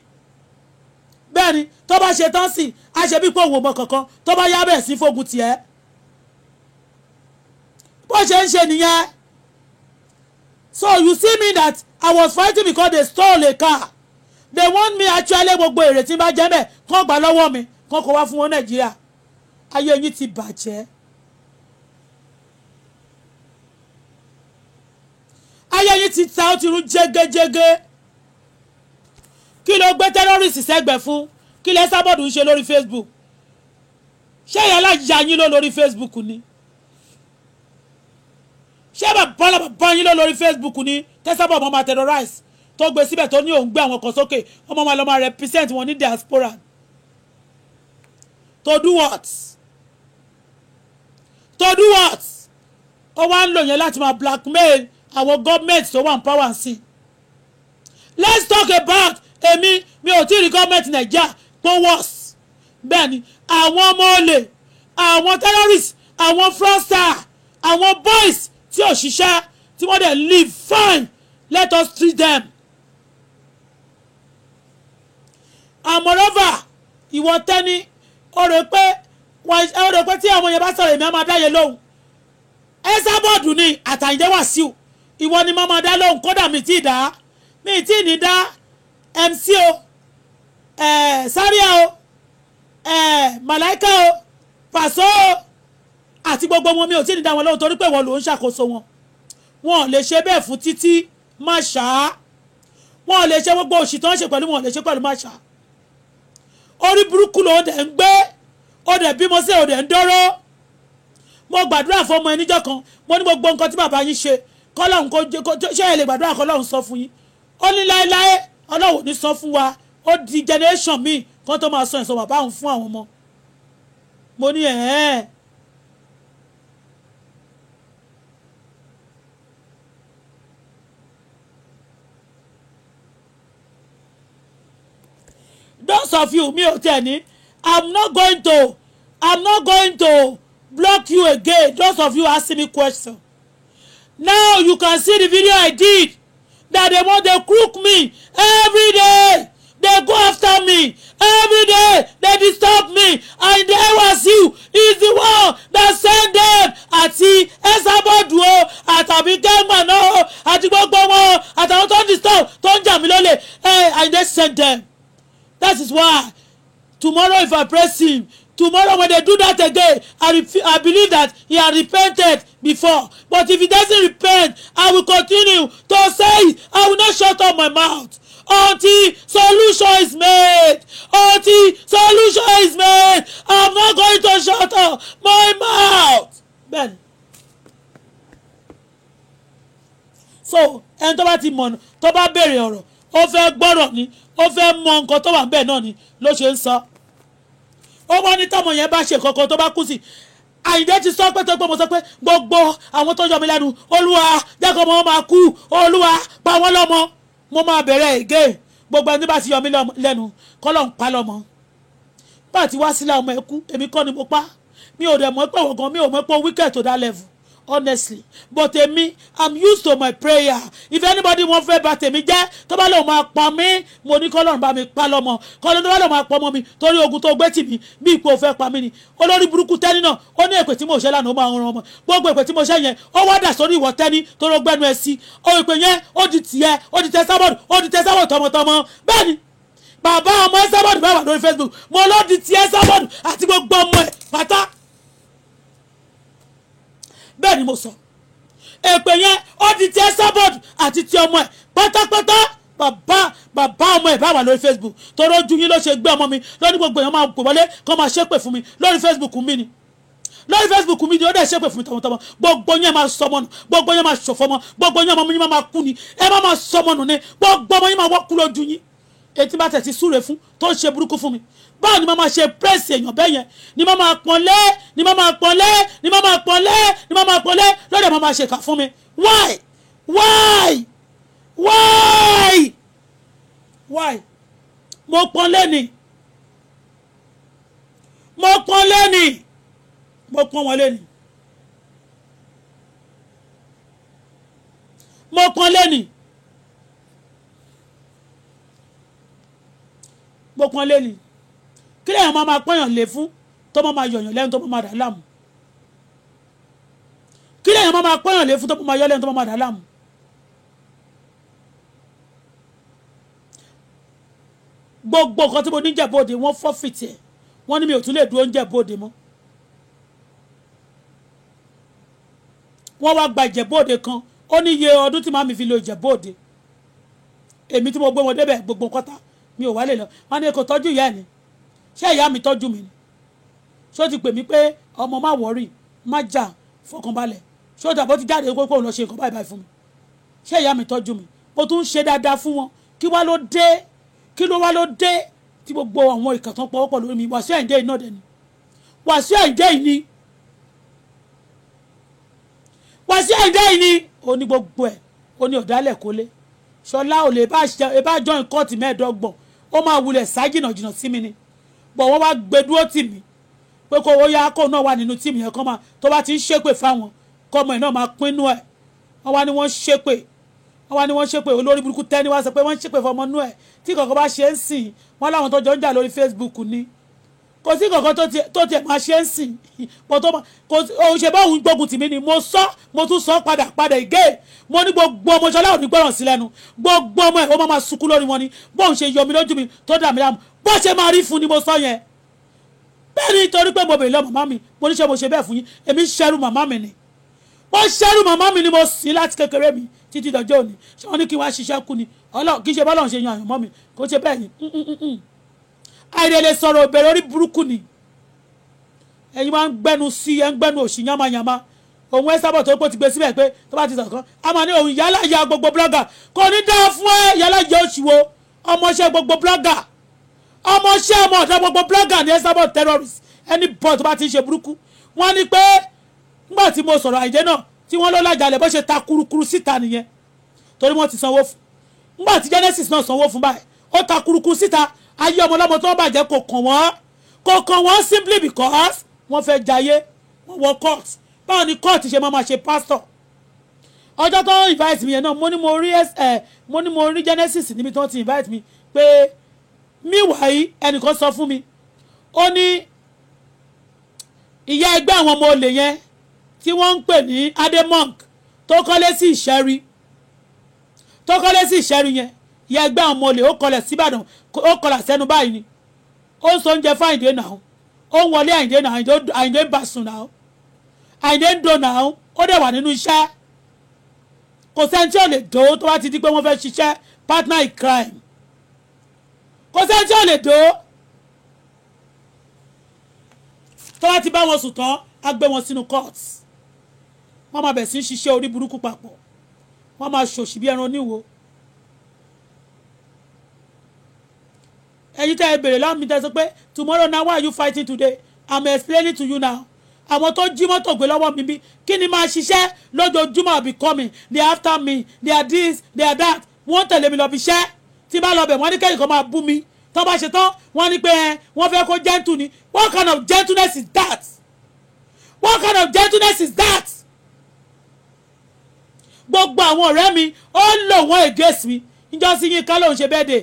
bẹ́ẹ̀ni tó bá ṣe tán sí aṣebí pé òun ò mọ kankan tó bá yá bẹ́ẹ̀ sí fógun tiẹ̀ bó ṣe ń ṣe nìyẹn. So you see me that I was fighting because they stole a car. They want me actually gbogbo èrè tí n bá jẹ́ bẹ́ẹ̀ kán gbà lọ́wọ́ mi kán kó wá fún wọn Nàìjíríà. Ayé yín ti bàjẹ́. Ayé yín ti ta ó ti rú jégéjégé. Kí ló gbé terrorist sẹ́gbẹ̀ fún? Kí lẹ sábọ̀dù ń ṣe lórí Facebook? Ṣé ìyá alájà yín ló lórí Facebook ni? Ṣé bàbá yín ló lórí Facebook ni? Tẹ́sábọ̀ ọmọ máa terrorize tó gbé síbẹ̀ tó ní òun gbé àwọn kan sókè ọmọ máa lọ máa represent wọn ní diaspora. To do what? To do what? Ó wá ń lò yẹn láti máa blackmail àwọn government tó wà ní power sí. Let's talk about èmi mi ò tí ì rí government Nàìjíríà pọ̀ worse. Bẹ́ẹ̀ni àwọn ọmọ olè àwọn terrorists àwọn fraudsters àwọn boys tí ò ṣiṣẹ́ tí wọ́n dẹ̀ live fine let us treat them. And moreover ìwọ tẹ́ni ó rò pé tí àwọn yẹn bá sọ̀rọ̀ èmi á máa dáyé lóhùn ẹ sábọ̀dù ni àtàyìndé Wàsíù ìwọ ni mo máa dá lóhùn kódà mi tí ì dá mi tí ì ní dá MC o Zaria o Màláíkà o Pàṣọ o àti gbogbo wọn mi ò tí ì ní dá wọn lóhùn torí pé wọn ló ń ṣàkóso wọn ò lè ṣe bẹ́ẹ̀ fún Títí Máṣá wọn ò lè ṣe gbogbo òṣì tó ń ṣe pẹ̀lú wọn ò lè ṣe pẹ̀lú Máṣá orí burúkú ló dẹ̀ ń gbé ó dẹ̀ bímọ sí ó dẹ̀ ń dọ́rọ́. Mo gbàdúrà fún ọmọ ẹníjọ́ kan mo ní gbogbo nǹkan tí bàbá yín ṣe kọ́lọ́hún kó ṣe ẹ lè gbàdúrà kọ́lọ́hún sọ fún yín ó ní láéláé Ọlọ́hun ò ní sọ fún wa ó di generation míì kan tó máa sọ ẹ̀sọ́ bàbá òun fún àwọn ọmọ. Mo ní those of you mi ò tẹ̀ ní I'm not going to block you again. Those of you asking me questions. Now you can see the video I did that they crook me every day. They go after me every day. They disturb me. And there was you is the one that sent them. Àti Esabod o, àtàbí Gẹ́gbà náà, àti gbogbo wọn, àtàwọn tó ń disturb, tó ń jà mí lólè. And they sent them. That is why tomorrow if I press him, tomorrow when they do that again, I believe that he had repented before. But if he doesn't repent, I will continue to say it. I will not shut up my mouth until solution is made. Until solution is made, I'm not going to shut up my mouth. Ben. So, ẹni tó bá ti mọ̀ tó bá béèrè ọ̀rọ̀, ó fẹ́ gbọ́rọ̀ ni, ó fẹ́ mọ nǹkan tó wà ńbẹ̀ náà ni ló ṣe ń sọ. Ó wọ́n ní tọ́mọ yẹn bá ṣe kankan tó bá kú sí Àyìndé ti sọ pé tó gbọ́ mo sọ pé gbogbo àwọn tó yọ mí lẹ́nu Olúwa jẹ́ kó wọn máa kú Olúwa pa wọ́n lọ́mọ mo máa bẹ̀rẹ̀ again gbogbo ẹni bá ti yọ mí lẹ́nu kọ́lọ́ ń pa lọ́mọ bá ti wá sílẹ̀ ọmọ ẹ kú èmi kọ́ ni mo pa mi ò dẹ̀ mọ̀ pé wọ̀gàn mi ò mọ̀ pé wicked to that level honestly but èmi I'm used to my prayer if anybody wọ́n fẹ́ bà tèmi jẹ́ tó bá lóun máa pa mí mo ní kọ́lọ́run bá mi pa lọ́mọ kọ́lọ́run tó bá lóun máa pa ọmọ mi torí ogun tó gbé tì mí bí ipò fẹ́ pa mí ni olórí burúkú tẹ́ni náà ó ní èpè tí mo ṣe lánàá ó máa ń ran ọmọ gbogbo èpè tí mo ṣe yẹn ó wá dà sórí ìwọ tẹ́ni tó ló gbẹ́nu ẹ sí ó èpè yẹn ó di tiẹ̀ ó di tẹ́sábọ̀dù tọmọtọmọ bẹ́ẹ̀ ni bàbá ọmọ Esabod bá wà lórí Facebook mo ló di ti Esabod àti gbogbo ọmọ ẹ̀ pátá bẹ́ẹ̀ ni mo sọ èpè yẹn ó di ti Esabod àti ti ọmọ ẹ̀ pátápátá bàbá ọmọ ẹ̀ bá wà lórí Facebook torí ojú yín ló ṣe gbé ọmọ mi lórí gbogbo èèyàn máa pè wọlé kó máa ṣépè fún mi lórí Facebook mi ni lórí Facebook mi ni ó dẹ̀ ṣépè fún mi tọmọtọmọ gbogbo yẹn máa sọmọ nù gbogbo yẹn máa ṣòfò mọ gbogbo yẹn ọmọ yín máa kú ni ẹ máa sọmọ nù ni gbogbo ọmọ yín máa wọ́kú lójú yín etí bá tẹ̀sí súre fún tó ń ṣe burúkú fún mi báwo ni mo máa ṣe pírẹ́sì èèyàn bẹ́ẹ̀ yẹn ni mo máa pọ́nlé ni mo máa pọ́nlé ni mo máa pọ́nlé ni mo máa pọ́nlé lórí ẹ̀ mo máa ṣe kà fún mi why why mo pọ́n lẹ́ni mo pọ́n lẹ́ni mo pọ́n wọn lẹ́ni mo pọ́n lẹ́ni mo pọ́n lẹ́ni kí lèèyàn máa pọ́nyàn lé fún tó máa yọ̀yàn lẹ́nu tó máa dà láàmú kí lèèyàn máa pọ́nyàn lé fún tó máa yọ lẹ́nu tó máa dà láàmú. gbogbo nǹkan tí mo ní Ìjẹ̀bú-Òde wọ́n fọ́fìtì ẹ̀ wọ́n ní mi ò tún lè dúró Ìjẹ̀bú-Òde mọ́ wọ́n wá gba Ìjẹ̀bú-Òde kan ó ní iye ọdún tí màmí fi lo Ìjẹ̀bú-Òde èmi tí mo gbé wọn débẹ̀ gbogbo kọ́tà mi ò wá lè lọ wọ́n ní kò tọ́jú ìyá ẹ̀ ni ṣé ìyá mi tọ́jú mi ni ṣó ti pè mí pé ọmọ má wọ́rì má jà fọkànbalẹ̀ ṣó dàbọ̀ ti jáde kó lọ ṣe nǹkan báyìí fún mi ṣé ìyá mi tọ́jú mi mo tún ń ṣe dáadáa fún wọn kí wá ló dé tí gbogbo àwọn ìkàtàn pọ̀wọ́pọ̀ lórí mi Wàsíù Àyìndé iná dẹ̀ ni Wàsíù Àyìndé yìí ni Wàsíù Àyìndé yìí ni ó ní gbogbo ẹ̀ ó ní ọ̀dálẹ̀ kólé Ṣọlá ò lè bá join kọ́ọ̀tì mẹ́ẹ̀ẹ́dọ́gbọ̀n ó máa wulẹ̀ sá jìnnà sí mi ni bọ̀ wọ́n wá gbé dúró tì mí pé kó ó yá kó náà wà nínú tíìmù yẹn kọ́ máa tó bá ti ń ṣépè fáwọn kọ́mọ ẹ̀ náà máa pínnú ẹ̀ wọ́n wá ní wọ́n ṣépè olórí burúkú tẹ́ni wá sọ pé wọ́n ṣépè fọmọ nú ẹ̀ tí kankan bá ṣe ń sìn wọ́n láwọn tó jọ ń jà lórí Facebook ni kò sí kankan tó tiẹ̀ máa ṣe ń sìn òun ṣe bá òun gbógun tì mí ni mo tún sọ padà ìgé mo ní gbogbo ọmọ Ṣọlá ò ní gbọ́ràn sí lẹ́nu gbogbo ọmọ ẹ̀ ó máa sunkún lórí wọn ni bóun ṣe yọ mi lójú mi tó dà mí láàmú bó ṣe máa rí fún ni mo sọ yẹn bẹ́ẹ̀ ni torí pé mo bèèrè lọ màmá mi mo ní ṣe mo ṣe bẹ́ẹ̀ fún yín èmi ṣẹ́rù màmá mi ni wọ́n ṣẹ́rù màmá mi ni mo sìn láti kékeré mi títí dọjọ́ òní ṣé wọ́n ní kí wọ́n á ṣiṣẹ́ kú ni kì í ṣe bọ́lá ṣe yan àyànmọ́ mi kò ṣe bẹ́ẹ̀ ni àìrèlè sọ̀rọ̀ òbèrè orí burúkú ni ẹ̀yin máa ń gbẹ́nu sí ẹ̀ ń gbẹ́nu òṣì yamayama òun ẹ sábà tó pọ̀ ti gbé síbẹ̀ pé tó bá ti sọ̀rọ̀ kan a máa ní òun yálà ya gbogbo blogger kò ní dáa fún ẹ yálà ya òṣìwò ọmọọṣẹ́ gbogbo blogger ọmọọṣẹ́ ọmọ ọ̀dọ́ gbogbo blogger ní ẹ sábà terrorist ẹni bọ̀ tó bá ti ṣe burúkú wọ́n ní pé nígbà tí mo sọ̀rọ̀ Àyìndé náà tí wọ́n ló lájàlẹ̀ bó ṣe ta kurukuru síta nìyẹn torí wọ́n ti sanwó fún nígbà tí Genesis náà sanwó fún báyìí ó ta kurukuru síta ayé ọmọ ọlọ́mọ tó bàjẹ́ kò kàn wọ́n simply because wọ́n fẹ́ jayé wọ́n wọ court báwo ni court ṣe máa ṣe pastor ọjọ́ tó invite mi yẹn náà mo ní mo rí Genesis níbi tó ti invite mi pé meanwhile ẹnìkan sọ fún mi ó ní ìyá ẹgbẹ́ àwọn ọmọ olè yẹn tí wọ́n ń pè ní Ademonk tó kọ́lé sí Ìṣẹ́rí yẹn ìyá ẹgbẹ́ àwọn ọmọ olè ó kọlẹ̀ síbàdàn ó kọlà sẹ́nu báyìí ni ó ń sọ oúnjẹ fún Àyìndé náà ó ń wọlé Àyìndé náà Àyìndé ń bá sùn náà Àyìndé ń dò náà ó dẹ̀ wà nínú iṣẹ́ kò sẹ́ni tí ò lè dó tó bá ti di pé wọ́n fẹ́ ṣiṣẹ́ partner in crime kò sẹ́ni tí ò lè dó tó bá ti bá wọn sùn tán á gbé wọn sínú court wọ́n máa bẹ̀ sí ṣiṣẹ́ orí burúkú papọ̀ wọ́n máa ṣòṣì bí ẹran oníwo ẹ̀yin tẹ́ ẹ bèrè láwọn mi tẹ́ sọ pé tomorrow now why are you fighting today I'm explaining to you now àwọn tó jí mọ́tò gbé lọ́wọ́ mi bí kí ni máa ṣiṣẹ́ lójoojúmọ́ be coming they after me they are this they are that wọ́n tẹ̀lé mi lọ bí iṣẹ́ tí bá lọ bẹ̀ wọ́n ní kẹ́yìn kan máa bú mi tó bá ṣe tán wọ́n ní pé wọ́n fẹ́ kó gentle ni what kind of gentleness is that what kind of gentleness is that gbogbo àwọn ọ̀rẹ́ mi ó lò wọ́n against mi níjọ́ sí Yínká lòun ṣe bẹ́ẹ̀ dé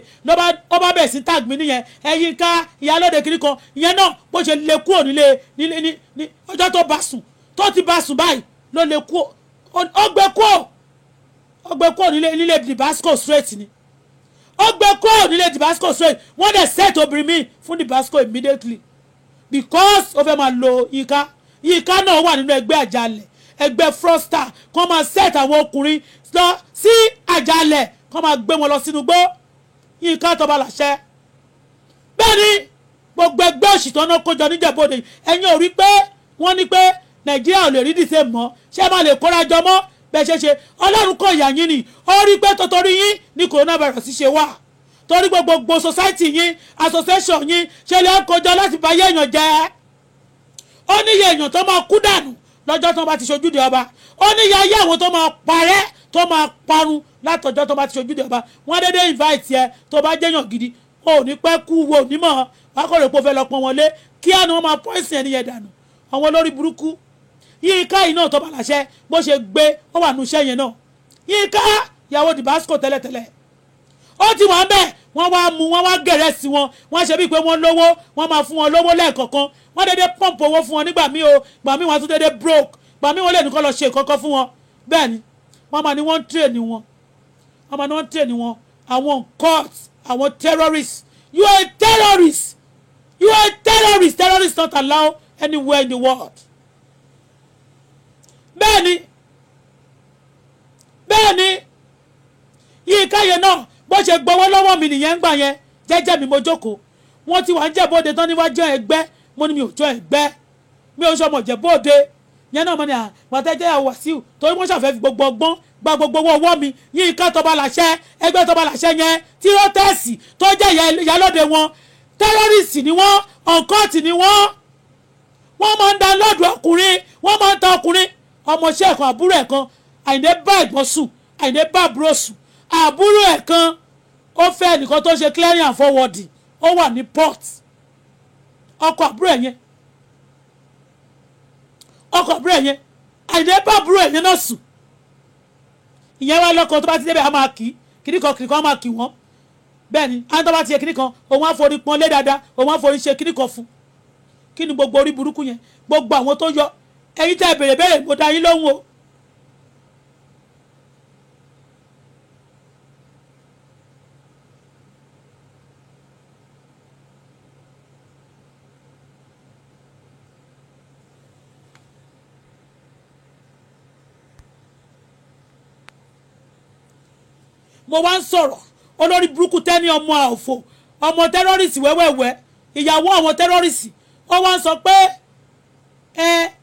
ó bá bẹ̀ sí tag mi nìyẹn Yínká ìyálóde kiri kan ìyẹn náà bó ṣe lè kúrò nílé ní ọjọ́ tó bá sùn tó ti bá sùn báyìí ló lè kú ó gbé kúrò nílé Dibasco straight ni ó gbé kúrò nílé Dibasco straight wọ́n dẹ̀ set obìnrin mi fún Dibasco immediately because ó fẹ́ máa lo Yínká náà wà nínú ẹgbẹ́ àjàlẹ̀ ẹgbẹ́ fraudster kó máa set àwọn ọkùnrin lọ sí àjàlẹ̀ kọ́ máa gbé wọn lọ sínú gbó Yínká tó bá láṣẹ bẹ́ẹ̀ ni gbogbo ẹgbẹ́ òṣìṣẹ́ náà kójọ níjẹ̀bọ́dẹ ẹ̀yin ò rí pé wọ́n ní pé Nàìjíríà ò lè rí dìse mọ́ ṣé máa lè kóra jọ mọ́ bẹ́ẹ̀ ṣe Ọlọ́run kò yà yín ni ó rí pé tọ́tọ́rí yín ní coronavirus ṣe wà torí gbogbo society yín association yín ṣe lè kójọ láti bá yé èèyàn jẹ́ ó níye èèyàn tó máa kú dànù lọ́jọ́ tó bá ti ṣojúde ọba ó níye ayé àwọn tó máa parẹ́ tó máa parun látọjọ́ tó bá ti ṣojúde ọba wọ́n dédé invite ẹ tó bá jẹ́yàn gidi ò ní pẹ́ kú wo onímọ̀ wákọ̀rẹ́ pọ̀ fẹ́ lọ pọn wọn lé kí àná wọn máa poison ẹni yẹn dànù àwọn olórí burúkú Yínká yìí náà tó bá láṣẹ bó ṣe gbé ó wà nù iṣẹ́ yẹn náà Yínká ìyàwó Dìbásíkò tẹ́lẹ̀tẹ́lẹ̀ ó ti wà bẹ́ẹ̀ wọ́n wá mú wọ́n wá gẹ̀rẹ́ sí wọn wọ́n ṣe bíi pé wọ́n lówó wọ́n máa fún wọn lówó lẹ́ẹ̀kọ̀kan wọ́n dédé pọ́ǹpù owó fún wọn nígbà míì o gbà míì wọ́n tún dédé broke gbà míì wọ́n lè nìkan lọ ṣe ìkọ́kọ́ fún wọn bẹ́ẹ̀ ni wọ́n máa ní wọ́n ń tírèènì wọn wọ́n máa ní wọ́n ń tírèènì wọn àwọn court àwọn terrorists you are a terrorist you are a terrorist terrorists not allowed anywhere in the world bẹ́ẹ̀ ni Yínká yẹn náà bó ṣe gbowó lọ́wọ́ mi nìyẹn ń gbà yẹn jẹ́jẹ́ mi mo jókòó wọ́n ti wà ń jẹ́bóde tán níwájú ẹgbẹ́ mo ní mi ò jọ ẹgbẹ́ mi ò sọmọ jẹ́bóde yẹn náà mo ní àgbàtẹ́jẹ́ Wàsíù torí wọ́n ṣàfẹ́ fi gbogbo ọgbọ́n gba gbogbo owó ọwọ́ mi Yínká tó bá láṣẹ ẹgbẹ́ tó bá láṣẹ yẹn tí ó tẹ̀sí tó jẹ́ ìyálóde wọn tẹ́rọ́rìsì ni wọ́n ọ̀nkọ́ọ̀tì ni wọ́n máa ń da lọ́ọ̀dù ọkùnrin wọ́n máa ń ta ọkùnrin ọmọọṣẹ́ ẹ̀kan àbúrò ẹ̀kan Àyìndé bá ẹ̀gbọ́n sùn Àyìndé bá àbúrò sùn àbúrò ẹ̀kan ó fẹ́ ẹnìkan tó ṣe clearing and forwarding ó wà ní port ọkọ àbúrò ẹ̀yẹn Àyìndé bá àbúrò ẹ̀yẹn náà sùn ìyẹn wá lọ́kọ tó bá ti débẹ̀ á máa kì í kìnnìkan á máa kì wọ́n bẹ́ẹ̀ ni àwọn tó bá ti yẹ kìnnìkan òun á forí pọn lé dáadáa òun á forí ṣe kìnnìkan fún kí ni gbogbo orí burúkú yẹn gbogbo àwọn tó yọ ẹ̀yin tẹ́ bèrè mo dá yín lóhùn o. mo wá ń sọ̀rọ̀ olórí burúkú tẹ́ni ọmọ àòfò ọmọ tẹ́rọ́rìsì wẹ́wẹ́wẹ́ ìyàwó àwọn tẹ́rọ́rìsì ó wá ń sọ pé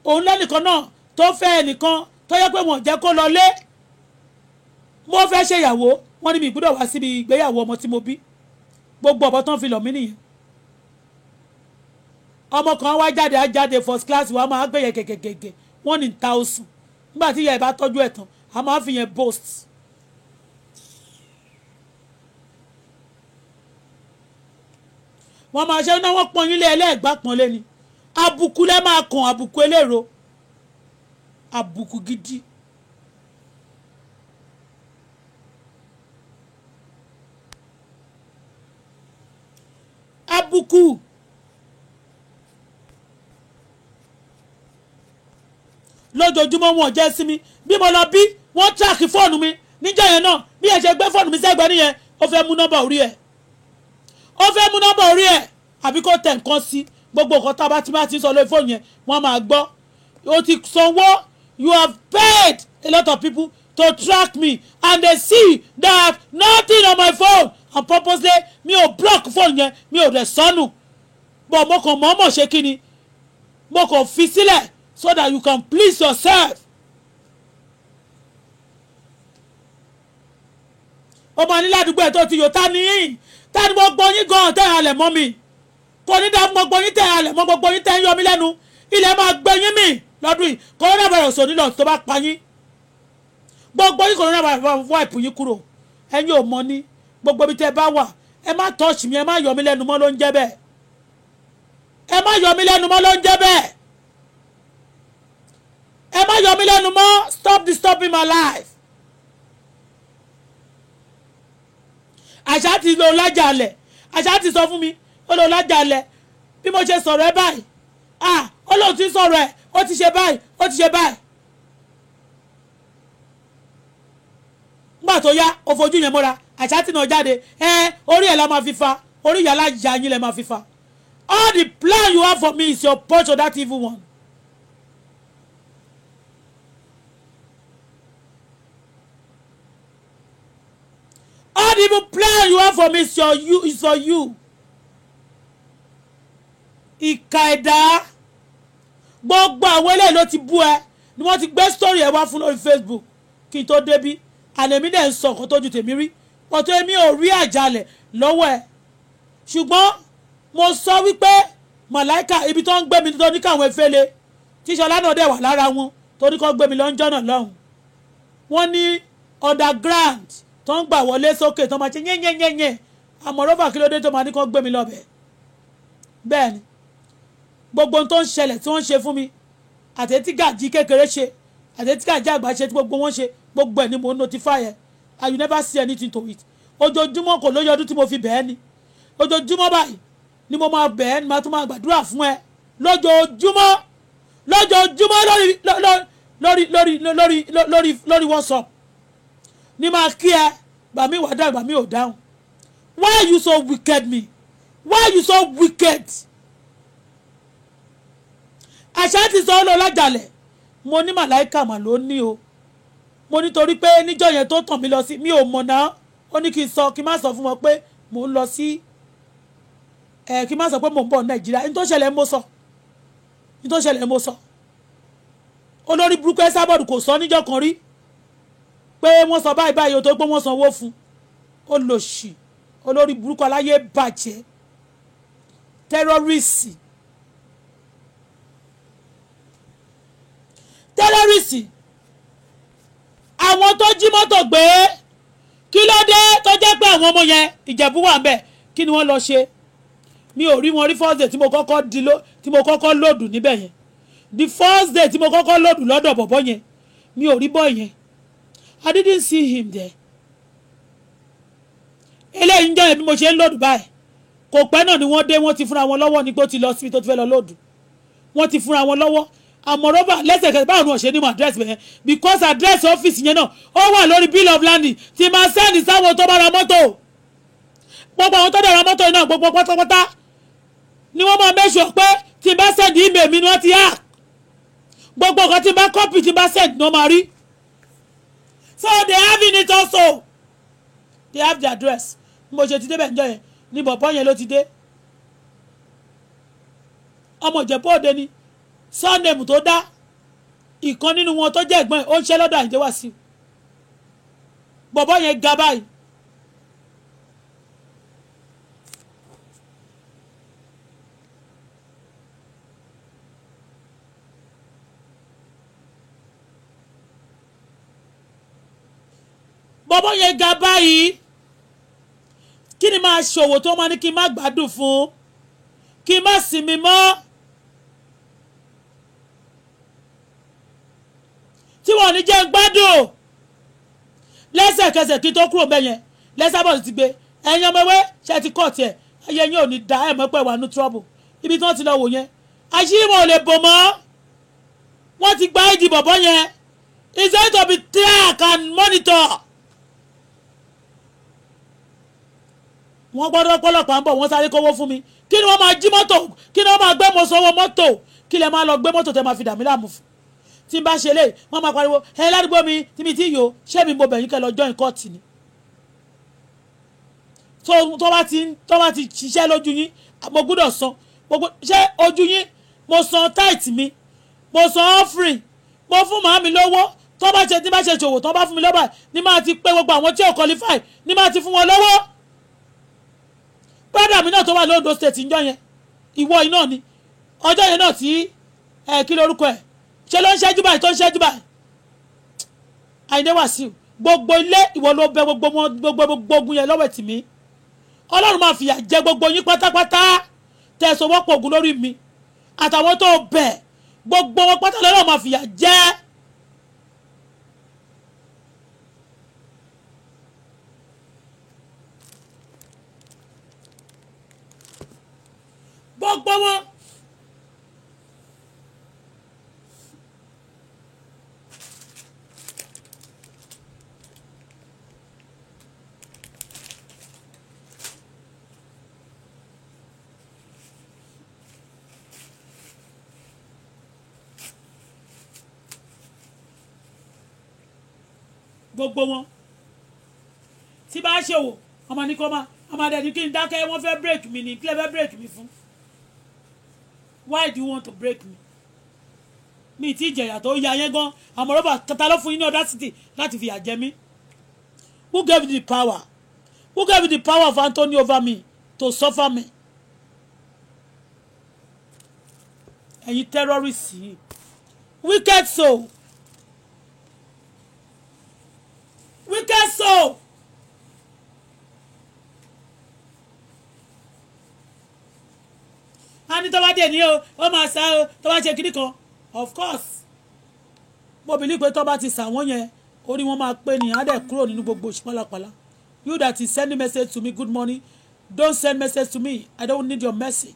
òun lẹ́nìkan náà tó fẹ́ ẹnìkan tó yẹ pé wọ́n jẹ́ kó lọ lé mo fẹ́ ṣe ìyàwó wọ́n ní mi gbọ́dọ̀ wá síbi ìgbéyàwó ọmọ tí mo bí gbogbo ọ̀bọ tán fi lọ̀ mí nìyẹn ọmọ kan wá jáde first class wa máa gbé yẹn gẹ́gẹ́gẹ́gẹ́ 1,000 nígbà tí ìyá ẹ̀ bá tọ́jú ẹ̀ tán a máa fi yẹn boast. wọ́n máa ṣe náà wọ́n pọ́n yín lé ẹlẹ́ẹ̀gbá pọ́n lé ni àbùkù lẹ́ máa kàn àbùkù eléèrò àbùkù gidi. àbùkù lójoojúmọ́ wọn jẹ́ sí mi bí mo lọ bí wọ́n tíráàkì fóònù mi níjọ́ yẹn náà bí ẹ ṣe gbé fóònù mi sẹ́gbẹ́ nìyẹn ó fẹ́ mú nọ́mbà orí ẹ̀ àbí kó tẹ̀ nǹkan sí gbogbo nǹkan tá a bá ti sọ lórí fóònù yẹn wọ́n máa gbọ́ o ti sanwó you have paid a lot of people to track me and they see that nothing on my phone and purposely mi ò block fóònù yẹn mi ò dẹ̀ sọnù bọ̀ mo kàn mọ̀ọ́mọ̀ ṣe kí ni mo kàn fi sílẹ̀ so that you can please yourself. ọmọ nílẹ̀ àdúgbò ẹ̀ tó ti yọ ta ni mo gbọ́ yín gan-an tẹ̀ halẹ̀ mọ́ mi kò ní dá mo gbọ́ yín tẹ̀ halẹ̀ mọ́ gbogbo yín tẹ̀ ń yọ mí lẹ́nu ilẹ̀ máa gbẹ yín mì lọ́dún yìí coronavirus ò ní lọ tó bá pa yín gbogbo yín coronavirus wipe yín kúrò ẹ̀yin ò mọ̀ ní gbogbo ibi tẹ́ bá wà ẹ má touch mi ẹ má yọ mí lẹ́nu mọ́ ló ń jẹ́ bẹ́ẹ̀ ẹ má yọ mí lẹ́nu mọ́ ló ń jẹ́ bẹ́ẹ̀ ẹ má yọ mí lẹ́nu mọ́ stop disturbing my life. àṣà ti lọ lájàlẹ̀ àṣà ti sọ fún mi ó lọ lájàlẹ̀ bí mo ṣe sọ̀rọ̀ ẹ báyìí ó lóun ti sọ̀rọ̀ ẹ ó ti ṣe báyìí ó ti ṣe báyìí. nígbà tó yá ó fojú yẹn mọ́ra àṣà ti náà jáde orí ẹ̀ la máa fi fa orí ìyá alájà yín lẹ̀ máa fi fa all the plan you have for me is your punch of that evil one. All the evil plan you have for me is for you. Ìkà ẹ̀dá gbogbo àwọn eléyìí ló ti bú ẹ ni wọ́n ti gbé story ẹ wá fún lórí Facebook kí n tó débí àlèmí dẹ̀ ń sọ nǹkan tójú tèmi rí pọ̀tọ́ èmi ò rí àjálẹ̀ lọ́wọ́ ẹ ṣùgbọ́n mo sọ wípé màláìka ibi tó ń gbé mi tó ní káwọn efele tíṣọlá náà dẹ̀ wà lára wọn tó ní kó gbé mi lọ́njọ́ náà lọ́hùn wọ́n ní underground tó ń gbà wọlé sókè tó máa ṣe yẹ́nyẹ́nyẹ́nyẹ́ àmọ̀rọ́fà kí ló dé tó máa ní kó gbé mi lọ́bẹ̀ bẹ́ẹ̀ ni gbogbo ohun tó ń ṣẹlẹ̀ tí wọ́n ń ṣe fún mi àtẹ̀tí gàjí kékeré ṣe àtẹ̀tí gàjí àgbà ṣe tí gbogbo wọn ṣe gbogbo ẹ̀ ni mo notify ẹ̀ and you never see anything to it ojoojúmọ́ kò lóye ọdún tí mo fi bẹ̀ẹ́ ni ojoojúmọ́ báyìí ni mo máa bẹ̀ẹ́ ni màá tún máa gbàdúrà fún ẹ lójoojúmọ́ lórí WhatsApp ni máa kí ẹ gbà mí wà dá gbà mí ò dáhùn. Why are you so wicked me? Why are you so wicked? Àṣà ti sọ ọ́ lọ lájàlẹ̀ mo ní màláìkà mà ló ní o mo nítorí pé níjọ́ yẹn tó tàn mí lọ sí mi ò mọ̀ náà ó ní kí n má sọ fún wọn pé mò ń lọ sí kí n má sọ pé mò ń bọ̀ Nàìjíríà ní tó ṣẹlẹ̀ mo sọ olórí burúkú ẹ sábọ̀dù kò sọ níjọ́ kan rí pé wọ́n sọ báyìí o tó pé wọ́n sanwó fún ó lò sí olórí burúkú aláyé bàjẹ́ tẹ́rọ́rìsì àwọn tó jí mọ́tò gbé kí ló dé tó jẹ́ pé àwọn ọmọ yẹn Ìjẹ̀bú wà ńbẹ̀ kí ni wọ́n lọ ṣe mi ò rí wọn rí first day tí mo kọ́kọ́ lòdù níbẹ̀ yẹn the first day tí mo kọ́kọ́ lòdù lọ́dọ̀ bọ̀bọ́ yẹn mi ò rí boy yẹn I didn't see him there eléyìí ń jẹ́ bí mo ṣe ń lòdù báyìí kò pẹ́ náà ni wọ́n dé wọ́n ti fúnra wọn lọ́wọ́ ní pé ó ti lọ síbi tó ti fẹ́ lọ lòdù wọ́n ti fúnra wọn lọ́wọ́ àmọ̀rọ́bà lẹ́sẹ̀kẹsẹ̀ báwọn náà ṣe ní mọ̀ àdírẹ́sì bẹ̀yẹn because àdírẹ́sì ọ́fíìsì yẹn náà ó wà lórí bill of landing tí máa sẹ́ẹ̀dì sáwọn tó bá ra mọ́tò gbogbo àwọn tó dẹ̀ ra mọ́tò yìí náà gbogbo pátápátá ni wọ́n máa make sure pé tí bá sẹ́ẹ̀dì email mi ni wọ́n ti hack gbogbo nǹkan tí bá copy tí bá sẹ́ẹ̀dì náà máa rí so they have it also they have the address mo ṣe ti débẹ̀ níjọ́ yẹn ní bọ̀bọ́ yẹn ló ti dé ọmọ Ìjẹ̀bú Òde ni sọ́ọ̀nẹ̀mù tó dá ìkan nínú wọn tó jẹ́ ẹ̀gbọ́n ẹ̀ ó ń ṣe lọ́dọ̀ Àyìndé Wàsíù bọ̀bọ́ yẹn ga báyìí bọ̀bọ́ yẹn ga báyìí kí ni máa ṣòwò tó máa ní kí n má gbádùn fún kí n má sinmi mọ́ tí wọ́n ní jẹ́ gbádùn lẹ́sẹ̀kẹsẹ̀ kí tó kúrò bẹ́ẹ̀ yẹn lẹ́sàbọ̀sì ti gbé ẹ̀yin ọmọ ewé ṣe ti kọ́ tiẹ̀ ayé yín ò ní da ẹ̀ mọ́ pé wà ní trouble ibi tí wọ́n ti lọ wò yẹn àṣírí wọn ò lè bò mọ́ wọ́n ti gba ìdí bọ̀bọ́ yẹn it's going to be track and monitor. wọ́n gbọ́dọ̀ pọ́lọ́pàá ń bọ̀ wọ́n sáré kówó fún mi kí ni wọ́n máa jí mọ́tò kí ni wọ́n máa gbé mọ́sọ́wọ́ mọ́tò kí lè máa lọ gbé mọ́tò tẹ́ máa fi dàmí láàmú fún tí n bá ṣe lé wọ́n máa pariwo ẹ ládùúgbò mi tí mi ti yò ṣé mi mo bẹ̀yìn kẹ́ lọ join court ni tó bá ti ṣiṣẹ́ lójú yín mo gbọ́dọ̀ san ṣé ojú yín mo san tight mi mo san offering mo fún màámi lówó tó bá ṣe tí bá ṣe ṣòwò tó bá fún mi lọ́bàá ní máa ti pé gbogbo àwọn tí ò qualify ní máa ti fún wọn lọ́wọ́ brother mi náà tó wà lóńdó state ńjọ́ yẹn ìwọ iná ni ọjọ́ yẹn náà tí kí lórúkọ ẹ̀ ṣe ló ń ṣẹ́jú báyìí tó ń ṣẹ́jú báyìí Àyìndé Wàsíù gbogbo ilé ìwọ ló bẹ gbogbo ogun yẹn lọ́wọ́ tì mí Ọlọ́run máa fìyà jẹ gbogbo yín pátápátá tẹ̀sán wọ́pọ̀ ogun lórí mi àtàwọn tó bẹ̀ gbogbo wọn pátá lọ́rọ̀ máa fìyà jẹ. gbogbo wọn tí bá ṣe wò ọmọ ní kọ́ máa ọmọ adẹ́ni kí n dákẹ́ wọ́n fẹ́ break mi ní kí lè fẹ́ break mi fún. Why do you want to break me? Mi ti jẹ̀yà tó ya yẹn gan àmọ̀rọ́bà kata ló fún yín ní audacity láti fìyà jẹ mí. Who gave you the power? Who gave you the power of Anthony over me to suffer me? Ẹ̀yin terrorists yìí. Wicked soul. ní tó bá dé ní o ó máa sá o tó bá ṣe kíní kan of course mo believe pé tó bá ti sà wọ́n yẹn orí wọn máa pé ní á dẹ̀ kúrò nínú gbogbo ìṣpálapàla. You that is sending message to me good morning, don't send message to me. I don't need your message.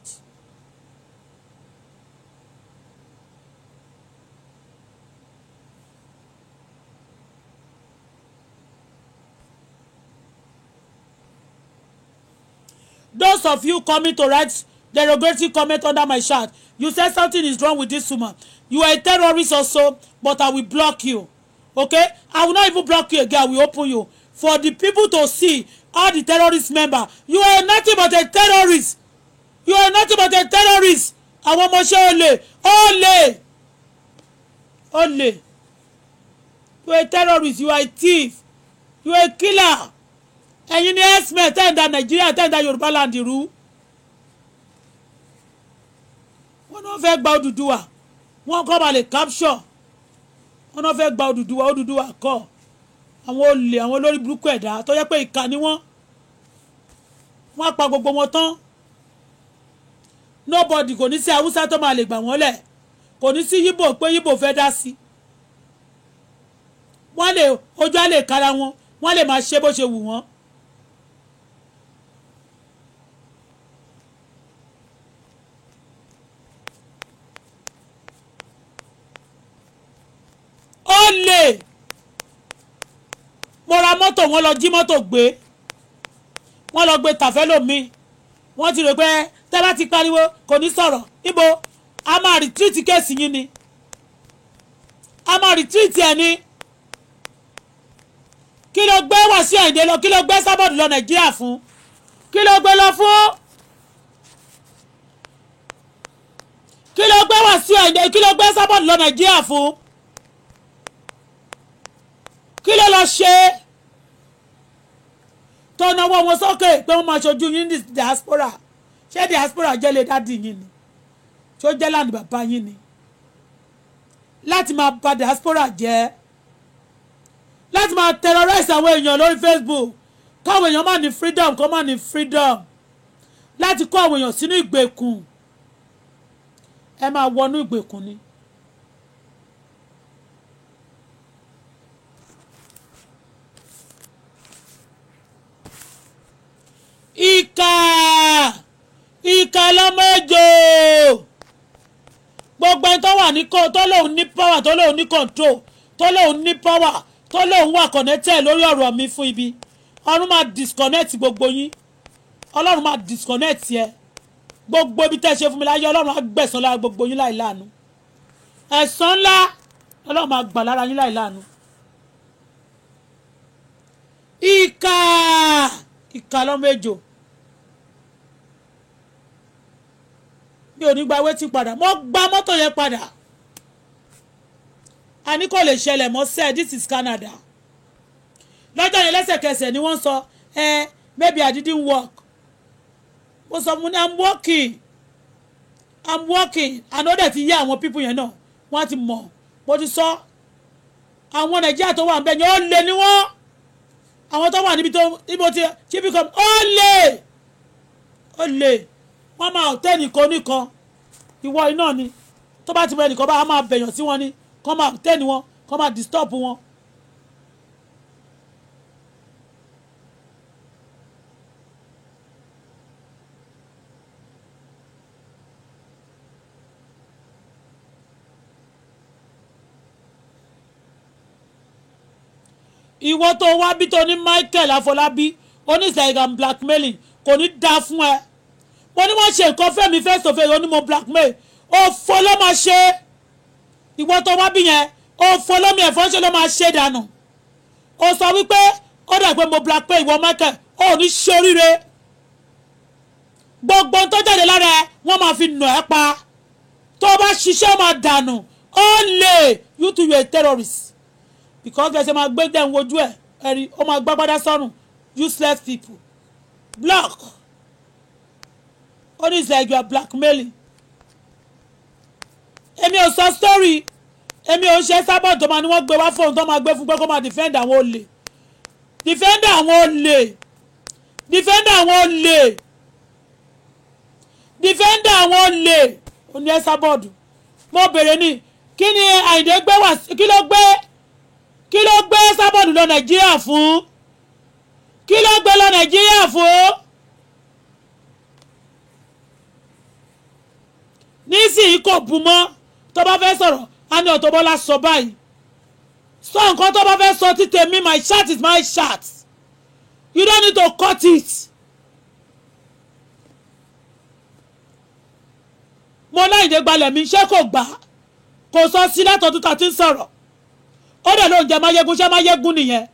Those of you coming to write derogatory comment under my chat, you said something is wrong with this woman. You are a terrorist also, but I will block you. Okay? I will not even block you again. I will open you. For the people to see all the terrorist members. You are nothing but a terrorist. You are nothing but a terrorist. Àwọn ọmọọṣẹ́ olè. You are a terrorist. You are a thief. You are a killer. Ẹ̀yin ni esme tẹ́ ń da Nàìjíríà tẹ́ ń da Yorùbá land rú. Wọ́n náà fẹ́ gba Odùduwà. Wọ́n kọ́ ba lè capture. Wọ́n náà fẹ́ gba Odùduwà kọ́. Àwọn olè àwọn olórí burúkú ẹ̀dá tó yẹ pé ìkà ni wọ́n á pa gbogbo wọn tán. Nobody kò ní sí Haúsá tó máa lè gbà wọ́n lẹ̀, kò ní sí Yíbò pé Yíbò fẹ́ dá sí. Wọ́n lè ojú á lè kára wọn, wọ́n lè máa ṣe bó ṣe wù wọ́n. Olè mo ra mọ́tò wọ́n lọ jí mọ́tò gbé wọ́n lọ gbé tàfẹ́lòmíì wọ́n ti rò pé tẹ́ bá ti pariwo kò ní sọ̀rọ̀ níbo a máa rìtírìtì kéèsì yín ni a máa rìtírìtì ẹ̀ ni kí ló gbé Wàsíù Àyìndé lọ kí ló gbé Sábọ̀dù lọ Nàìjíríà fún kí ló gbé lọ fún kí ló gbé Wàsíù Àyìndé kí ló gbé Sábọ̀dù lọ Nàìjíríà fún kí ló lọ ṣe tó náwó wọn sókè pé wọ́n máa ṣojú yín ní diaspora ṣé diaspora jẹ́ lè dádì yín ni tí ó jẹ́ láǹdì bàbá yín ni láti máa bà diaspora jẹ́ láti máa terrorize àwọn èèyàn lórí Facebook káwọn èèyàn má ní freedom kó má ní freedom láti kó àwọn èèyàn sínú ìgbèkùn ẹ máa wọnú ìgbèkùn ni. ìkà lọ́mọ ejò gbogbo ẹni tó wà ní kó tó lóun ní power tó lóun ní control tó lóun ní power tó lóun wà connected lórí ọ̀rọ̀ mi fún ibi ọ̀run máa disconnect gbogbo yín ọlọ́run máa disconnect yẹ gbogbo ibi tẹ́ ṣe fún mi láyé ọlọ́run á gbẹ̀san lára gbogbo yín láì láàánú ẹ̀san ńlá ọlọ́run máa gbà lára yín láì láàánú. ìkà lọ́mọ ejò mi ò ní gba wetin padà mo gba mọ́tò yẹn padà a ní kò lè ṣẹlẹ̀ mọ́ sẹ́ẹ̀ this is Canada lọ́jọ́ yẹn lẹ́sẹ̀kẹsẹ̀ ni wọ́n sọ maybe I didn't work mo sọ mo ní I'm working another ti yé àwọn people yẹn náà wọ́n ti mọ̀ mo ti sọ àwọn Nàìjíríà tó wà ń bẹ̀ yẹn ó lé ní wọ́n àwọn tó wà níbi tí chief become ó lé wọ́n máa tẹ́ nìkan nìkan ìwọ iná ni tó bá ti bẹ nìkan bá a máa bẹ̀yàn sí wọn ni kọ́ máa tẹ́ ni wọn kọ́ máa disturb wọn. ìwọ tó wá bí tó ní Michael Afọlábí oníṣègùn blackmailing kò ní dá fún ẹ mo ní wọ́n ṣe nǹkan fẹ́mi face to face ó ní mo blackmail òfò ló máa ṣe ìwọ tó wá bí yẹn òfò lómi ẹ̀fọ́ ṣe ló máa ṣe dànù ó sọ wípé ó dà pé mo blackmail ìwọ Michael ó ní ṣoríire gbogbo tó jáde lára ẹ wọ́n máa fi nà ẹ́ pa tó bá ṣiṣẹ́ ó máa dànù ó lè you too you a terrorist because bẹ́ẹ̀ ṣe máa gbé dẹ̀ ń wojú ẹ̀ ẹ̀rí ó máa gbágbádá sọ́run useless people block. Only is like you are blackmailing. Èmi ò sọ story. Èmi ò ṣe sábọ̀ tó máa ní wọ́n gbé wá fóun tó máa gbé fún pé kó máa defend àwọn olè. Defend àwọn olè. defender àwọn olè oní ẹ̀sà bọ́ọ̀dù mo bèrè ní kí ni Àyìndé gbé wá kí ló gbé ẹ̀sà bọ́ọ̀dù lọ Nàìjíríà fún kí ló gbé lọ Nàìjíríà fún nísìnyí kò bù mọ́ tó bá fẹ́ sọ̀rọ̀ á ní Auto Bola sọ báyìí sọ nǹkan tó bá fẹ́ sọ títẹ̀ mi my shirt is my shirt you don't need to cut it. mo láìdé gbalẹ̀ mi ṣé kò gbà kò sọ sí látọ̀dún tá a ti ń sọ̀rọ̀ ó dẹ̀ ló ń jẹ máyégún ṣé máyégún nìyẹn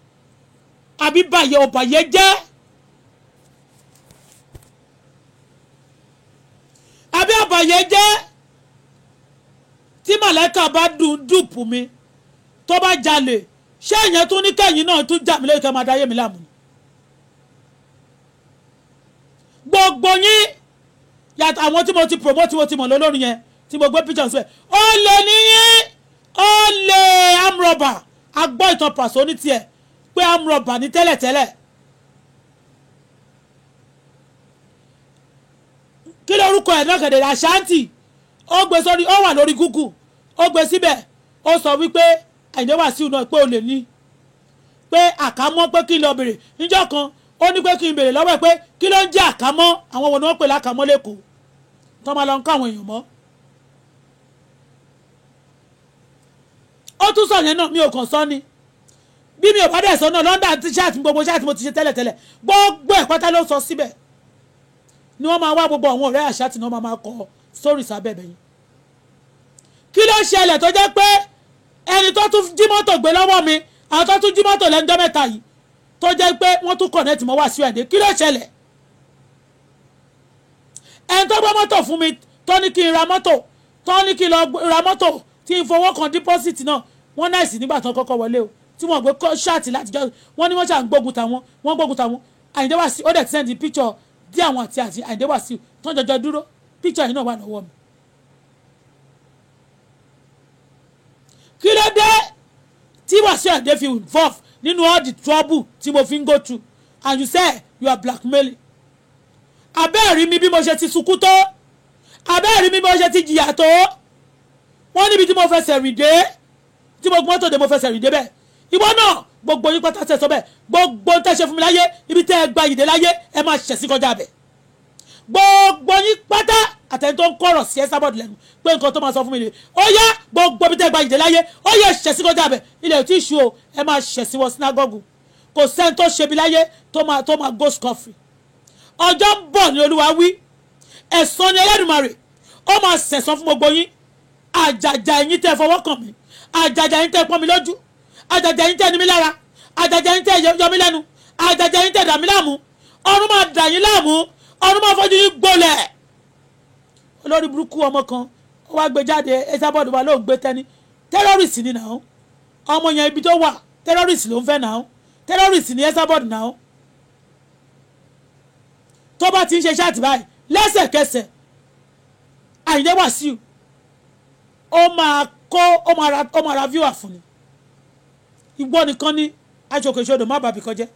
àbí bàyẹ̀ ò bàyẹ̀ jẹ́ àbí àbàyẹ̀ jẹ́ tí màlẹ́kà bá dùpù mi tó bá jalè ṣé ìyẹn tún ní kẹ́yìn náà tún jà mí lẹ́yìn kẹ́ máa dáyé mi láàmú gbogbo yín yàtọ̀ àwọn tí mo ti promote tí mo ti mọ̀ lólórin yẹn tí mo gbé pictures fẹ́ ó lè níyìn ó lè amrọ̀bà agbọ́ ìtàn pàṣẹ ní tiẹ̀ pé amrọ̀bà ní tẹ́lẹ̀tẹ́lẹ̀ kí lórúkọ ẹ̀ náà kẹ̀dẹ̀ Ashanti ó gbé sórí ó wà lórí Google ó gbé síbẹ̀ ó sọ wípé Àyìndé Wàsíù náà pé ó lè ní pé àkámọ́ pé kí n lọ bèrè níjọ́ kan ó ní pé kí n bèrè lọ́wọ́ ẹ̀ pé kí ló ń jẹ́ àkámọ́ àwọn wo ni wọ́n pè lákàmọ́ lẹ́kọ̀ọ́ tó máa lọ ń kọ́ àwọn èèyàn mọ́. ó tún sọ yẹn náà mi ò kàn sọ ni bí mi ò bá dẹ̀ sọ náà London ti ṣáàtì gbogbo ṣáàtì mo ti ṣe tẹ́lẹ̀tẹ́lẹ̀ gbogbo ẹ̀ pátá ló sọ síbẹ̀ ni wọ́n máa wá gbogbo àwọn ọ̀rẹ́ Àṣàtì náà máa kọ sórí sábẹ́bẹ̀ yìí. kí ló ṣẹlẹ̀ tó jẹ́ pé ẹni tó tún jí mọ́tò gbé lọ́wọ́ mi àwọn tó tún jí mọ́tò lẹ́ńdọ́ mẹ́ta yìí tó jẹ́ pé wọ́n tún connect mọ́ Wasiu Ayinde kí ló ṣẹlẹ̀ ẹni tó gbọ́ mọ́tò fún mi tó ní kí n ra mọ́tò tó ní kí n lọ ra mọ́tò tí n fowó kan deposit náà wọ́n náà sì nígbà tó kọ́kọ́ wọlé o tí wọ́n gbé ṣáàtì láti jọ wọ́n ní wọ́n ṣà ń gbógun tàwọn wọ́n gbógun tàwọn Ayinde Wasiu ó dẹ̀ send picture dí àwọn àti Ayinde Wasiu tó ń jọjọ dúró picture yìí náà wà lọ́wọ́ mi. kí ló dé tí Wasiu Ayinde fi involve nínú all the trouble tí mo fi ń go through and you say you are blackmailing. abẹ́ẹ̀rí mi bí mo ṣe ti sunkún tó abẹ́ẹ̀rí mi bí mo ṣe ti jìyà tó wọ́n níbi tí mo fẹsẹ̀ rìn dé tí mo gbọ́n tó dé mo fẹsẹ̀ rìn dé bẹ́ẹ̀ ìwọ náà gbogbo yín pátá tẹ̀ sọ bẹ́ẹ̀ gbogbo tẹ́ ṣe fún mi láyé ibi tẹ́ ẹ gba ìdè láyé ẹ máa ṣẹ̀ sí kọjá bẹ̀ gbogbo yín pátá àtẹni tó ń kọ̀rọ̀ sí ẹ sábọ̀dù lẹ́nu pé nǹkan tó máa sọ fún mi rè ó yá gbogbo ibi tẹ́ ẹ gba ìdè láyé ó yẹ ṣẹ̀ sí kọjá bẹ̀ ilẹ̀ ò tí ì ṣú o ẹ máa ṣẹ̀ sí wọ sínágọ́gù kò sẹ́ni tó ṣe mi láyé tó máa go scot-free ọjọ́ ń bọ̀ ní Olúwa wí ẹ̀san ni Ẹlẹ́dùmarè ó máa ṣẹ̀san fún gbogbo yín àjàjà yín tẹ́ fọwọ́ kàn mí àjàjà yín tẹ́ pọ́n mi lójú àjàjà yín tẹ́ ní mi lára àjàjà yín tẹ́ yọ mí lẹ́nu àjàjà yín tẹ́ dà mí láàmú ọ̀run máa dà yín láàmú ọ̀run máa fojú yín gbolẹ̀. olórí burúkú ọmọ kan ó wá gbé jáde Esabod wa ló ń gbé tẹ́ni tẹ́rọ́rìsì ni náà ọmọ yẹn ibi tó wà tẹ́rọ́rìsì ló ń fẹ́ náà tẹ́rọ́rìsì ni Esabod náà tó bá ti ń ṣe ṣáàtì báyìí lẹ́sẹ̀kẹsẹ̀ Àyìndé Wàsíù ó máa ra viewer fún ni ìgbọ́ nìkan ní aṣòkèṣodò má bàbí kọjẹ́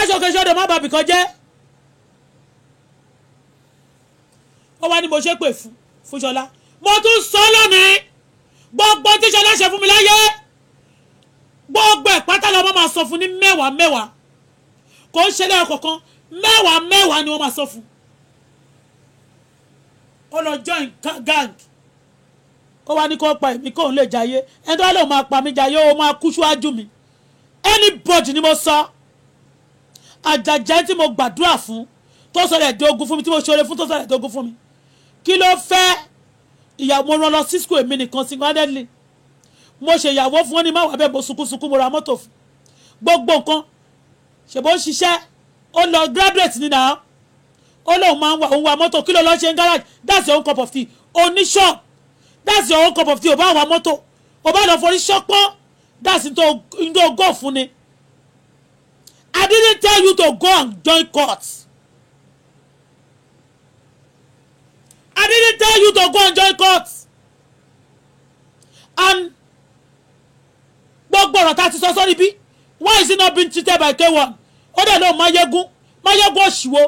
aṣòkèṣodò má bàbí kọjẹ́ ó wá ní mo ṣe pè fún Ṣọlá mo tún sọ lónìí gbogbo tí Ṣọlá ṣe fún mi láyé gbogbo ẹ̀ pátá lọ́mọ máa sọ fún ní mẹ́wàá kò ń ṣẹlẹ̀ ọ̀kọ̀ọ̀kan mẹ́wàá ni wọ́n máa sọ fún ó lọ join gang ó wá ní kó pa èmi kóun lè jayé ẹni tó wá lóun máa pa mí jayé ó máa kú síwájú mi anybody ni mo sọ àjàjẹ́ tí mo gbàdúrà fún tó sọ̀rọ̀ ẹ̀dẹ́ ogun fún mi tí mo ṣoore fún tó sọ̀rọ̀ ẹ̀dẹ́ ogun fún mi kí ló fẹ́ ìyàwó rán lọ sí school èmi nìkan single-handedly mo ṣe ìyàwó fún wọn ní máwàá bẹ́ẹ̀ mo sunkún mo ra mọ́tò fún gbogbo nǹkan ṣèbó ń ṣiṣẹ́ ó lọ graduate ní náà ó lóun máa ń wà òun wa mọ́tò kí ló lọ́ọ́ ṣe ń garage that's your own cup of tea oní shop that's your own cup of tea ò bá wa mọ́tò ò bá lọ forí ṣọ́pọ́n that's into go fún ni I didn't tell you to go and join court I didn't tell you to go and join court and gbogbo ọ̀rọ̀ tá a ti sọ sórí bí why is he not being treated by K1 ó dẹ̀ lóun máyégún òṣìwò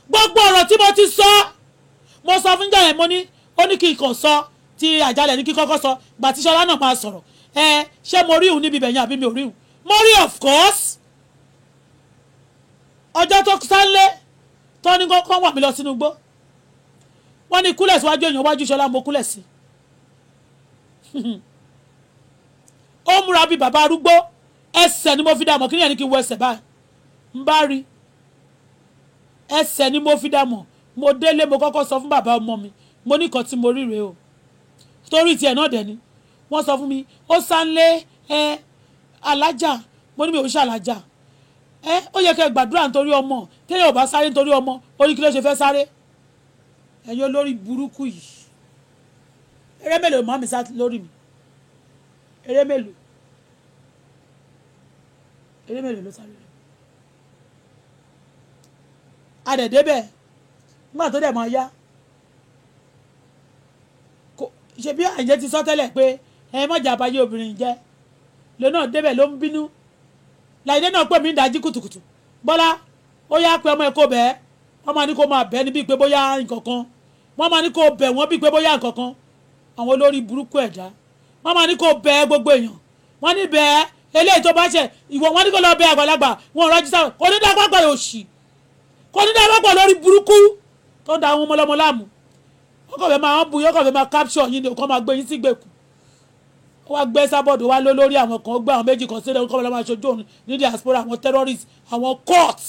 gbogbo ọ̀rọ̀ tí mo ti sọ mo sọ fún jẹ́ mo ní ó ní kí n kàn sọ ti àjálẹ̀ ní kí kọ́kọ́ sọ gbà tí Ṣọlá náà máa sọ̀rọ̀ ṣé mo rí òun níbi bẹ̀yìn àbí mi ò rí òun mo rí of course ọjọ́ tó sálé tó ní kọ́kọ́ wà mí lọ sínú igbó wọ́n ní kúlẹ̀ síwájú èèyàn wájú Ṣọlá mo kúlẹ̀ sí ó múra bíi bàbá arúgbó ẹsẹ̀ ni mo fi dàmọ̀ kí ni ẹni kí n wọ ẹsẹ̀ báyìí ń bá rí ẹsẹ̀ ni mo fi dàmọ̀ mo délé mo kọ́kọ́ sọ fún bàbá ọmọ mi mo ní kan tí mo rí rèé o torí tiẹ̀ náà dẹ̀ ni wọ́n sọ fún mi ó sánlé alájà mo ní mi ò ń ṣàlájà ó yẹ kẹ́ gbàdúrà nítorí ọmọ téèyàn ò bá sáré nítorí ọmọ ó ní kí ló ṣe fẹ́ sáré ẹ̀yin olórí burúkú yìí eré mélòó mọ́ mi sá lórí mi eré mélòó ló sáré rẹ̀ adẹ̀dẹ́bẹ̀ nígbà tó dẹ̀ máa yá ṣe bí àìjẹ́ ti sọ tẹ́lẹ̀ pé mọ̀jà àbáyé obìnrin jẹ́ lónà débẹ̀ ló ń bínú láìdé náà pè mí ń dájí kùtùkùtù Bọ́lá ó yá pé ọmọ ẹ̀ kó bẹ́ẹ̀ wọ́n máa ní kó máa bẹ́ẹ̀ ní bíi pé bóyá nǹkan kan wọ́n máa ní kó bẹ̀ wọ́n bíi pé bóyá nǹkan kan àwọn olórí burúkú ẹ̀dá wọ́n máa ní kó bẹ́ẹ̀ gbogbo èèyàn wọ́n ní bẹ́ẹ̀ eléyìí tó bá ṣe ìwọ wọ́n ní kó lọ bẹ́ẹ̀ àgbàlagbà wọn ò rọ́jú sáwọn kò ní dá pápá òṣì kò ní dá pápá lórí burúkú tó da àwọn ọmọlọmọ láàmú ọkọ̀ fẹ́ máa ń bu yọkọ̀ fẹ́ máa capture yín ni kò máa gbé yín sí gbèkú ó wá gbé sábọ̀dù wá lórí àwọn kan gbé àwọn méjì kan sílẹ̀ kọ́ lọ́ máa ṣojú òun ní diaspora àwọn terrorists àwọn courts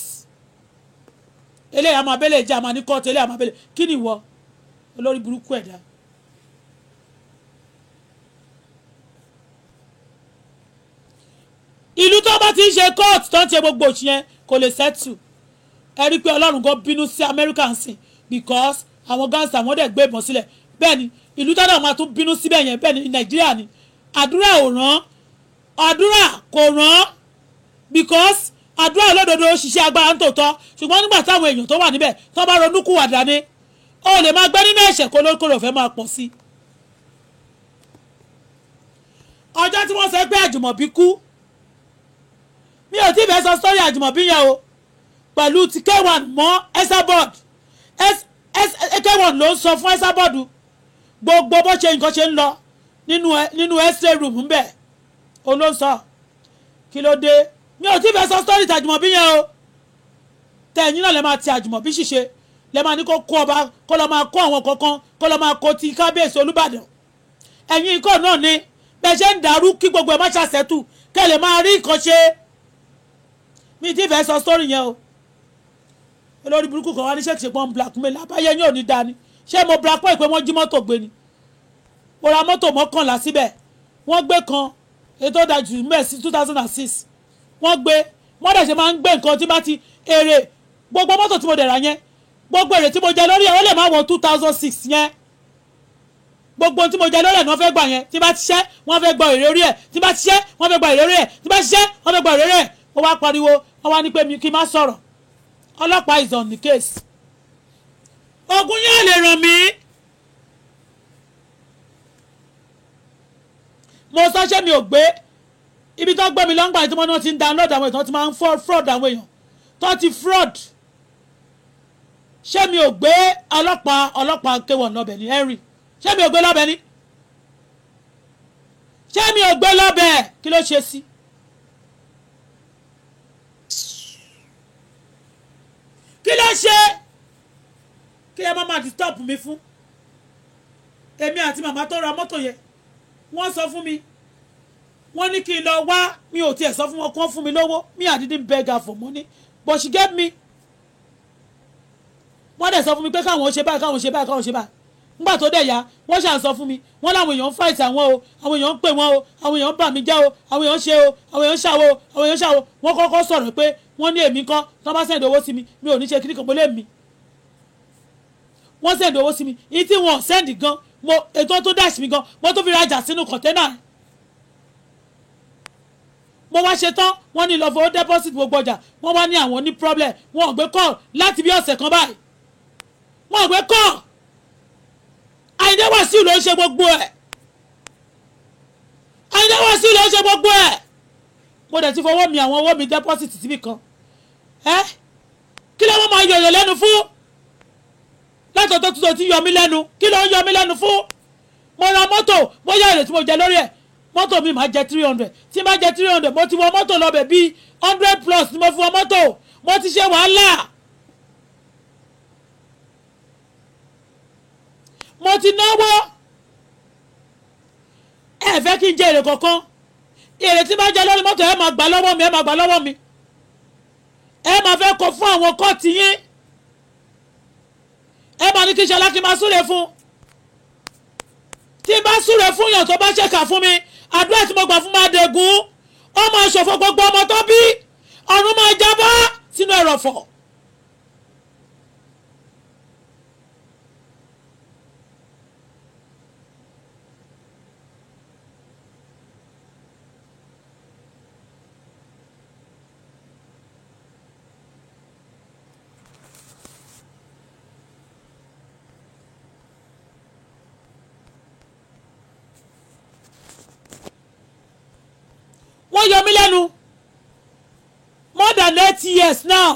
eléyìí àmọ́ abẹ́lẹ̀ ìjà àmọ́ ní court eléyìí àmọ́ abẹ́lẹ̀ kí ni ìwọ olórí burúkú ẹ̀dá. ìlú tó bá ti ń ṣe court tó ń ṣe gbogbo òṣì yẹn kò lè settle ẹ rí i pé ọlọ́run gan bínú sí Americans because àwọn gangster wọn dẹ̀ gbé ìbọn sílẹ̀ bẹ́ẹ̀ ni ìlú tó náà máa tún bínú síbẹ̀ yẹn bẹ́ẹ̀ ni Nàìjíríà ni àdúrà ò ràn àdúrà kò ràn because àdúrà olódodo ṣiṣẹ́ agbára ń tòótọ́ ṣùgbọ́n nígbà táwọn èèyàn tó wà níbẹ̀ tó bá ronúkúwàdà ni ó lè máa gbé nínú ẹ̀ṣẹ̀ kólókòrò fẹ́ máa pọ̀ sí. ọjọ́ tí wọ́n sọ pé Àjùmọ̀bí kú mi ò tí ì fẹ́ sọ sọ́rí Àjùmọ̀bí yẹn o pẹ̀lú ti K1 mọ́ Esabod K1 ló ń sọ fún Esabod gbogbo bó ṣe nǹkan ṣe ń lọ nínú x-ray room ń bẹ̀ ó ló ń sọ kí ló dé mi ò tí ì fẹ́ sọ sọ́rí Àjùmọ̀bí yẹn o tẹ̀yìn náà lè máa ti Àjùmọ̀bí ṣiṣẹ́ lè máa ní kó kó ọba kó lọ máa kó àwọn kankan kó lọ máa kó ti kábíyèsí Olúbàdàn ẹ̀yin ikọ̀ náà ni bẹ́ẹ̀ ṣe ń dàrú kí gbogbo ẹ̀ má ṣàṣẹ́tù kẹ́ lè máa rí nǹkan ṣe mi tí ì fẹ́ sọ sọ́rí yẹn o olórí burúkú kan wá ní ṣèkìṣe pọ́n blackmail àbáyé yín ò ní dání ṣé mo blackmail pé wọ́n jí mọ́tò gbé ni mo ra mọ́tò mọ́kànlá síbẹ̀ wọ́n gbé kan ètò ìdájú mẹ́ẹ̀ sí 2006 wọ́n gbé wọ́n dẹ̀ ṣe máa ń gbé nǹkan tí bá ti èrè gbogbo mọ́tò tí mo dẹ̀ rà yẹn gbogbo èrè tí mo jẹ lórí ẹ̀ ó lè má wọ 2006 yẹn gbogbo tí mo jẹ lórí ẹ̀ ni wọ́n fẹ́ gbà yẹn tí bá ti ṣẹ́ wọ́n fẹ́ gba èrè orí ẹ̀ tí bá ti ṣẹ́ wọ́n fẹ́ gba èrè orí ẹ̀ tí bá ti ṣẹ́ wọ́n fẹ́ gba èrè orí ẹ̀ mo wá pariwo wọ́n wá ní pé mi kí n má sọ̀rọ̀ ọlọ́pàá is on the case ogun yẹn lè ràn mí mo sọ ṣé mi ò gbé ibi tó gbé mi lọ́ngbà tí wọ́n náà ti ń download àwọn èèyàn tí máa ń fraud àwọn èèyàn tó ti fraud ṣé mi ò gbé ọlọ́pàá K1 lọ́bẹ̀ ní Henry ṣé mi ò gbé lọ́bẹ̀ ní ṣé mi ò gbé lọ́bẹ̀ kí ló ṣe sí. kí ló ṣe kí ẹ má máa disturb mi fún èmi àti màmá tó ra mọ́tò yẹn wọ́n sọ fún mi wọ́n ní kí n lọ wá mi ò tiẹ̀ sọ fún wọn kó fún mi lówó me I didn't beg her for money but she gave me wọ́n dẹ̀ sọ fún mi pé káwọn ṣe báyìí káwọn ṣe báyìí káwọn ṣe báyìí nígbà tó dẹ̀ yá wọ́n ṣàn sọ fún mi wọ́n láwọn èèyàn ń fight àwọn o àwọn èèyàn ń pè wọ́n o àwọn èèyàn ń bà mí jẹ́ o àwọn èèyàn ń ṣe o àwọn èèyàn ń ṣàwò o àwọn èèyàn ń ṣàwò wọ́n kọ́kọ́ sọ̀rọ̀ pé wọ́n ní èmi kọ́ tó bá send owó sí mi mi ò ní ṣe kíní kan pẹ̀lú èmi wọ́n send owó sí mi èyí tí wọ́n send gan mo ètò tó dash mi gan mo tó fi rajà sínú kọ̀ńténà mo wá ṣe tán wọ́n ní lọ fowó deposit gbogbo ọjà wọ́n wá ní àwọn ní problem wọ́n ò gbé call láti bí ọ̀sẹ̀ kan báyìí wọ́n ò gbé call Àyìndé Wàsíù ló ń ṣe gbogbo ẹ̀ ní wọ́n sí ló ṣe gbogbo ẹ̀ mo dẹ̀ ti fọwọ́ mi àwọn owó mi deposit síbì kan kí ló wọ́n máa yọ̀yọ̀ lẹ́nu fún látọ̀tọ̀ tó ti yọ mí lẹ́nu kí ló ń yọ mí lẹ́nu fún mo ra mọ́tò bóyá èrè tí mo jẹ lórí ẹ̀ mọ́tò mi máa jẹ 300 tí máa jẹ 300 mo ti wọ mọ́tò lọ́bẹ̀ bíi 100 plus ni mo fi wọ mọ́tò mo ti ṣe wàhálà mo ti náwó ẹ fẹ́ kí n jẹ èrè kankan èrè tí máa jẹ lórí mọ́tò ẹ máa gbà lọ́wọ́ mi ẹ máa gbà lọ́wọ́ mi ẹ máa fẹ́ kó fún àwọn kọ́ọ̀tì yín ẹ máa ní kí ṣọlá kí n máa súre fún tí n bá súre fún yàn tó bá ṣèkà fún mi àdúrà tí mo gbà fún máa dẹ̀gùn ó máa ṣòfò gbogbo ọmọ tó bí ọ̀run máa jábọ́ sínú ẹ̀rọ̀fọ̀. wọ́n yọ mí lẹ́nu more than 8 years now.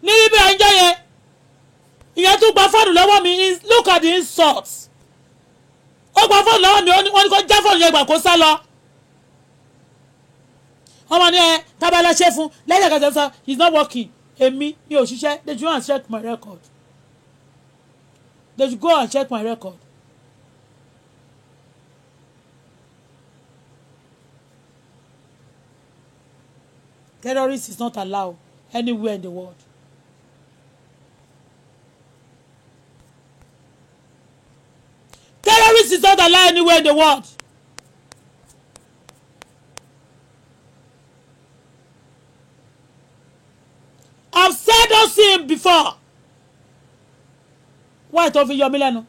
ní ibi àìjẹ́ yẹn ìyẹn tún gba fóònù lọ́wọ́ mi look at the insult ó gba fóònù lọ́wọ́ mi wọ́n ní kó já fóònù yẹn gbà kó sá lọ. ọmọ ní ẹ tábàlá ṣe fún lẹ́yìn ẹ̀ka sọ he is not working èmi mi ò ṣiṣẹ́ they should go and check my record. They should go and check my record. Terrorist is not allowed anywhere in the world. Terrorist is not allowed anywhere in the world. I've said those things before. Why tó fi yọ mí lẹ́nu?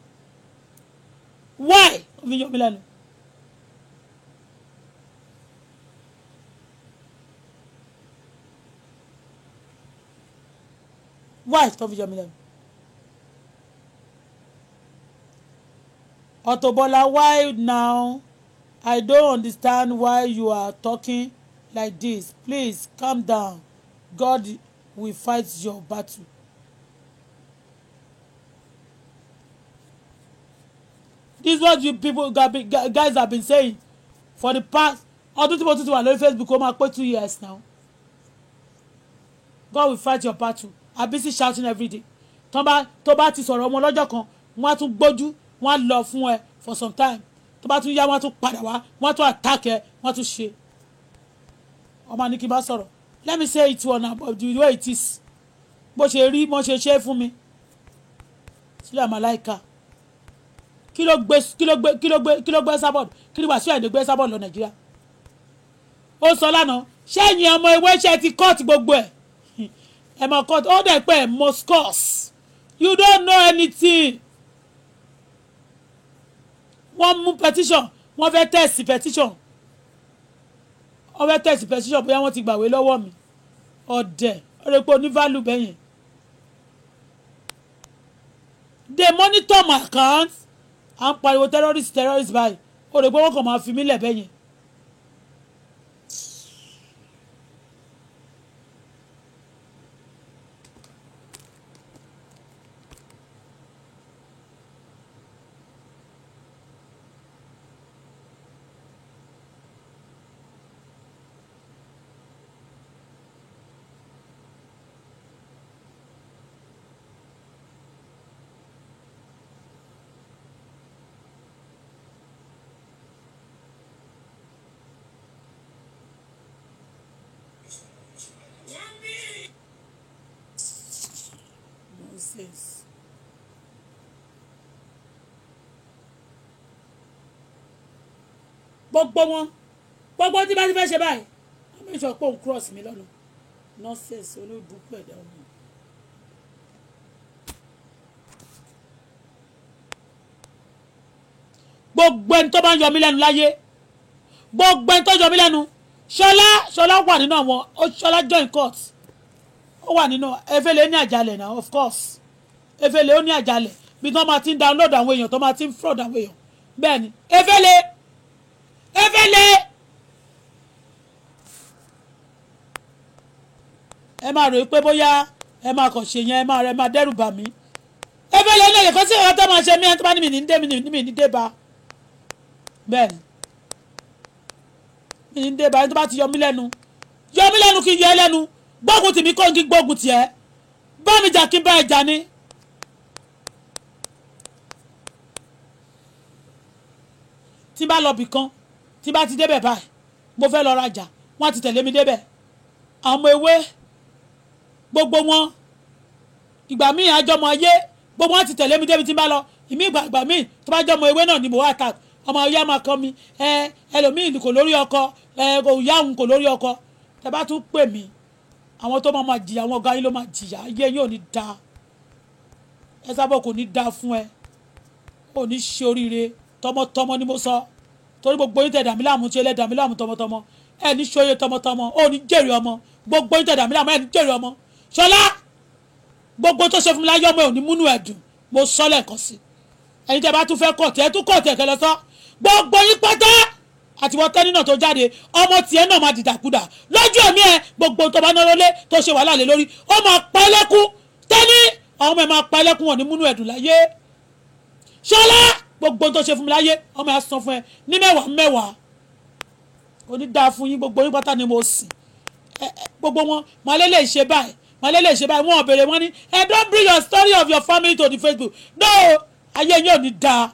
Why tó fi yọ mí lẹ́nu? Why tó fi yọ mí lẹ́nu? Auto Bola, why now? I don't understand why you are talking like this. Please calm down. God will fight your battle. This is what you people guys have been saying for the past ọdún tí mo tún ti wà lórí Facebook ó máa pé 2 years now. God will fight your battle. I busy shouting every day. tó bá ti sọ̀rọ̀ ọmọ lọ́jọ́ kan wọ́n á tún gbójú wọ́n á lọ fún ẹ for some time tó bá tún yá wọ́n á tún padà wá wọ́n á tún attack ẹ wọ́n á tún ṣe. ọmọ ní kí n bá sọ̀rọ̀ let me say it one about the way it is bó ṣe rí mo ṣe ṣe fún mi sílẹ̀ màláìka. Kí ló gbé sábọ̀d kí ló wà sí àìdè gbé sábọ̀d lọ Nàìjíríà. Ó sọ lánàá ṣẹ́yìn ọmọ ewé ṣe ti court gbogbo ẹ̀ ẹ̀ mọ̀ court ó dẹ̀ pé moscos you don't know anything. Wọ́n mú petition wọ́n fẹ́ test petition bóyá wọ́n ti gbàwé lọ́wọ́ mi ọ̀dẹ̀ ọ̀rẹ́pọ̀ onívalue bẹ́yẹn. They monitor my account. À ń pariwo terrorist báyìí ó rè pé wọ́n kàn máa fi mí lẹ̀ bẹ́yẹn. gbogbo tí bá ti fẹ́ ṣe báyìí wọ́n mú ìṣọ̀ pé òun cross mi lọ́nà nonsense olóòbùkún ẹ̀dá ọmọ. gbogbo ẹni tó bá ń yọ mí lẹ́nu láyé gbogbo ẹni tó yọ mí lẹ́nu ṣọlá wà nínú àwọn ṣọlá join court ó wà nínú efele ní àjálẹ̀ náà of course efele ó ní àjálẹ̀ bí wọ́n máa ti ń download àwọn èèyàn tó máa ti ń fraud àwọn èèyàn bẹ́ẹ̀ ni efele ẹ máa rò pé bóyá ẹ máa kàn ṣe yẹn ẹ máa dẹ́rù bà mí efele ní èyí kan sí ìwà tó máa ṣe mí ẹni tó bá ní mi ní dé bá bẹ́ẹ̀ ni mi ní dé bá ẹni tó bá ti yọ mí lẹ́nu kí n yọ ẹ lẹ́nu gbógun tì mí kó n kí gbógun tì ẹ́ bá mi jà kí n bá ẹ jà ni. tí bá lọ bì kan tí bá ti débẹ̀ báyìí mo fẹ́ lọ rajà wọ́n ti tẹ̀lé mi débẹ̀ àwọn ọmọ ewé gbogbo wọn ìgbà míì àjọmọ ayé gbogbo wọn ti tẹ̀lé mi débi tí n bá lọ ìmí ìgbà míì tó bá jọmọ ewé náà ni mo wá ta ọmọ ọyá máa kọ́ mi ẹlòmíì kò lórí ọkọ kò yá òun kò lórí ọkọ tẹ bá tún pè mí àwọn tó máa jìyà àwọn ọ̀gá yín ló máa jìyà ayé yín ò ní da ẹ sábọ̀ kò ní da fún ẹ ò ní ṣe oríire tọmọtọmọ ni mo sọ torí gbogbo yín tẹ dàmí láàmú tí ẹlẹ́ dàmí láàmú tọmọtọmọ ẹ ní ṣòye tọmọtọmọ ò ní jèrè ọmọ gbogbo yín tẹ dàmí láàmú ẹ ní jèrè ọmọ ṣọlá gbogbo tó ṣe fún mi láyé ọmọ ò ní múnú ẹ dùn mo sọ lẹ́ẹ̀kan sí ẹ̀yin tẹ bá tún fẹ́ kọ̀ọ̀tì ẹ tún kọ̀ọ̀tì ẹ̀kẹ́ lọ sọ gbogbo yín pátá àti wọ́n tẹ́ nínà tó jáde ọmọ tiẹ̀ náà máa dìdàkudà lójú ẹ̀mí ẹ gbogbo tó bá náwó lé tó ṣe wàhálà lé lórí ó máa pa ẹlẹ́kún tẹ́ni àwọn ọmọ ẹ máa pa ẹlẹ́kún wọn ní múnú ẹ̀dùn láyé ṣọlá gbogbo tó ṣe fún mi láyé ọmọ ẹ san fún ẹ ní mẹ́wàá kò ní dáa fún yín gbogbo yín pátá ni mo sìn gbogbo wọn màá lé lè ṣe báyìí wọn ò béèrè wọn ní don't bring your story of your family to the Facebook no ayé yín ò ní dáa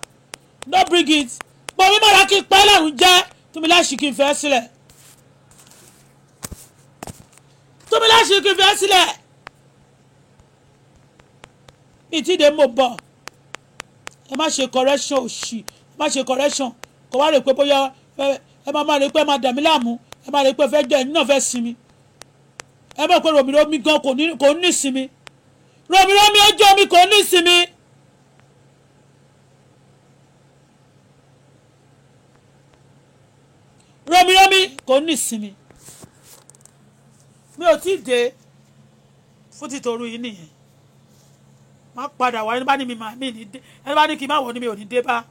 don't bring it pọ̀ mi mọ̀ra kí n pẹ́ lẹ́rù jẹ́ túnmí láṣì kí n fẹ́ sílẹ̀ ìtìdé mo bọ̀ ẹ má ṣe correction òṣì ẹ má ṣe correction kò wá rè pé bóyá ẹ má rè pé ẹ má dà mí láàmú ẹ má rè pé fẹ́ jẹ́ ẹ̀yin náà fẹ́ sinmi ẹ mọ̀ pé ròmìròmí gan kò ní sinmi ròmìròmí ọjọ́ mi kò ní sinmi. ròmìròmí kò ní sinmi mi ò tí ì dé fún tìtoru yìí nìyẹn má padà wá ẹni bá ní mi ní dé ẹni bá ní kí n má wọ ni mi ò ní dé bá.